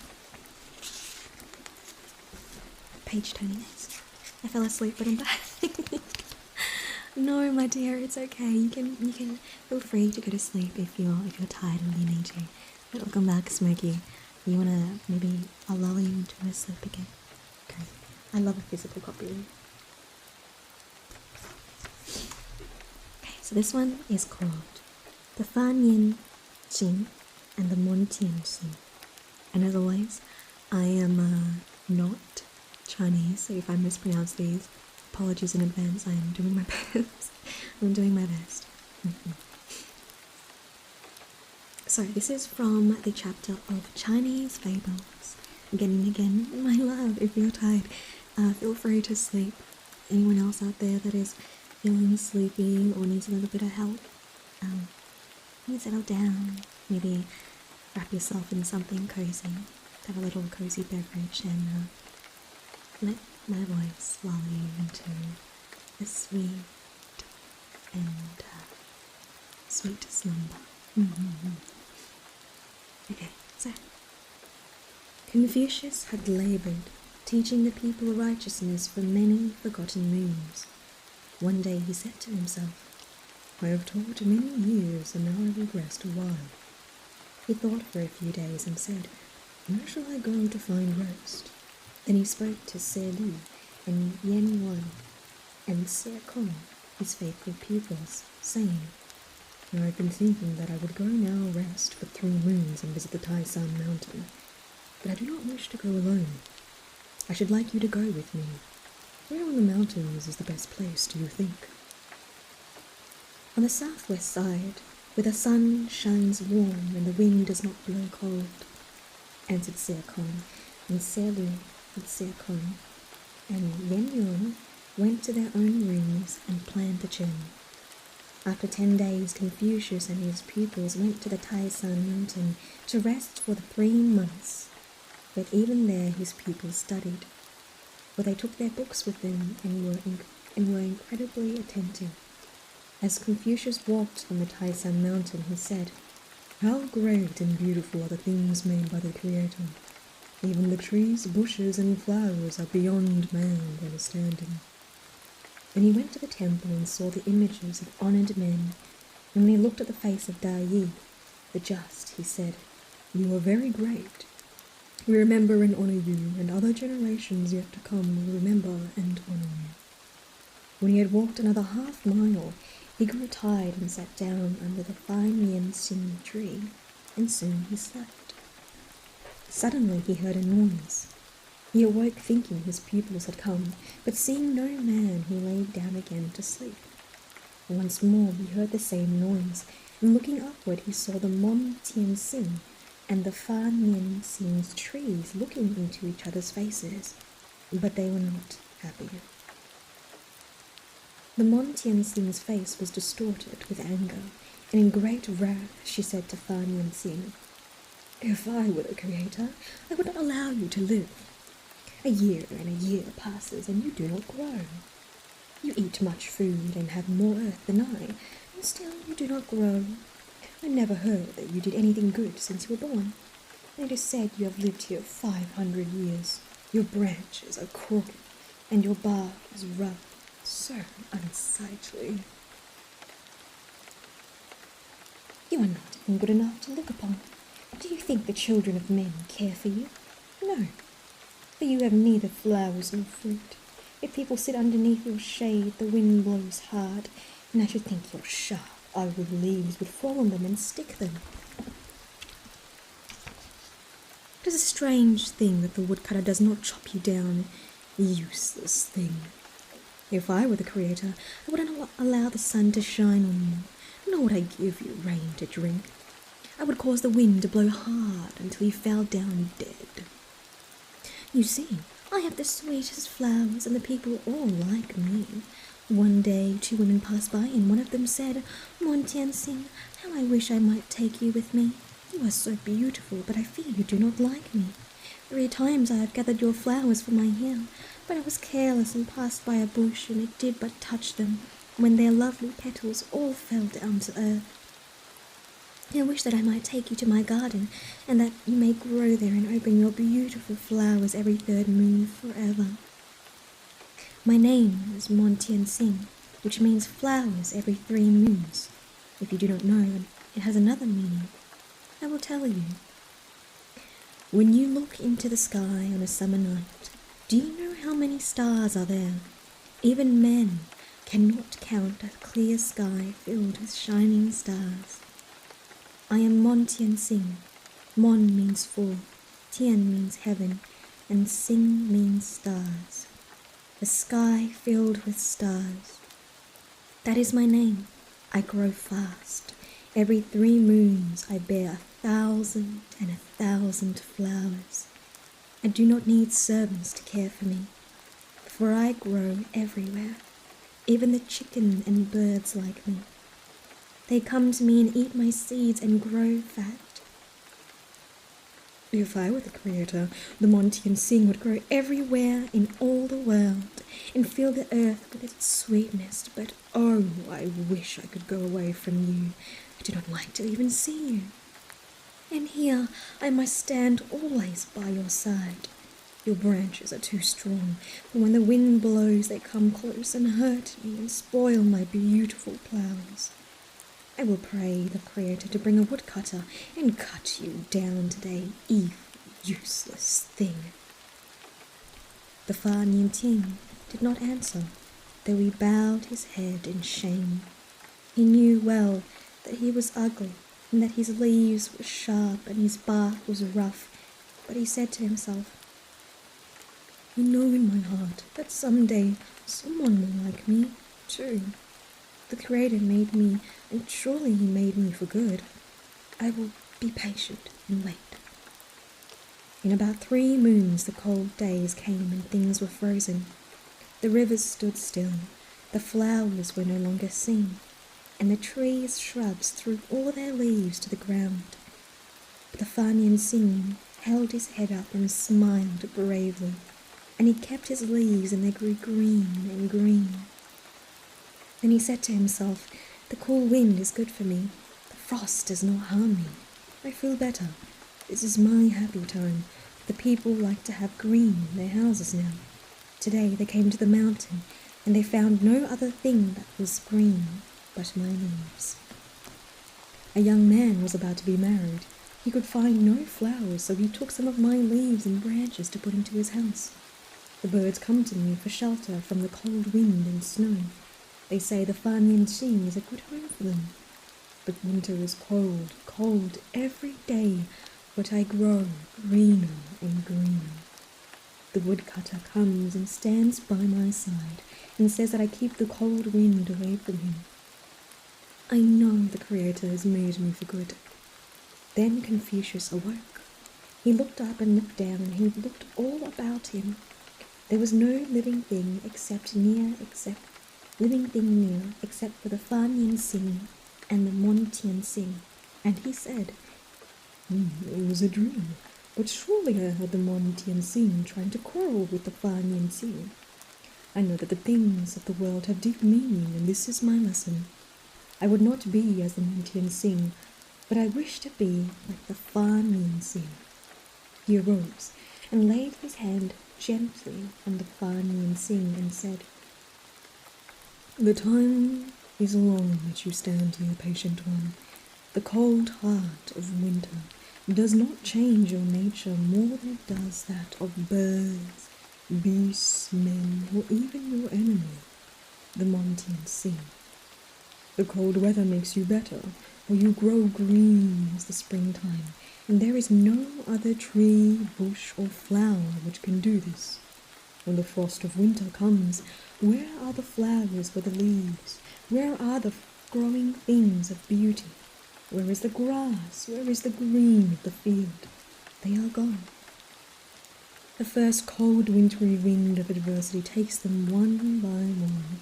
Page turning is. I fell asleep, but I'm back. No, my dear, it's okay. You can feel free to go to sleep if you're tired and you need to. Welcome back, Smokey. You wanna maybe I'll lull you into a sleep again. Okay. I love a physical copy. Okay, so this one is called The Lien Xin and the Montiansu. And as always, I am not Chinese, so if I mispronounce these, apologies in advance. I am doing my best. I'm doing my best. So this is from the chapter of Chinese fables. Again and again, my love, if you're tired, feel free to sleep. Anyone else out there that is feeling sleepy or needs a little bit of help, you settle down, maybe wrap yourself in something cozy, have a little cozy beverage, and let my voice lull you into a sweet and sweet slumber. Okay, so Confucius had laboured, teaching the people righteousness for many forgotten moons. One day he said to himself, "I have taught many years, and now I will rest a while." He thought for a few days and said, "Where shall I go to find rest?" Then he spoke to Lien and Lien and Kong, his faithful pupils, saying, "Now I've been thinking that I would go now rest for 3 moons and visit the Tai San mountain, but I do not wish to go alone. I should like you to go with me. Where on the mountains is the best place, do you think?" "On the southwest side, where the sun shines warm and the wind does not blow cold," answered Kong, and Kong and Lien went to their own rooms and planned the journey. After 10 days, Confucius and his pupils went to the Tai San mountain to rest for the 3 months. But even there his pupils studied, for they took their books with them and were incredibly attentive. As Confucius walked on the Tai San mountain, he said, "How great and beautiful are the things made by the Creator. Even the trees, bushes, and flowers are beyond man's understanding." Then he went to the temple and saw the images of honoured men, and when he looked at the face of Yi, the just, he said, "You are very great. We remember and honour you, and other generations yet to come will remember and honour you." When he had walked another half-mile, he grew tired and sat down under the fine Lien tree, and soon he slept. Suddenly he heard a noise. He awoke thinking his pupils had come, but seeing no man, he lay down again to sleep. Once more he heard the same noise, and looking upward he saw the Mon Tien Sing and the Fan Lien Sing's trees looking into each other's faces, but they were not happy. The Mon Tien Sing's face was distorted with anger, and in great wrath she said to Fan Lien Sing, "If I were the Creator, I would not allow you to live. A year and a year passes, and you do not grow. You eat much food and have more earth than I, and still you do not grow. I never heard that you did anything good since you were born. And it is said you have lived here 500 years. Your branches are crooked, and your bark is rough, so unsightly. You are not even good enough to look upon. Do you think the children of men care for you? No, for you have neither flowers nor fruit. If people sit underneath your shade, the wind blows hard, and I should think your sharp, ugly leaves would fall on them and stick them. It is a strange thing that the woodcutter does not chop you down, useless thing. If I were the Creator, I would not allow the sun to shine on you, nor would I give you rain to drink. I would cause the wind to blow hard until you fell down dead. You see, I have the sweetest flowers, and the people all like me. One day 2 women passed by, and one of them said, 'Mon Tien Sing, how I wish I might take you with me. You are so beautiful, but I fear you do not like me. 3 times I have gathered your flowers for my hair, but I was careless and passed by a bush, and it did but touch them, when their lovely petals all fell down to earth. I wish that I might take you to my garden, and that you may grow there and open your beautiful flowers every 3rd moon forever.' My name is Mon Tien Sing, which means flowers every 3 moons. If you do not know, it has another meaning. I will tell you. When you look into the sky on a summer night, do you know how many stars are there? Even men cannot count a clear sky filled with shining stars. I am Mon Tien Sing. Mon means 4, Tien means heaven, and Sing means stars. A sky filled with stars. That is my name. I grow fast. Every 3 moons I bear 1,000 and 1,000 flowers. I do not need servants to care for me, for I grow everywhere. Even the chicken and birds like me. They come to me and eat my seeds and grow fat. If I were the creator, the Monty Sing would grow everywhere in all the world and fill the earth with its sweetness. But oh, I wish I could go away from you. I do not like to even see you. And here I must stand always by your side. Your branches are too strong, and when the wind blows they come close and hurt me and spoil my beautiful flowers. I will pray the Creator to bring a woodcutter and cut you down today, evil, useless thing. The Fa Nian Ting did not answer, though he bowed his head in shame. He knew well that he was ugly and that his leaves were sharp and his bark was rough, but he said to himself, I know in my heart that someday someone will like me, too. The Creator made me, and surely he made me for good. I will be patient and wait. In about 3 moons the cold days came and things were frozen. The rivers stood still, the flowers were no longer seen, and the trees, shrubs threw all their leaves to the ground. But the Fa Nian Sing held his head up and smiled bravely, and he kept his leaves and they grew green and green. Then he said to himself, the cool wind is good for me, the frost does not harm me. I feel better. This is my happy time. The people like to have green in their houses now. Today they came to the mountain, and they found no other thing that was green but my leaves. A young man was about to be married. He could find no flowers, so he took some of my leaves and branches to put into his house. The birds come to me for shelter from the cold wind and snow. They say the Fa Nian Sing is a good home for them. But winter is cold, cold every day, but I grow greener and greener. The woodcutter comes and stands by my side and says that I keep the cold wind away from him. I know the Creator has made me for good. Then Confucius awoke. He looked up and looked down, and he looked all about him. There was no living thing except for the Fa Nian Sing and the Monty Sing, and he said, It was a dream, but surely I heard the Monty Sing trying to quarrel with the Fa Nian Sing. I know that the things of the world have deep meaning, and this is my lesson. I would not be as the Monty Sing, but I wish to be like the Fa Nian Sing. He arose and laid his hand gently on the Fa Nian Sing and said, The time is long that you stand here, patient one. The cold heart of winter does not change your nature more than it does that of birds, beasts, men, or even your enemy, the Monty Sing. The cold weather makes you better, for you grow green as the springtime, and there is no other tree, bush, or flower which can do this. When the frost of winter comes, where are the flowers with the leaves? Where are the growing things of beauty? Where is the grass? Where is the green of the field? They are gone. The first cold wintry wind of adversity takes them one by one,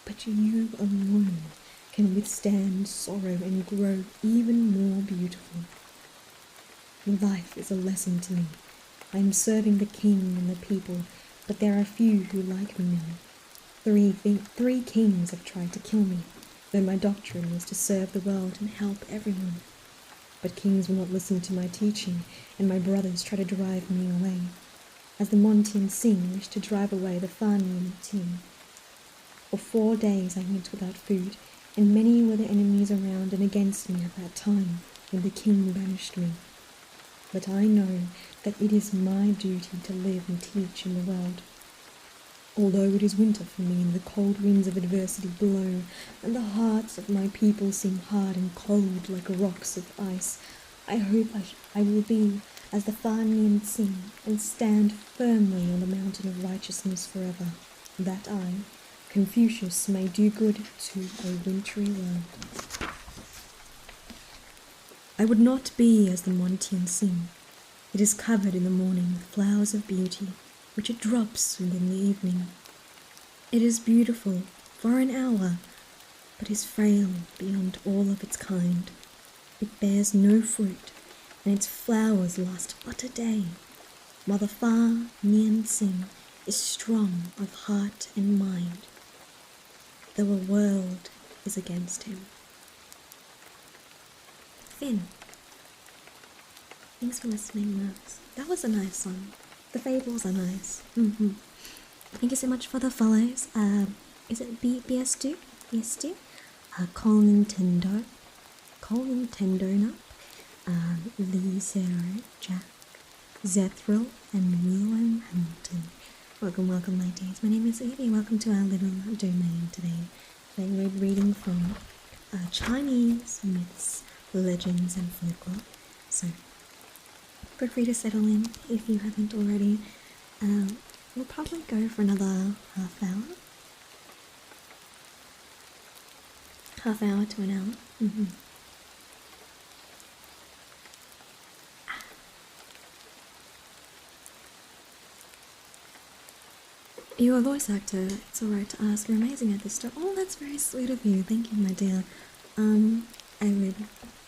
but you alone can withstand sorrow and grow even more beautiful. Life is a lesson to me. I am serving the king and the people, but there are few who like me now. 3 kings have tried to kill me, though my doctrine is to serve the world and help everyone. But kings will not listen to my teaching, and my brothers try to drive me away, as the Monty Sing wished to drive away the Fa Nian Ting. For 4 days I went without food, and many were the enemies around and against me at that time, when the king banished me. But I know that it is my duty to live and teach in the world. Although it is winter for me and the cold winds of adversity blow, and the hearts of my people seem hard and cold like rocks of ice, I hope I will be as the Fa Nian Sing and stand firmly on the mountain of righteousness forever, that I, Confucius, may do good to a wintry world. I would not be as the Monty Sing. It is covered in the morning with flowers of beauty, which it drops within the evening. It is beautiful for an hour, but is frail beyond all of its kind. It bears no fruit, and its flowers last but a day, while the far Lien is strong of heart and mind, though a world is against him. Finn, thanks for listening, loves. That was a nice song. The fables are nice. Thank you so much for the follows. Is it BS2? BS2? Colin Nintendo, Lee Sarah, Jack, Zethril, and William Hamilton. Welcome, ladies. My name is Evie. Welcome to our little domain today. Today we're reading from Chinese myths, legends, and folklore. So feel free to settle in if you haven't already. We'll probably go for another half hour to an hour. You're a voice actor. It's alright to ask. You're amazing at this stuff. Oh, that's very sweet of you. Thank you, my dear. I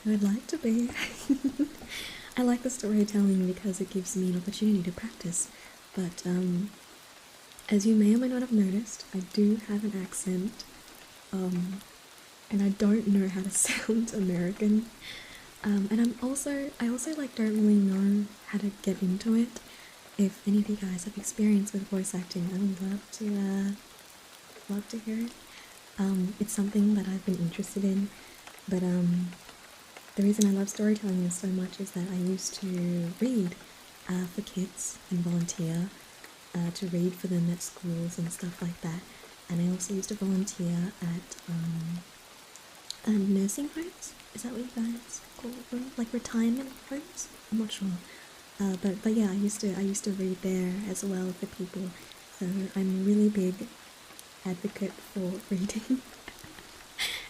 would like to be. I like the storytelling because it gives me an opportunity to practice. But as you may or may not have noticed, I do have an accent. And I don't know how to sound American. And I also like don't really know how to get into it. If any of you guys have experience with voice acting, I would love to hear it. It's something that I've been interested in, but the reason I love storytelling so much is that I used to read for kids and volunteer to read for them at schools and stuff like that. And I also used to volunteer at nursing homes. Is that what you guys call them? Like retirement homes? I'm not sure. But yeah, I used to read there as well for people. So I'm a really big advocate for reading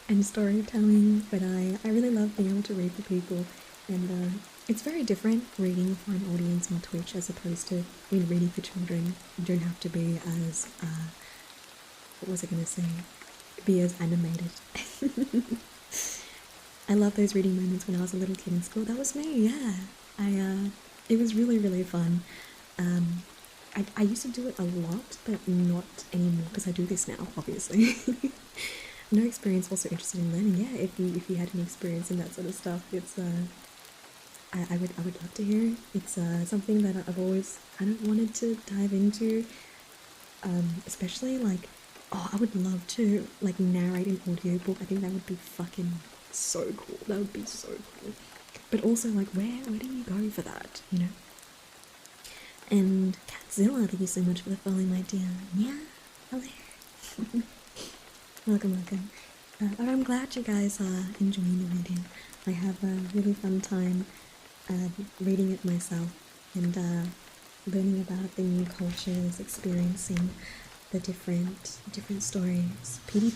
and storytelling. But I really love being able to read for people, and it's very different reading for an audience on Twitch as opposed to reading for children. You don't have to be as what was I gonna say? Be as animated. I love those reading moments when I was a little kid in school. That was me, yeah. It was really, really fun. I used to do it a lot, but not anymore because I do this now, obviously. No experience, also interested in learning. Yeah, if you had any experience in that sort of stuff, it's I would love to hear it. It's something that I've always kind of wanted to dive into. Especially like, I would love to like narrate an audiobook. I think that would be fucking so cool. That would be so cool. But also, like, where do you go for that, you know? And Catzilla, thank you so much for the follow, my dear. Yeah, hello. welcome. But I'm glad you guys are enjoying the reading. I have a really fun time reading it myself and learning about the new cultures, experiencing the different stories. Petey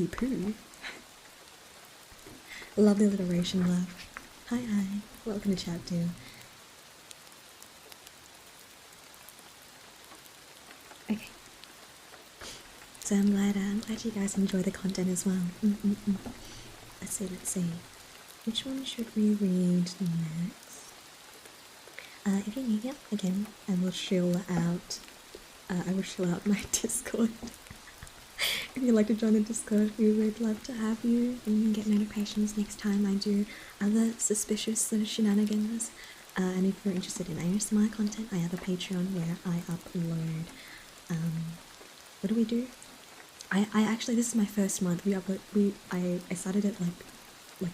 poo. Lovely alliteration, love. Hi, welcome to chat too. Okay, so I'm glad you guys enjoy the content as well. Let's see. Which one should we read next? If you need help, again, I will chill out. My Discord. If you'd like to join the Discord, we would love to have you and get notifications next time I do other suspicious shenanigans. And if you're interested in ASMR content, I have a Patreon where I upload. What do we do? I actually, this is my first month. I started it like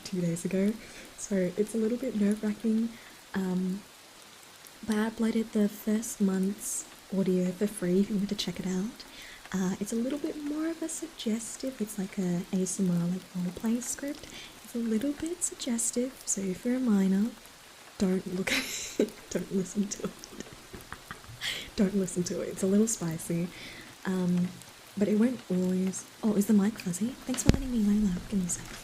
2 days ago, so it's a little bit nerve-wracking. But I uploaded the first month's audio for free if you want to check it out. It's a little bit more of a suggestive, it's like a ASMR like roleplay script. It's a little bit suggestive, so if you're a minor, don't look at it, don't listen to it. Don't listen to it, it's a little spicy. But it won't always... Oh, is the mic fuzzy? Thanks for letting me know, love. Give me a second.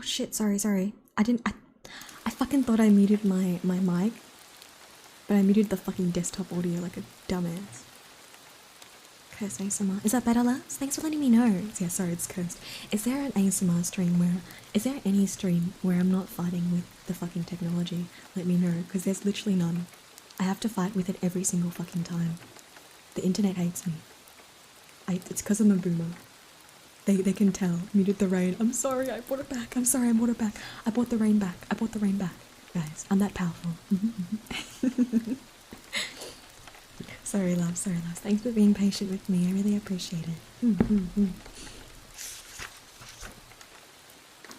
shit, sorry. I fucking thought I muted my mic, but I muted the fucking desktop audio like a dumbass. Cursed ASMR. Is that better, loves? Thanks for letting me know. Yeah, sorry, it's cursed. Is there an ASMR stream where... Is there any stream where I'm not fighting with the fucking technology? Let me know, because there's literally none. I have to fight with it every single fucking time. The internet hates me. It's because I'm a boomer. They can tell. Muted the rain. I'm sorry, I brought it back. I'm sorry, I brought it back. I brought the rain back. I brought the rain back. Guys, I'm that powerful. Sorry, love. Thanks for being patient with me. I really appreciate it.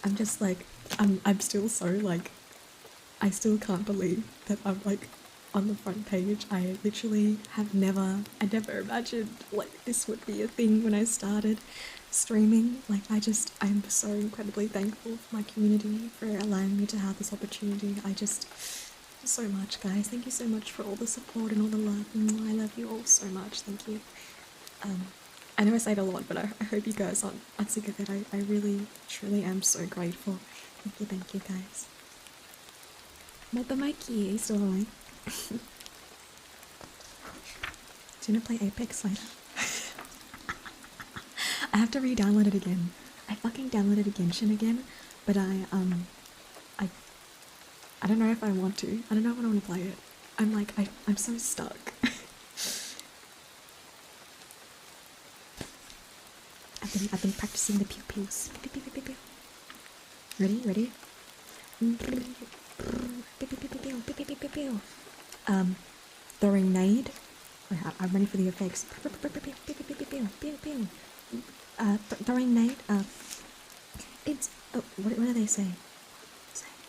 I'm just like, I'm still so like, I still can't believe that I'm like on the front page. I literally I never imagined like this would be a thing when I started streaming. Like I'm so incredibly thankful for my community for allowing me to have this opportunity. So much, guys. Thank you so much for all the support and all the love. I love you all so much. Thank you. I know I say it a lot, but I hope you guys aren't sick of it. I really, truly am so grateful. Thank you, guys. Not the Mikey, he's still alive. Do you want to play Apex later? I have to re-download it again. I fucking downloaded Genshin again, but I don't know if I want to. I don't know if I want to play it. I'm so stuck. I've been practicing the pew-pews. Pew-pew-pew-pew-pew. Ready? Pew-pew-pew-pew-pew. Throwing nade. I'm ready for the effects. Pew-pew-pew-pew-pew-pew. Throwing nade. It's what do they say?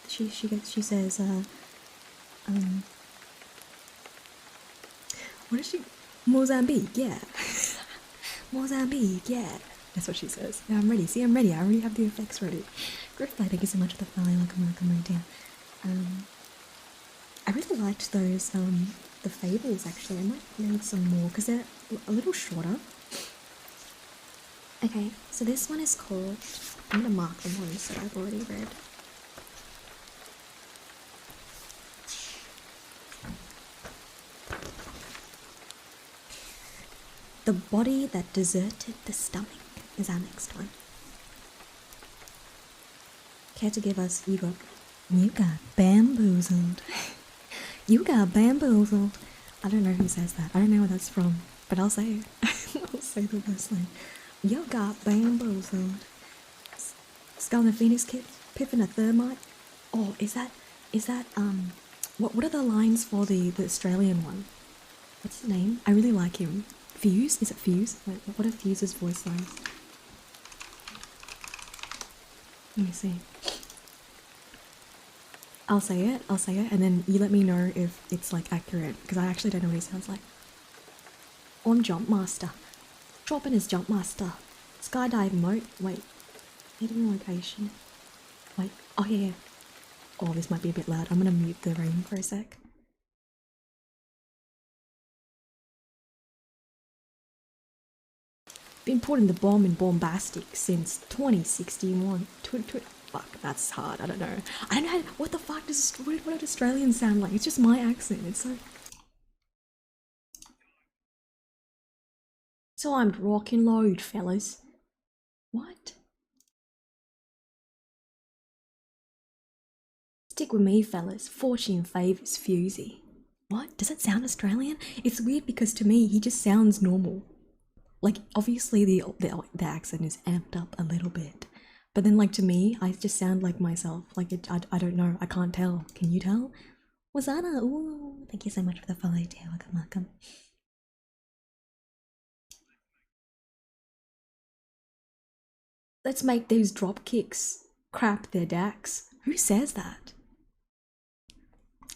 She says what is she? Mozambique, yeah. Mozambique, yeah. That's what she says. Yeah, I'm ready. See, I'm ready. I already have the effects ready. Griffith, thank you so much for the follow. Welcome right down. I really liked those the fables actually. I might need some more because they're a little shorter. Okay, so this one is called, I'm gonna mark the ones that I've already read. The body that deserted the stomach is our next one. Care to give us, you got bamboozled. You got bamboozled. I don't know who says that. I don't know where that's from, but I'll say it. I'll say the best thing. You got bamboozled. Skull and the Phoenix Kid, Pippin a Thermite. Oh, is that what are the lines for the Australian one? What's his name? I really like him. Fuse? Is it Fuse? Wait, what are Fuse's voice lines? Let me see. I'll say it, and then you let me know if it's like accurate, because I actually don't know what he sounds like. I'm Jump Master. Dropping his Jump Master. Skydive mode. Wait. Hidden location. Wait. Oh yeah. Oh, this might be a bit loud. I'm gonna mute the rain for a sec. Been putting the bomb in bombastic since 2061. Fuck, that's hard. I don't know. What the fuck does what do Australians sound like? It's just my accent. It's so. So I'm rocking load, fellas. What? Stick with me, fellas. Fortune favours Fusey. What? Does it sound Australian? It's weird because to me he just sounds normal. Like, obviously the accent is amped up a little bit. But then, like, to me, I just sound like myself. Like, I don't know. I can't tell. Can you tell? Wazana, ooh. Thank you so much for the follow, dear. Welcome. Let's make these drop kicks crap their dacks. Who says that?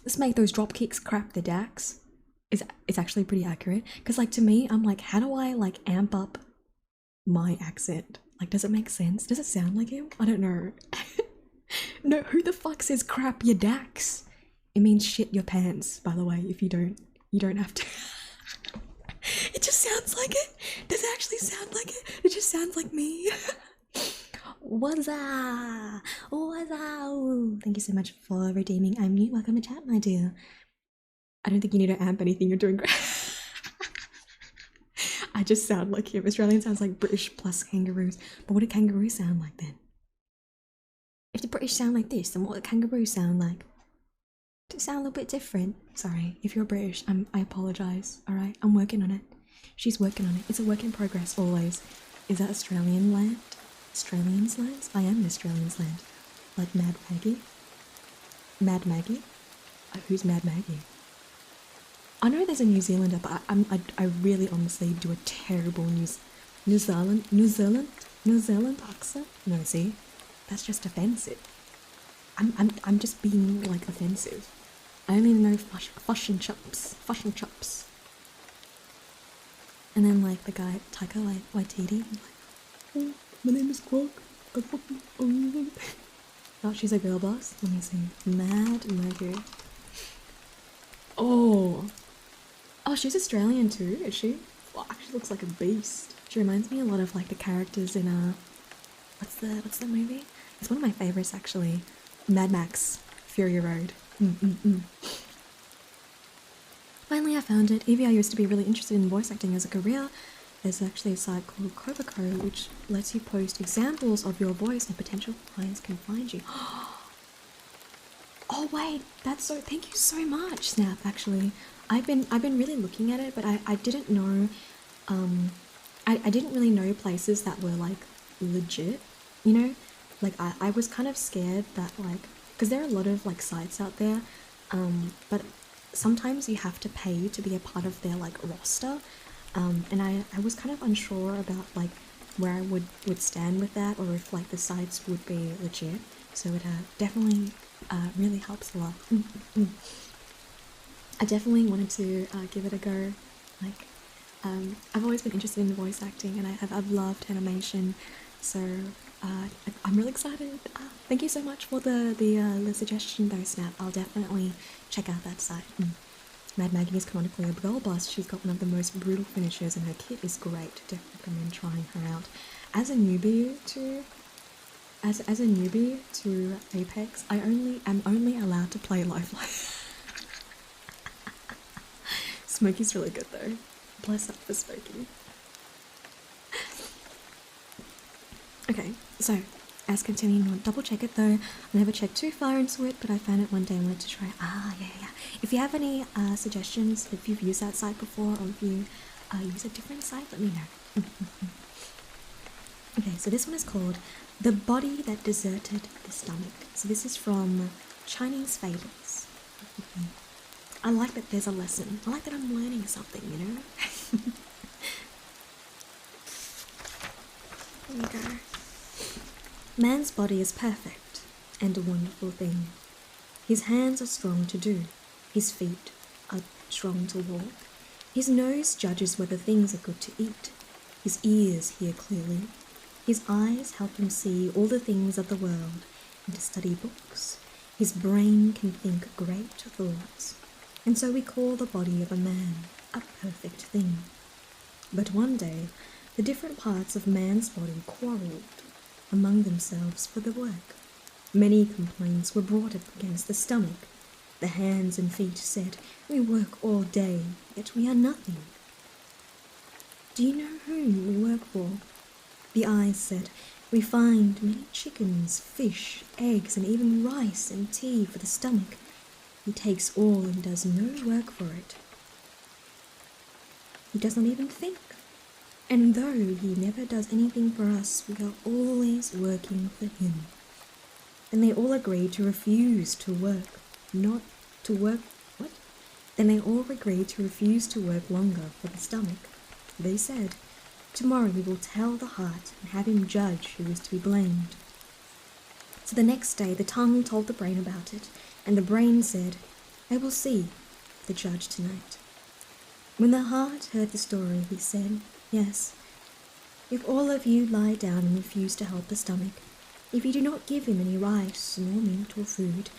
Let's make those drop kicks crap their dacks. It's actually pretty accurate, because like to me I'm like, how do I like amp up my accent? Like, does it make sense? Does it sound like him? I don't know. No, who the fuck says crap your dacks? It means shit your pants, by the way. If you don't have to. It just sounds like it. Does it actually sound like it? It just sounds like me. Waza! Waza! Thank you so much for redeeming. I'm new. Welcome to chat, my dear. I don't think you need to amp anything. You're doing great. I just sound like him. Australian sounds like British plus kangaroos. But what do kangaroos sound like then? If the British sound like this, then what do kangaroos sound like? Does it sound a little bit different? Sorry, if you're British, I apologise, alright? I'm working on it. She's working on it. It's a work in progress, always. Is that Australian land? Australians lands? I am an Australian's land. Like Mad Maggie? Mad Maggie? Who's Mad Maggie? I know there's a New Zealander, but I really honestly do a terrible New Zealand accent. No, see, that's just offensive. I'm just being like offensive. I only know fush and chops. And then like the guy Taika Waititi, like, oh, my name is Quark. I fucking oh, she's a girl boss. Let me see. Mad Maggie. Oh, she's Australian too, is she? Well, actually looks like a beast. She reminds me a lot of like the characters in what's the movie? It's one of my favorites actually. Mad Max, Fury Road. Finally, I found it. Evie, I used to be really interested in voice acting as a career. There's actually a site called Covaco, which lets you post examples of your voice and potential clients can find you. Oh wait, that's so. Thank you so much, Snap. Actually, I've been really looking at it, but I didn't know. I didn't really know places that were like legit. You know, like I was kind of scared that like because there are a lot of like sites out there, but sometimes you have to pay to be a part of their like roster, and I was kind of unsure about like where I would stand with that, or if like the sites would be legit. So it definitely really helps a lot. I definitely wanted to give it a go. Like I've always been interested in voice acting, and I've loved animation, so I'm really excited. Thank you so much for the suggestion though, Snap. I'll definitely check out that site. Mad Maggie is canonically a girl boss. She's got one of the most brutal finishes, and her kit is great. Definitely recommend trying her out. As a newbie to Apex, I'm only allowed to play lifeline. Smokey's really good though. Bless up for Smokey. Okay, so as continuing on, double check it though. I never checked too far into it, but I found it one day and wanted to try. Yeah. If you have any suggestions, if you've used that site before, or if you use a different site, let me know. Okay, so this one is called The Body That Deserted the Stomach. So this is from Chinese Fables. I like that there's a lesson. I like that I'm learning something, you know? Here we go. Man's body is perfect and a wonderful thing. His hands are strong to do. His feet are strong to walk. His nose judges whether things are good to eat. His ears hear clearly. His eyes help him see all the things of the world and to study books. His brain can think great thoughts. And so we call the body of a man a perfect thing. But one day, the different parts of man's body quarrelled among themselves for the work. Many complaints were brought up against the stomach. The hands and feet said, "We work all day, yet we are nothing." "Do you know whom we work for?" The eyes said, "We find many chickens, fish, eggs, and even rice and tea for the stomach. He takes all and does no work for it. He does not even think. And though he never does anything for us, we are always working for him." Then they all agreed to refuse to work, Then they all agreed to refuse to work longer for the stomach. They said, "Tomorrow we will tell the heart and have him judge who is to be blamed." So the next day the tongue told the brain about it, and the brain said, "I will see the judge tonight." When the heart heard the story, he said, "Yes, if all of you lie down and refuse to help the stomach, if you do not give him any rice nor meat or food,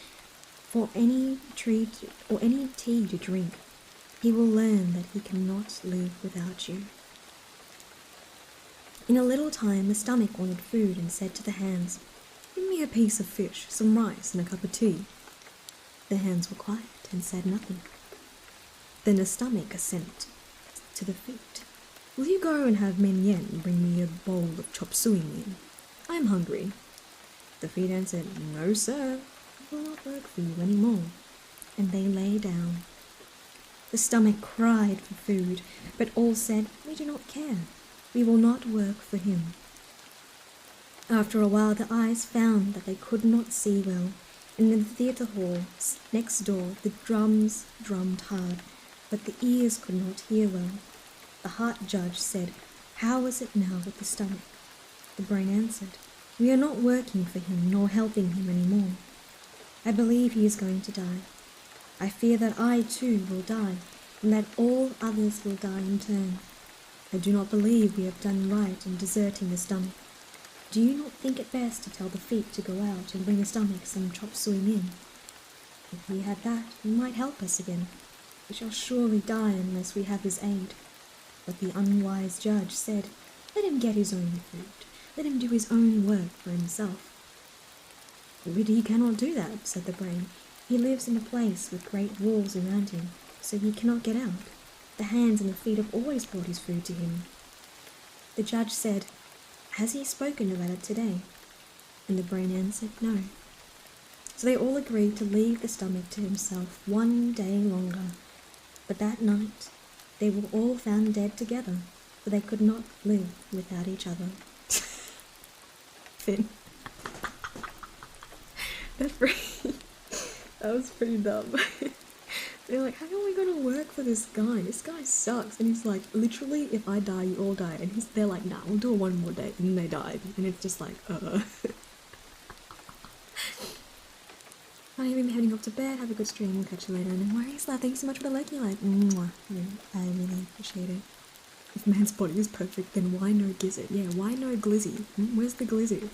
or any treat or any tea to drink, he will learn that he cannot live without you." In a little time, the stomach wanted food and said to the hands, "Give me a piece of fish, some rice, and a cup of tea." The hands were quiet and said nothing. Then the stomach assented to the feet. "Will you go and have Min Yen bring me a bowl of chop suey meat? I am hungry." The feet answered, "No, sir, I will not work for you any more." And they lay down. The stomach cried for food, but all said, "We do not care. We will not work for him." After a while, the eyes found that they could not see well, and in the theatre hall next door the drums drummed hard, but the ears could not hear well. The heart judge said, "How is it now with the stomach?" The brain answered, "We are not working for him nor helping him any more. I believe he is going to die. I fear that I too will die, and that all others will die in turn. I do not believe we have done right in deserting the stomach. Do you not think it best to tell the feet to go out and bring the stomach some chop suey min? If he had that, he might help us again. We shall surely die unless we have his aid." But the unwise judge said, "Let him get his own food. Let him do his own work for himself." "But he cannot do that," said the brain. "He lives in a place with great walls around him, so he cannot get out. The hands and the feet have always brought his food to him." The judge said, "Has he spoken about it today?" And the brain answered, "No." So they all agreed to leave the stomach to himself one day longer. But that night they were all found dead together, for they could not live without each other. Finn. That was pretty dumb. They're like, "How are we gonna work for this guy? This guy sucks." And he's like, "Literally, if I die, you all die." And they're like, "Nah, we'll do it one more day." And then they died. And it's just like, I'm heading off to bed. Have a good stream. We'll catch you later. And no worries, love. Thanks so much for the like. You like, mwah. I really appreciate it. If man's body is perfect, then why no gizzard? Yeah, why no glizzy? Where's the glizzy?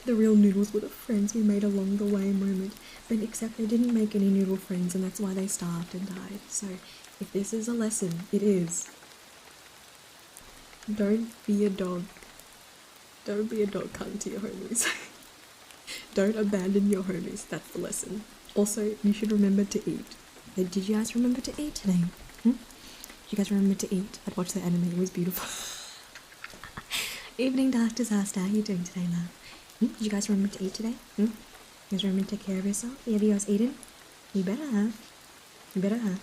The real noodles were the friends we made along the way moment, but except they didn't make any noodle friends, and that's why they starved and died. So, if this is a lesson, it is. Don't be a dog. Don't be a dog cunt to your homies. Don't abandon your homies. That's the lesson. Also, you should remember to eat. Did you guys remember to eat today? Did you guys remember to eat? I'd watched the anime. It was beautiful. Evening Dark Disaster. How are you doing today, love? Did you guys remember to eat today? You guys remember to take care of yourself? Have you guys eaten? You better have. You better have.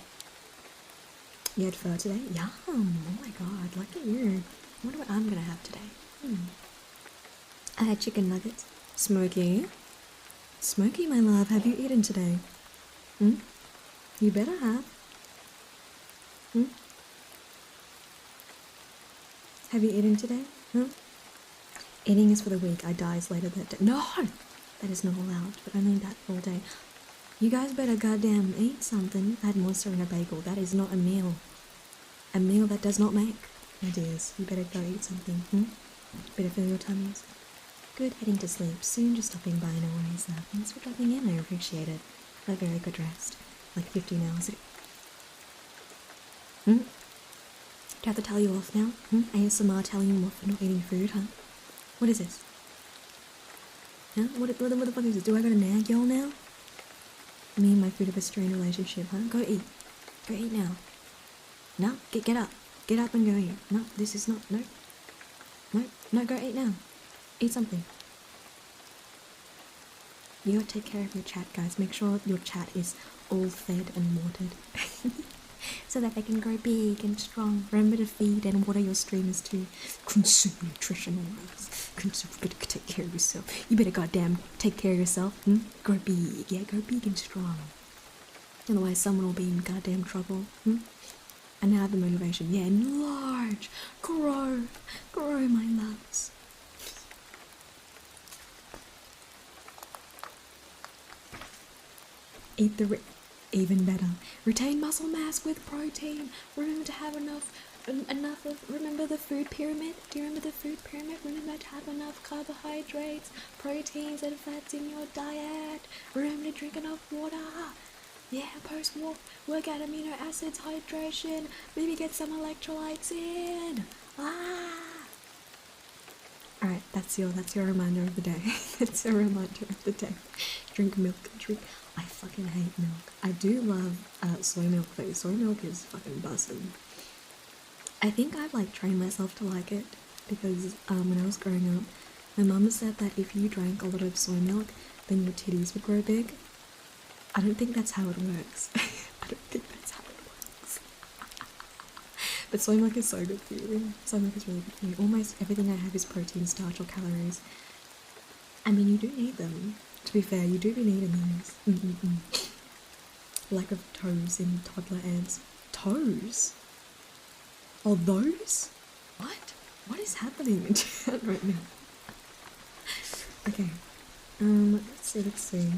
You had pho today? Yum! Oh my god, lucky you. I wonder what I'm gonna have today. I had chicken nuggets. Smokey? Smokey, my love, have you eaten today? You better have. Have you eaten today? Eating is for the weak. I dies later that day. No! That is not allowed, but only that all day. You guys better goddamn eat something. I had monster in a bagel. That is not a meal. A meal that does not make. My dears, you better go eat something. Better fill your tummies. Good, heading to sleep. Soon, just stopping by. No worries, love. Thanks for dropping in. I appreciate it. Got very good rest. Like 15 hours ago. Do I have to tell you off now? ASMR telling you off for not eating food, huh? What is this? What the fuck is this? Do I gotta nag y'all now? Me and my food have a strained relationship, huh? Go eat. Go eat now. No, get up. Get up and go eat. No, this is not, no. No, go eat now. Eat something. You gotta take care of your chat, guys. Make sure your chat is all fed and watered. So that they can grow big and strong. Remember to feed and water your streamers too. Consume nutritional oils. You better take care of yourself. You better goddamn take care of yourself. Grow big, yeah, grow big and strong. Otherwise someone will be in goddamn trouble. And now have the motivation. Yeah, enlarge. Grow, my loves. Eat the even better. Retain muscle mass with protein. Remember to have enough of, remember the food pyramid? Do you remember the food pyramid? Remember to have enough carbohydrates, proteins and fats in your diet. Remember to drink enough water. Yeah, post-workout amino acids, hydration. Maybe get some electrolytes in. Alright, that's your reminder of the day. That's your reminder of the day. Drink milk, drink. I fucking hate milk. I do love soy milk though. Soy milk is fucking bussin'. I think I've like trained myself to like it because when I was growing up, my mum said that if you drank a lot of soy milk, then your titties would grow big. I don't think that's how it works. I don't think that's how it works. But soy milk is so good for you. Soy milk is really good for you. Almost everything I have is protein, starch, or calories. I mean, you do need them. To be fair, you do be needing these. Lack of toes in toddler ants. Toes? Oh, those? What? What is happening in chat right now? Okay. Let's see.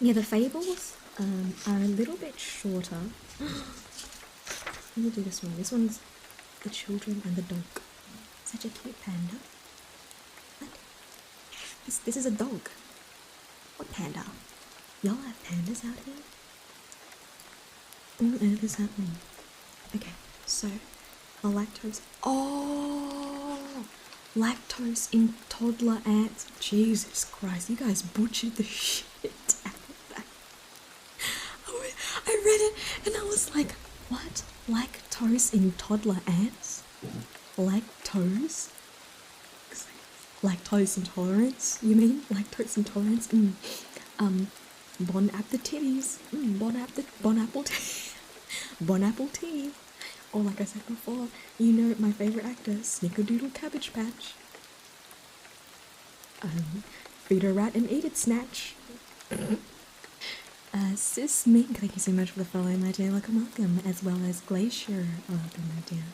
Yeah, the fables are a little bit shorter. Let me do this one. This one's the children and the dog. Such a cute panda. What? This is a dog. What panda? Y'all have pandas out here? What on earth is happening? Okay, so the lactose. Oh, lactose in toddler ants. Jesus Christ, you guys butchered the shit out of that. I read it and I was like, what? Lactose in toddler ants? Lactose? Lactose intolerance? You mean lactose intolerance? Bon appetitties. Bon apple tea. Bon apple tea. Or like I said before, you know my favourite actor, Snickerdoodle Cabbage Patch. Feed a rat and eat it, snatch. Sis Mink, thank you so much for the follow, my dear. Welcome, as well as Glacier. Welcome, my dear.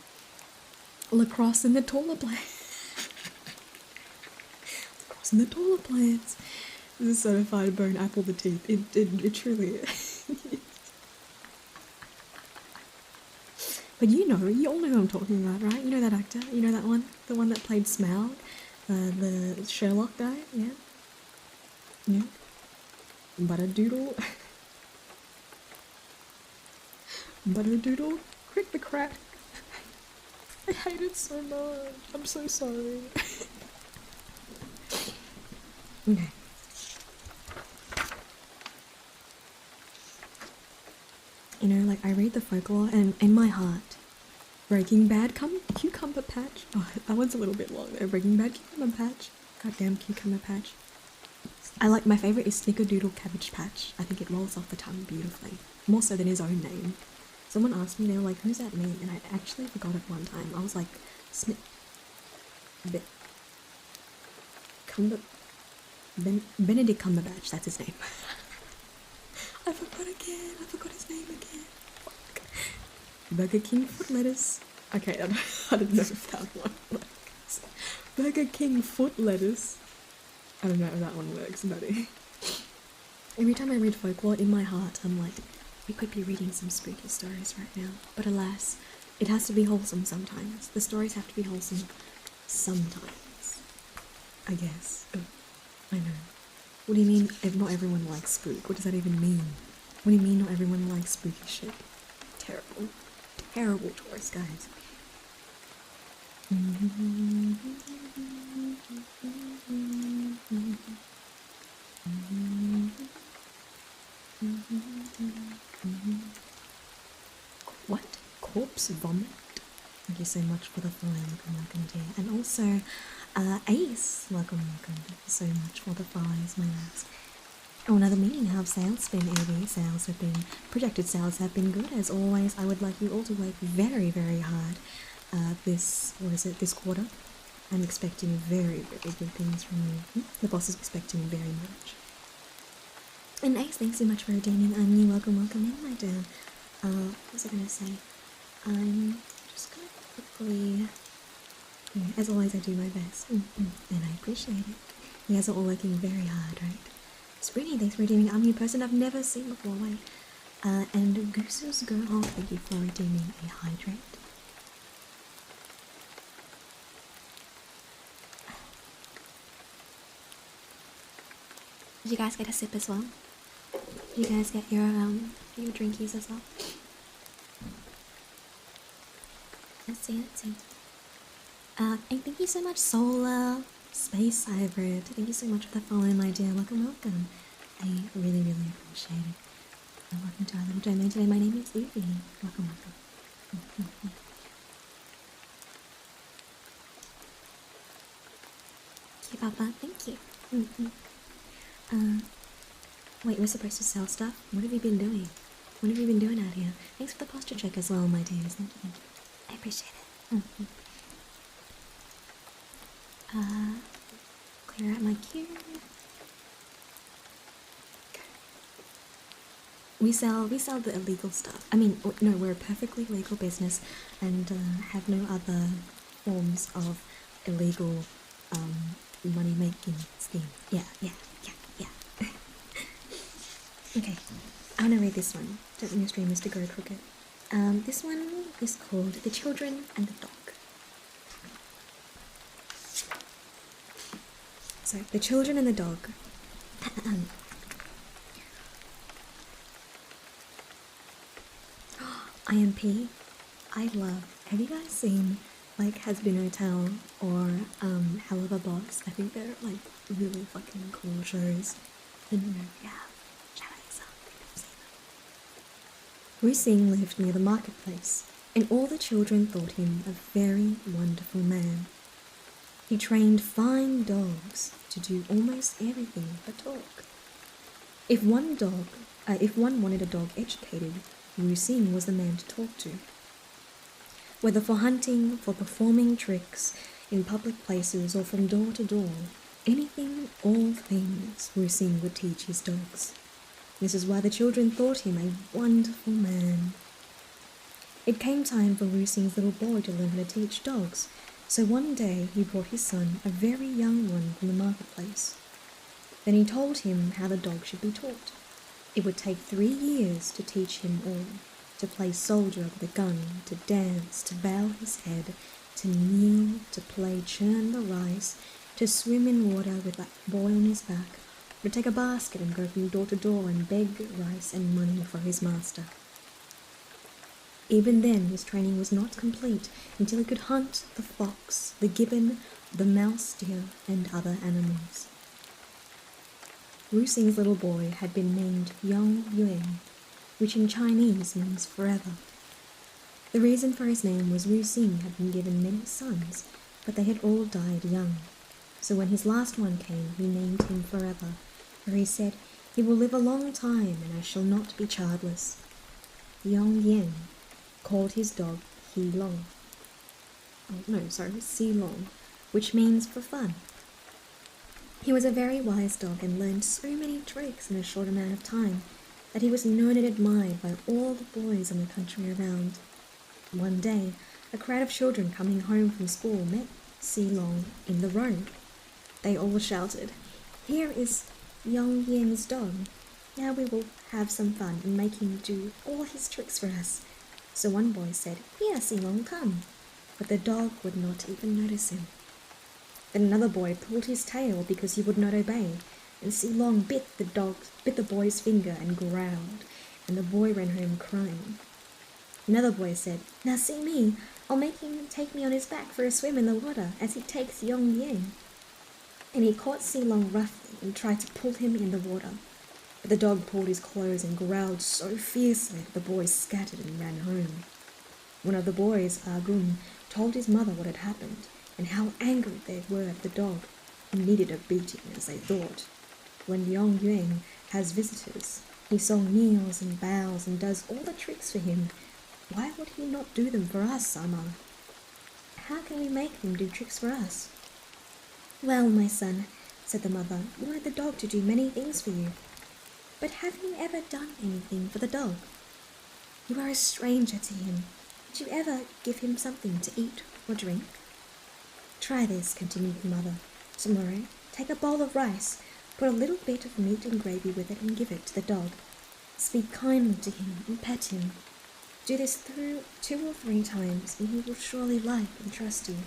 Lacrosse in the taller plants. Lacrosse in the taller plants. This is certified bone apple the teeth. It truly is. But you all know who I'm talking about, right? You know that actor? You know that one? The one that played Smaug? The Sherlock guy? Yeah? Yeah? Butterdoodle? Butterdoodle? Crick the crack. I hate it so much. I'm so sorry. Okay. You know, like, I read the folklore, and in my heart, Breaking Bad Cucumber Patch. Oh, that one's a little bit long there. Breaking Bad Cucumber Patch. Goddamn Cucumber Patch. I like, my favourite is Snickerdoodle Cabbage Patch. I think it rolls off the tongue beautifully. More so than his own name. Someone asked me, they were like, who's that name? And I actually forgot it one time. I was like, Benedict Cumberbatch, that's his name. I forgot again. I forgot his name again. Fuck. Burger King foot lettuce. Okay, I don't know if that one works. Burger King foot lettuce. I don't know if that one works, buddy. Every time I read folklore, in my heart, I'm like, we could be reading some spooky stories right now. But alas, it has to be wholesome sometimes. The stories have to be wholesome sometimes. I guess. Oh, I know. What do you mean if not everyone likes spook? What does that even mean? What do you mean not everyone likes spooky shit? Terrible. Terrible choice, guys. What? Corpse vomit? Thank you so much for the follow, welcome dear. And also, Ace, welcome. Thank you so much for the follows, my loves. Oh, another meeting. How have sales been, AV? Sales have been, projected sales have been good. As always, I would like you all to work very, very hard this quarter. I'm expecting very, very good things from you. The boss is expecting very much. And Ace, thanks so much for redeeming. You welcome in, my dear. What was I going to say? I'm just going to quickly... Yeah, as always, I do my best. And I appreciate it. You guys are all working very hard, right? Springy, thanks for redeeming. I'm a new person I've never seen before. Wait. And Gooses Go Off, thank you for redeeming a hydrate. Did you guys get a sip as well? Did you guys get your drinkies as well? Let's see. And thank you so much, Solar Space Hybrid. Thank you so much for the follow, my dear. Welcome, welcome. I really, really appreciate it. And welcome to our little domain today. My name is Evie. Welcome, welcome. Keep up, thank you. Wait, we're supposed to sell stuff? What have you been doing? What have you been doing out here? Thanks for the posture check as well, my dears. Thank you, thank you. I appreciate it. Clear out my queue. We sell the illegal stuff. I mean, no, we're a perfectly legal business and have no other forms of illegal money-making scheme. Yeah. Okay, I want to read this one. Don't think your stream is to go crooked. This one is called The Children and the Dog. So, The Children and the Dog. IMP, I love. Have you guys seen like Has Been Hotel or Hell of a Boss? I think they're like really fucking cool shows. And yeah, shout out yourself if you've seen them. Wu Xing lived near the marketplace, and all the children thought him a very wonderful man. He trained fine dogs to do almost everything but talk. If one wanted a dog educated, Wu Xing was the man to talk to. Whether for hunting, for performing tricks in public places, or from door to door, anything, all things, Wu Xing would teach his dogs. This is why the children thought him a wonderful man. It came time for Wu Xing's little boy to learn how to teach dogs, so one day he brought his son, a very young one, from the marketplace. Then he told him how the dog should be taught. It would take 3 years to teach him all, to play soldier with a gun, to dance, to bow his head, to kneel, to play churn the rice, to swim in water with that boy on his back, to take a basket and go from door to door and beg rice and money for his master. Even then, his training was not complete until he could hunt the fox, the gibbon, the mouse deer, and other animals. Wu Xing's little boy had been named Yong Yuan, which in Chinese means forever. The reason for his name was Wu Xing had been given many sons, but they had all died young. So when his last one came, he named him Forever, for he said, "He will live a long time, and I shall not be childless." Yong Yen called his dog Silong, which means for fun. He was a very wise dog and learned so many tricks in a short amount of time that he was known and admired by all the boys in the country around. One day, a crowd of children coming home from school met Silong in the road. They all shouted, "Here is Yong Yen's dog. Now we will have some fun and make him do all his tricks for us." So one boy said, "Here, Silong, come." But the dog would not even notice him. Then another boy pulled his tail because he would not obey, and Silong bit the boy's finger and growled, and the boy ran home crying. Another boy said, "Now see me, I'll make him take me on his back for a swim in the water as he takes Yong Yen." And he caught Silong roughly and tried to pull him in the water. But the dog pulled his clothes and growled so fiercely that the boys scattered and ran home. One of the boys, Argun, told his mother what had happened, and how angry they were at the dog, who needed a beating as they thought. When Yong Yuan has visitors, he so kneels and bows and does all the tricks for him. Why would he not do them for us, Sama? How can we make him do tricks for us? "Well, my son," said the mother, "you wanted the dog to do many things for you. But have you ever done anything for the dog? You are a stranger to him. Did you ever give him something to eat or drink? Try this," continued the mother. "Tomorrow, take a bowl of rice, put a little bit of meat and gravy with it and give it to the dog. Speak kindly to him and pet him. Do this through 2 or 3 times, and he will surely like and trust you.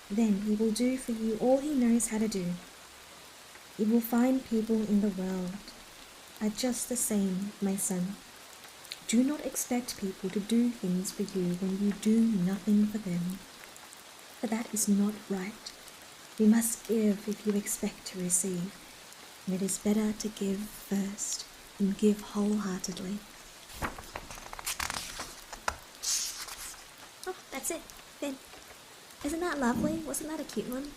Then he will do for you all he knows how to do. You will find people in the world are just the same, my son. Do not expect people to do things for you when you do nothing for them. for that is not right. You must give if you expect to receive, and it is better to give first and give wholeheartedly. Oh, that's it. Then, isn't that lovely? Wasn't that a cute one?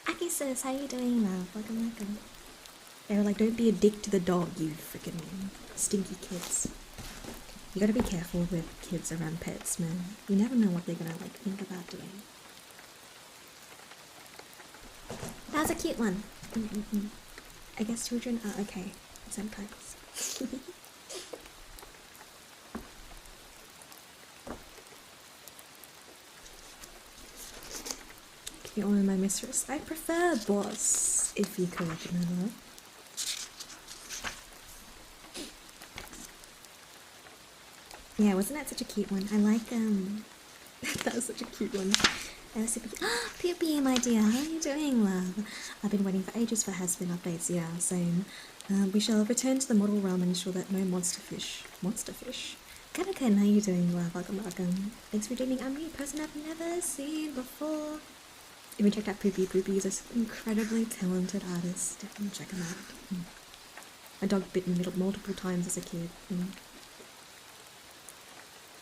Aki says, how you doing, love? Welcome. They were like, don't be a dick to the dog, you freaking stinky kids. You gotta be careful with kids around pets, man. You never know what they're gonna like think about doing. That was a cute one. I guess children are okay sometimes. Can you honor my mistress? I prefer boss, if you could, remember. Yeah, wasn't that such a cute one? I like, that was such a cute one. That was super cute. Poopy, my dear, how are you doing, love? I've been waiting for ages for has-been updates, yeah, same. We shall return to the model realm and ensure that no monster fish. Kanakan, how are you doing, love? Welcome. Thanks for joining. I'm a new person I've never seen before. Even checked out Poopy. Poopy is an incredibly talented artist. Definitely check him out. My dog bit me multiple times as a kid.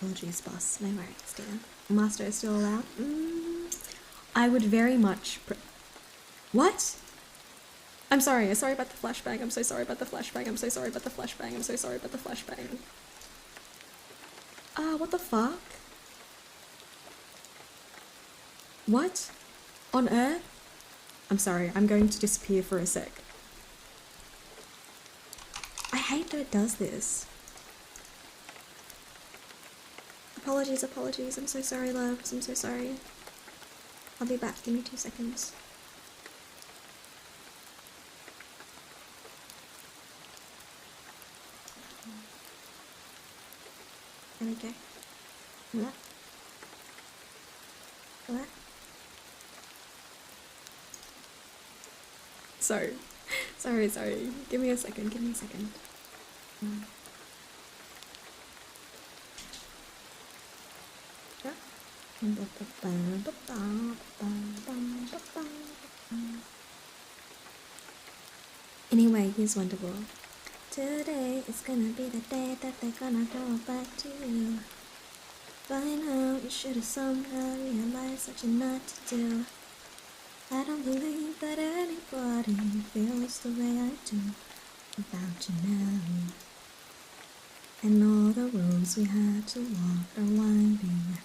Apologies, boss. No worries, dear. Master is still allowed? I would very much... What? I'm sorry. Sorry about the flashbang. I'm so sorry about the flashbang. I'm so sorry about the flashbang. I'm so sorry about the flashbang. What the fuck? What? On Earth? I'm sorry. I'm going to disappear for a sec. I hate that it does this. Apologies. I'm so sorry, loves. I'm so sorry. I'll be back. Give me 2 seconds. There we go. What? Sorry. Give me a second. Anyway, here's Wonderful. Today is gonna be the day that they're gonna throw it back to you. By now, you should have somehow realized what you're not to do. I don't believe that anybody feels the way I do about you now. And all the roads we had to walk are winding,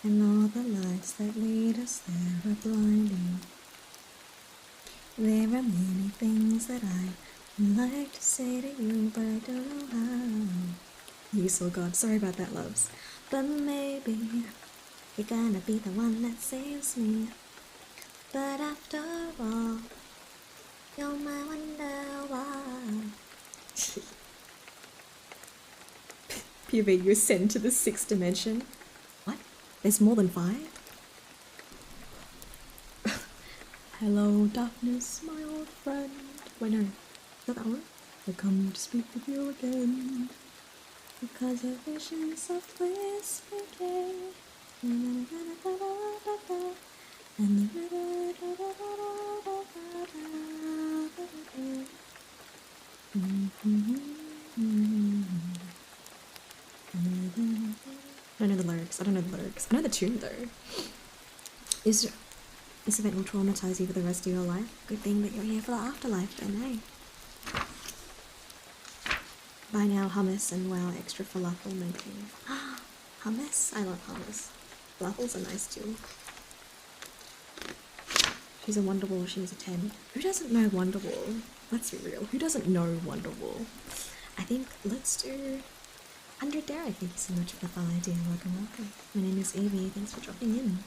and all the lights that lead us there are blinding. There are many things that I would like to say to you, but I don't know how. You saw God. Sorry about that, loves. But maybe you're gonna be the one that saves me. But after all, you're my wonder why. PV, you're sent to the 6th dimension. What? There's more than 5? Hello, darkness, my old friend. Wait, no. Is that that one? I come to speak with you again. Because a vision softly speaking. And the river. I don't know the lyrics. I know the tune though. This event will traumatize you for the rest of your life. Good thing that you're here for the afterlife, then, eh? Buy now hummus and wow, extra falafel maybe. Hummus? I love hummus. Falafels are nice too. She's a Wonderwall, she's a 10. Who doesn't know Wonderwall? Let's be real. Who doesn't know Wonderwall? I think let's do 100 Dare. Thank you so much for the follow, dear. Welcome. My name is Evie. Thanks for dropping in.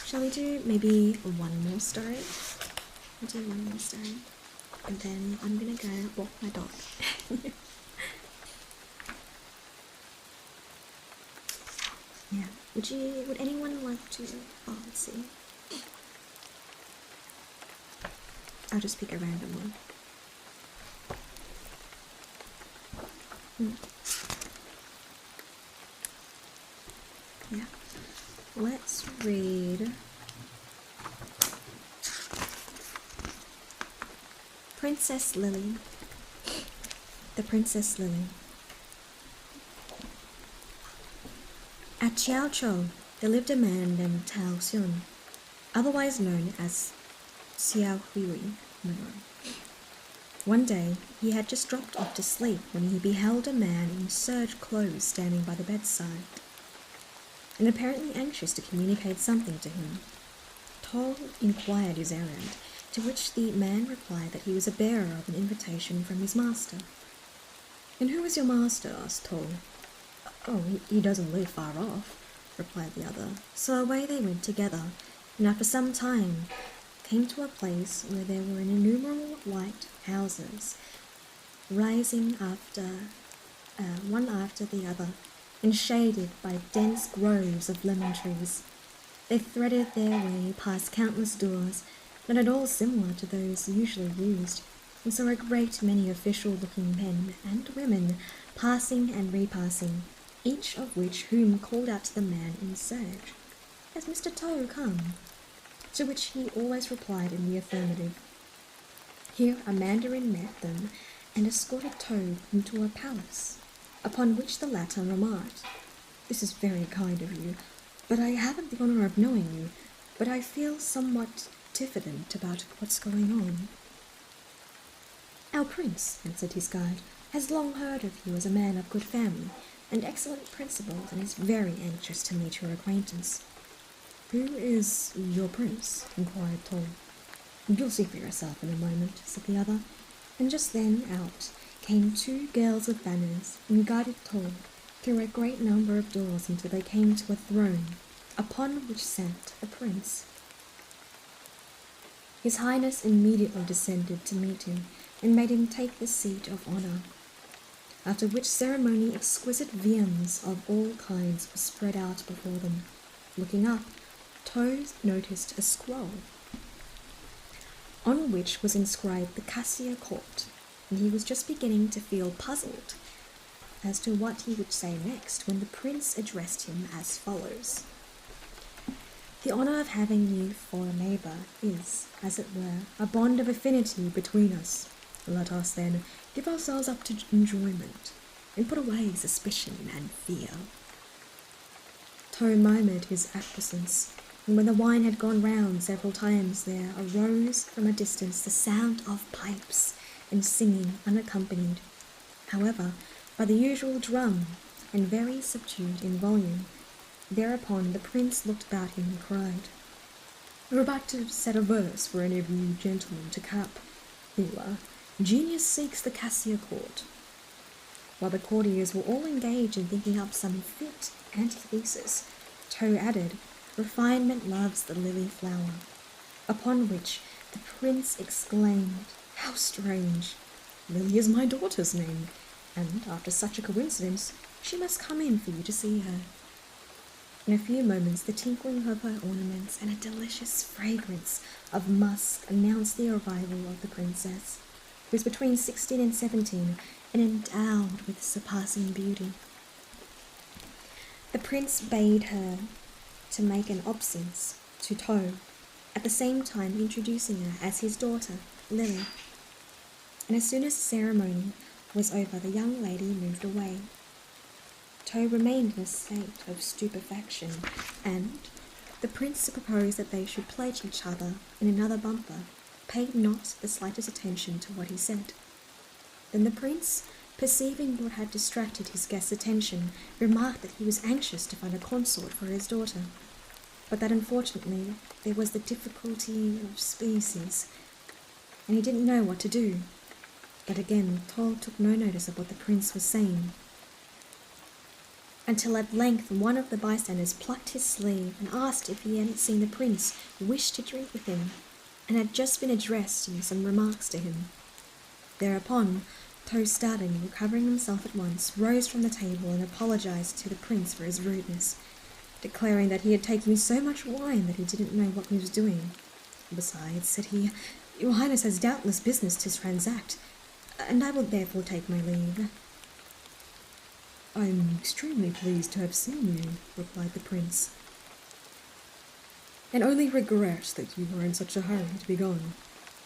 Shall we do maybe one more story? We'll do one more story. And then I'm gonna go walk my dog. Yeah. Would anyone like to, let's see. I'll just pick a random one. Yeah. Let's read Princess Lily. The Princess Lily. At Chiaochou, there lived a man named Tao Xun, otherwise known as Xiao Hui. One day, he had just dropped off to sleep when he beheld a man in serge clothes standing by the bedside, and apparently anxious to communicate something to him. Tol inquired his errand, to which the man replied that he was a bearer of an invitation from his master. "And who is your master?" asked Tol. "Oh, he doesn't live far off," replied the other. So away they went together, and after some time came to a place where there were innumerable white houses, rising one after the other, and shaded by dense groves of lemon trees. They threaded their way past countless doors, not at all similar to those usually used, and saw a great many official-looking men and women passing and repassing, each of whom called out to the man in serge, "Has Mr. Toe come?" To which he always replied in the affirmative. Here a mandarin met them and escorted Toe into a palace, upon which the latter remarked, "This is very kind of you, but I haven't the honour of knowing you, but I feel somewhat diffident about what's going on." "Our prince," answered his guide, "has long heard of you as a man of good family and excellent principles, and is very anxious to meet your acquaintance." "Who is your prince?" inquired Tol. "You'll see for yourself in a moment," said the other, and just then out came two girls with banners and guided Tol through a great number of doors until they came to a throne, upon which sat the prince. His Highness immediately descended to meet him and made him take the seat of honour, after which ceremony exquisite viands of all kinds were spread out before them. Looking up, Toes noticed a scroll, on which was inscribed the Cassia Court, and he was just beginning to feel puzzled as to what he would say next when the prince addressed him as follows. "The honour of having you for a neighbour is, as it were, a bond of affinity between us. Let us, then, give ourselves up to enjoyment, and put away suspicion and fear." Toe murmured his acquiescence, and when the wine had gone round several times there arose from a distance the sound of pipes and singing unaccompanied, however, by the usual drum, and very subdued in volume. Thereupon the prince looked about him and cried, "We're about to set a verse for any of you gentlemen to cap. Here you are. Genius seeks the Cassia Court." While the courtiers were all engaged in thinking up some fit antithesis, Toe added, "Refinement loves the lily flower." Upon which the prince exclaimed, "How strange! Lily is my daughter's name, and after such a coincidence, she must come in for you to see her." In a few moments, the tinkling of her ornaments and a delicious fragrance of musk announced the arrival of the princess, who was between 16 and 17 and endowed with surpassing beauty. The prince bade her to make an obeisance to Toe, at the same time introducing her as his daughter, Lily. And as soon as the ceremony was over, the young lady moved away. Toe remained in a state of stupefaction, and the prince proposed that they should pledge each other in another bumper, paid not the slightest attention to what he said. Then the prince, perceiving what had distracted his guest's attention, remarked that he was anxious to find a consort for his daughter, but that unfortunately there was the difficulty of species, and he didn't know what to do. But again Tol took no notice of what the prince was saying, until at length one of the bystanders plucked his sleeve and asked if he hadn't seen the prince wish to drink with him, and had just been addressing some remarks to him. Thereupon Toe, starting, recovering himself at once, rose from the table and apologized to the prince for his rudeness, declaring that he had taken so much wine that he didn't know what he was doing. "Besides," said he, "your highness has doubtless business to transact, and I will therefore take my leave." I'm extremely pleased to have seen you, replied the prince, and only regret that you were in such a hurry to be gone.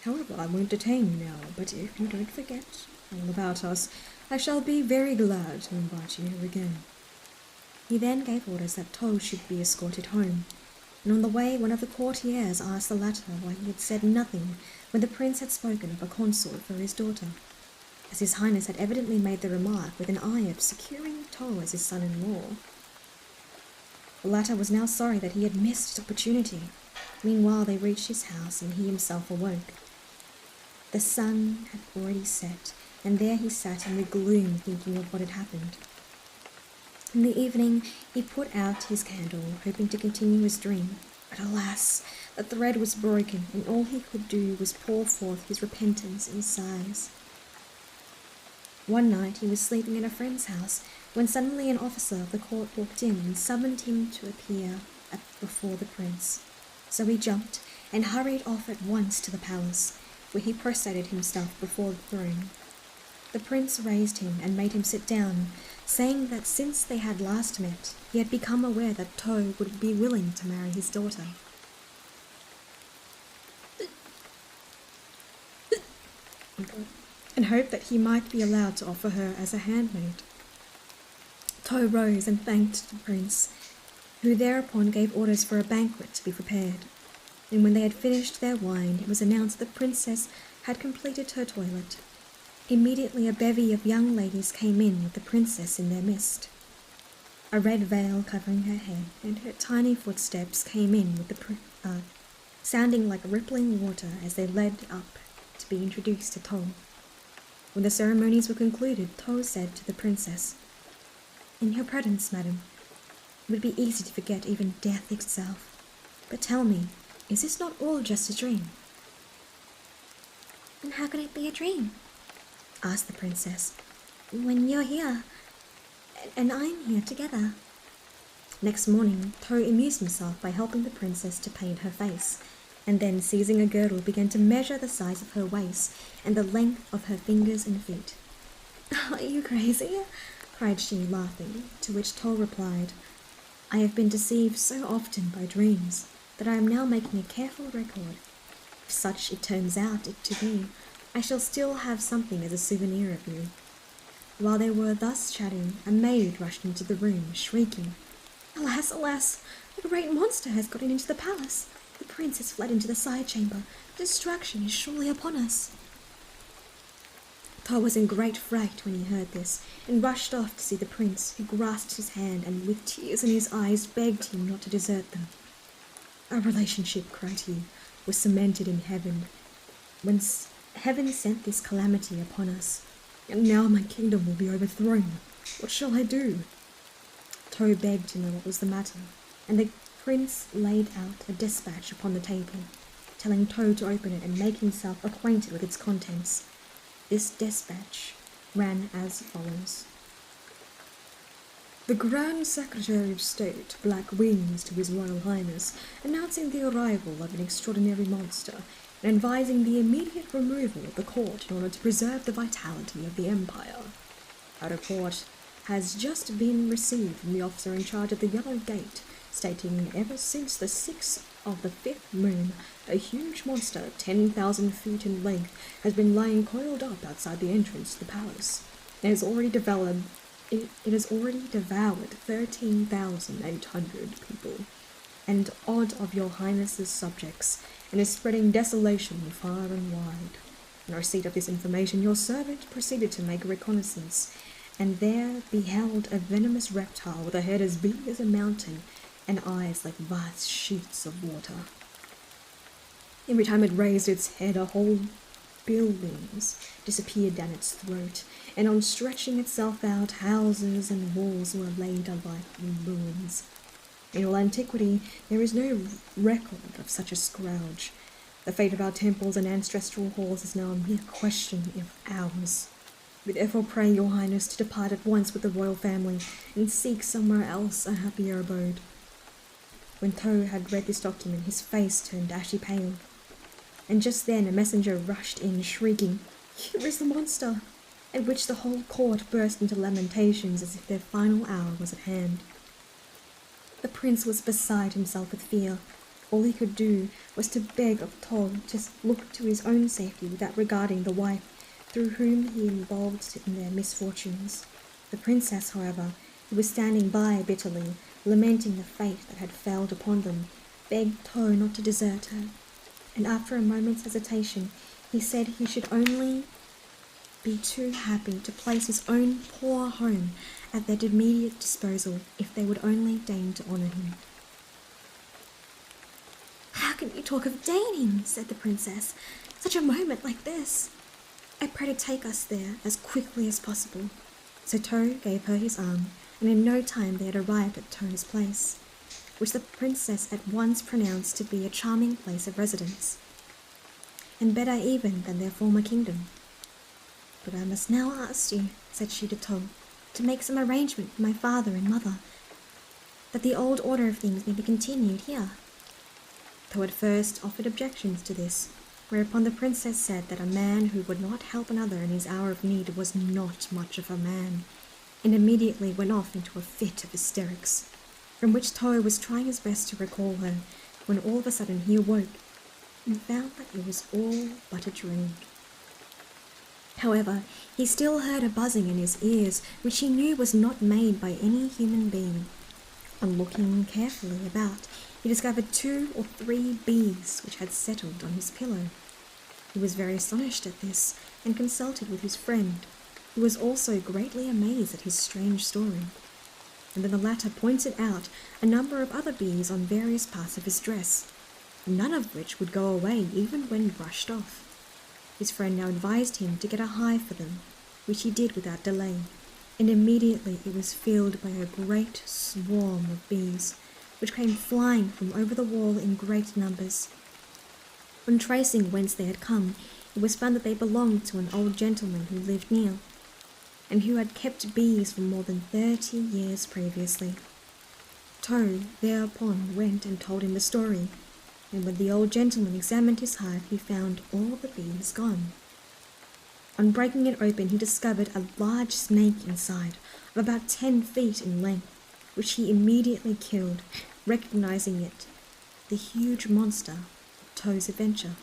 However, I won't detain you now, but if you don't forget all about us, I shall be very glad to invite you here again. He then gave orders that Toh should be escorted home, and on the way one of the courtiers asked the latter why he had said nothing when the prince had spoken of a consort for his daughter, as his highness had evidently made the remark with an eye of securing Toh as his son-in-law. The latter was now sorry that he had missed his opportunity. Meanwhile they reached his house and he himself awoke. The sun had already set, and there he sat in the gloom thinking of what had happened. In the evening he put out his candle, hoping to continue his dream, but alas, the thread was broken, and all he could do was pour forth his repentance in sighs. One night he was sleeping at a friend's house, when suddenly an officer of the court walked in and summoned him to appear before the prince. So he jumped and hurried off at once to the palace, where he prostrated himself before the throne. The prince raised him and made him sit down, saying that since they had last met, he had become aware that Toh would be willing to marry his daughter. And hoped that he might be allowed to offer her as a handmaid. Toh rose and thanked the prince, who thereupon gave orders for a banquet to be prepared. And when they had finished their wine, it was announced that the princess had completed her toilet. Immediately a bevy of young ladies came in with the princess in their midst. A red veil covering her head, and her tiny footsteps came in with the sounding like rippling water as they led up to be introduced to Toh. When the ceremonies were concluded, Toh said to the princess, "In your presence, madam, it would be easy to forget even death itself. But tell me, is this not all just a dream?" "And how can it be a dream?" asked the princess. "When you're here, and I'm here together." Next morning, Toh amused himself by helping the princess to paint her face, and then seizing a girdle began to measure the size of her waist and the length of her fingers and feet. "Are you crazy?" cried she, laughing, to which Toh replied, "I have been deceived so often by dreams that I am now making a careful record. If such it turns out it to be, I shall still have something as a souvenir of you." While they were thus chatting, a maid rushed into the room, shrieking, "Alas, alas! The great monster has gotten into the palace. The prince has fled into the side chamber. Destruction is surely upon us." Toh was in great fright when he heard this, and rushed off to see the prince, who grasped his hand and with tears in his eyes begged him not to desert them. "Our relationship," cried he, "was cemented in heaven, when heaven sent this calamity upon us, and now my kingdom will be overthrown. What shall I do?" Toh begged to know what was the matter, and the prince laid out a dispatch upon the table, telling Toh to open it and make himself acquainted with its contents. This dispatch ran as follows. "The Grand Secretary of State, Black Wings, to His Royal Highness, announcing the arrival of an extraordinary monster, and advising the immediate removal of the court in order to preserve the vitality of the empire. A report has just been received from the officer in charge of the Yellow Gate, stating ever since the 6th of the 5th moon, a huge monster 10,000 feet in length has been lying coiled up outside the entrance to the palace. It has already devoured 13,800 people, and odd of your highness's subjects, and is spreading desolation far and wide. In receipt of this information, your servant proceeded to make a reconnaissance, and there beheld a venomous reptile with a head as big as a mountain and eyes like vast sheets of water. Every time it raised its head, a whole buildings disappeared down its throat, and on stretching itself out, houses and walls were laid alike in ruins. In all antiquity, there is no record of such a scourge. The fate of our temples and ancestral halls is now a mere question of hours. We therefore pray your highness to depart at once with the royal family and seek somewhere else a happier abode." When Toh had read this document, his face turned ashy pale, and just then a messenger rushed in, shrieking, "Here is the monster!" at which the whole court burst into lamentations as if their final hour was at hand. The prince was beside himself with fear. All he could do was to beg of Tang to look to his own safety without regarding the wife through whom he involved in their misfortunes. The princess, however, who was standing by bitterly, lamenting the fate that had failed upon them, begged Tang not to desert her, and after a moment's hesitation, he said he should only be too happy to place his own poor home at their immediate disposal if they would only deign to honour him. How can you talk of deigning, said the princess, such a moment like this? I pray to take us there as quickly as possible. So Tang gave her his arm, and in no time they had arrived at Tang's place, which the princess at once pronounced to be a charming place of residence, and better even than their former kingdom. But I must now ask you, said she to Tang, to make some arrangement for my father and mother, that the old order of things may be continued here. Tang at first offered objections to this, whereupon the princess said that a man who would not help another in his hour of need was not much of a man, and immediately went off into a fit of hysterics, from which Tang was trying his best to recall her, when all of a sudden he awoke and found that it was all but a dream. However, he still heard a buzzing in his ears, which he knew was not made by any human being. On looking carefully about, he discovered 2 or 3 bees which had settled on his pillow. He was very astonished at this, and consulted with his friend, who was also greatly amazed at his strange story. And then the latter pointed out a number of other bees on various parts of his dress, none of which would go away even when brushed off. His friend now advised him to get a hive for them, which he did without delay, and immediately it was filled by a great swarm of bees, which came flying from over the wall in great numbers. On tracing whence they had come, it was found that they belonged to an old gentleman who lived near, and who had kept bees for more than 30 years previously. Tang thereupon went and told him the story, and when the old gentleman examined his hive, he found all the bees gone. On breaking it open, he discovered a large snake inside, of about 10 feet in length, which he immediately killed, recognizing it, the huge monster of Tang's adventure.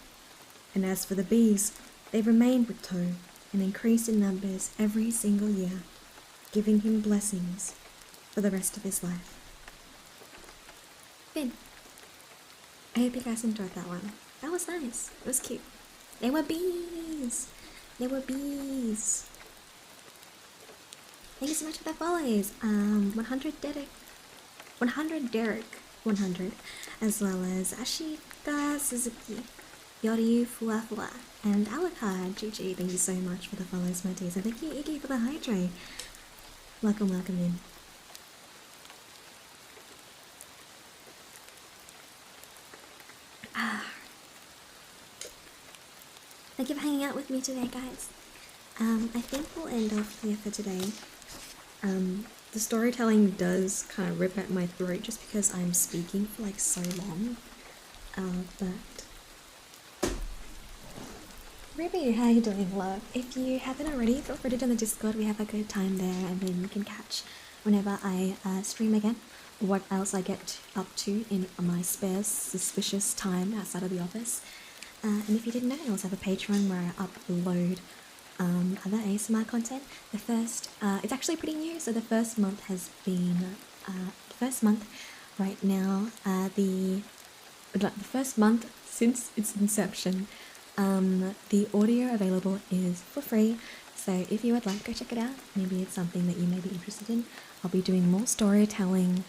And as for the bees, they remained with Tang and increased in numbers every single year, giving him blessings for the rest of his life. Good. I hope you guys enjoyed that one. That was nice. It was cute. They were bees. They were bees. Thank you so much for the follows. 100 Derek, 100, as well as Ashika Suzuki, Yoryu Fuafua, and Alucard. GG, thank you so much for the follows, my dears. And thank you, Iggy, for the hydrate. Welcome, welcome in. Thank you for hanging out with me today, guys. I think we'll end off here for today. The storytelling does kind of rip at my throat just because I'm speaking for like so long. But Ruby, how you doing, love? If you haven't already, feel free to join the Discord. We have a good time there, and then you can catch whenever I stream again what else I get up to in my spare suspicious time outside of the office. And if you didn't know, I also have a Patreon where I upload other ASMR content. The first, it's actually pretty new, so the first month has been, right now, the first month since its inception, the audio available is for free, so if you would like, go check it out. Maybe it's something that you may be interested in. I'll be doing more storytelling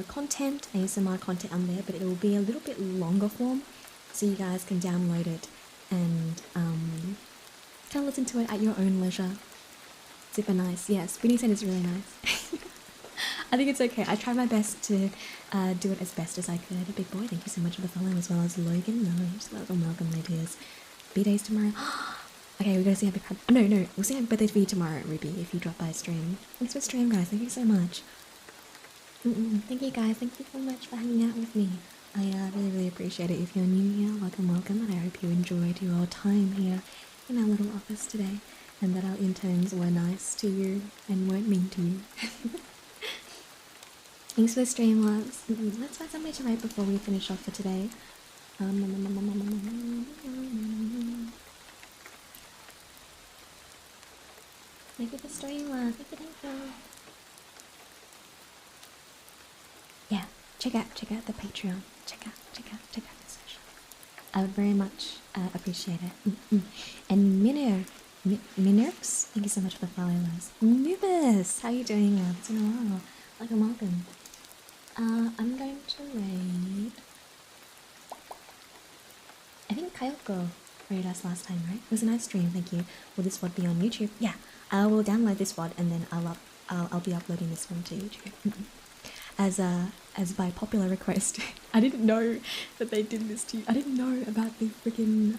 content, ASMR content on there, but it will be a little bit longer form, so you guys can download it and kind of listen to it at your own leisure. Super nice. Yes, Winnie said it's really nice. I think it's okay. I tried my best to do it as best as I could. Big boy, thank you so much for the follow, as well as Logan. Welcome, my dears. B-Day's tomorrow. Okay, we're gonna sing happy birthday. Oh, no, we'll sing happy birthday to you tomorrow, Ruby, if you drop by stream. Thanks for stream, guys. Thank you so much. Thank you, guys. Thank you so much for hanging out with me. I really appreciate it. If you're new here, welcome, and I hope you enjoyed your time here in our little office today, and that our interns were nice to you and weren't mean to you. Thanks for the stream, loves. Let's find something to write before we finish off for today. Thank you for stream, love. Thank you. Yeah, check out the Patreon. Check out the session. I would very much appreciate it. And Minerx, thank you so much for the followers. Nubis, how you doing, love? It's been a while. Welcome. I'm going to raid. I think Kayoko raided us last time, right? It was a nice stream, thank you. Will this VOD be on YouTube? Yeah, I will download this VOD and then I'll be uploading this one to YouTube. As by popular request. I didn't know that they did this to you. I didn't know about the freaking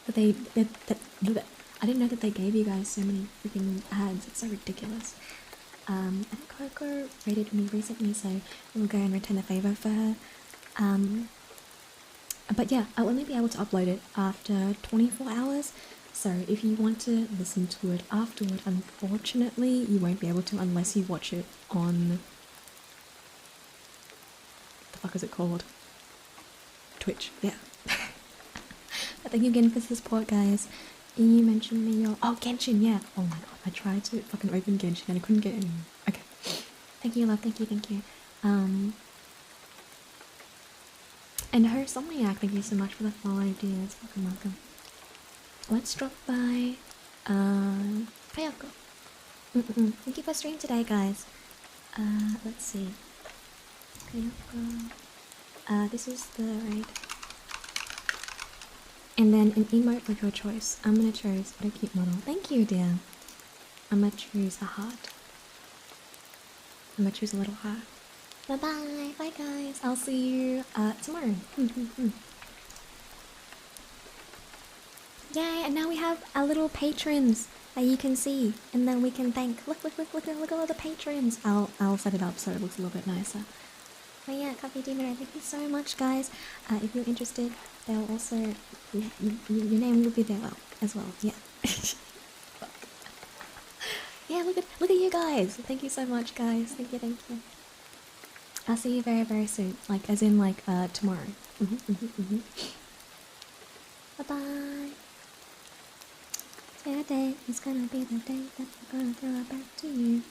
I didn't know that they gave you guys so many freaking ads. It's so ridiculous. I think Coco rated me recently, so we'll go and return the favor for her. But yeah, I'll only be able to upload it after 24 hours. So if you want to listen to it afterward, unfortunately, you won't be able to unless you watch it on... the fuck is it called? Twitch, yeah. But thank you again for the support, guys. You mentioned me your... Oh, Genshin, yeah. Oh my god, I tried to fucking open Genshin and I couldn't get any. Okay. Thank you, love. Thank you. And her Somniac, thank you so much for the follow, dear. It's fucking welcome. Let's drop by Kayako. Thank you for stream today, guys. Let's see. Kayako. This is the raid. And then an emote of your choice. I'm gonna choose a cute model. Thank you, dear. I'm gonna choose a heart. I'm gonna choose a little heart. Bye-bye. Bye, guys. I'll see you tomorrow. Yay, and now we have our little patrons that you can see. And then we can thank. Look at all the patrons. I'll set it up so it looks a little bit nicer. But yeah, Coffee Demon, thank you so much, guys. If you're interested, they'll also... your name will be there as well. Yeah. Yeah, look at you guys. Thank you so much, guys. Thank you. I'll see you very, very soon. Like, as in, like, tomorrow. Bye-bye. Today is gonna be the day that I'm gonna throw it back to you.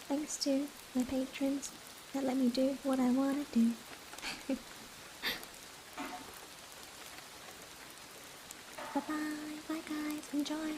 Thanks to my patrons that let me do what I wanna do. Bye-bye. Bye, guys. Enjoy.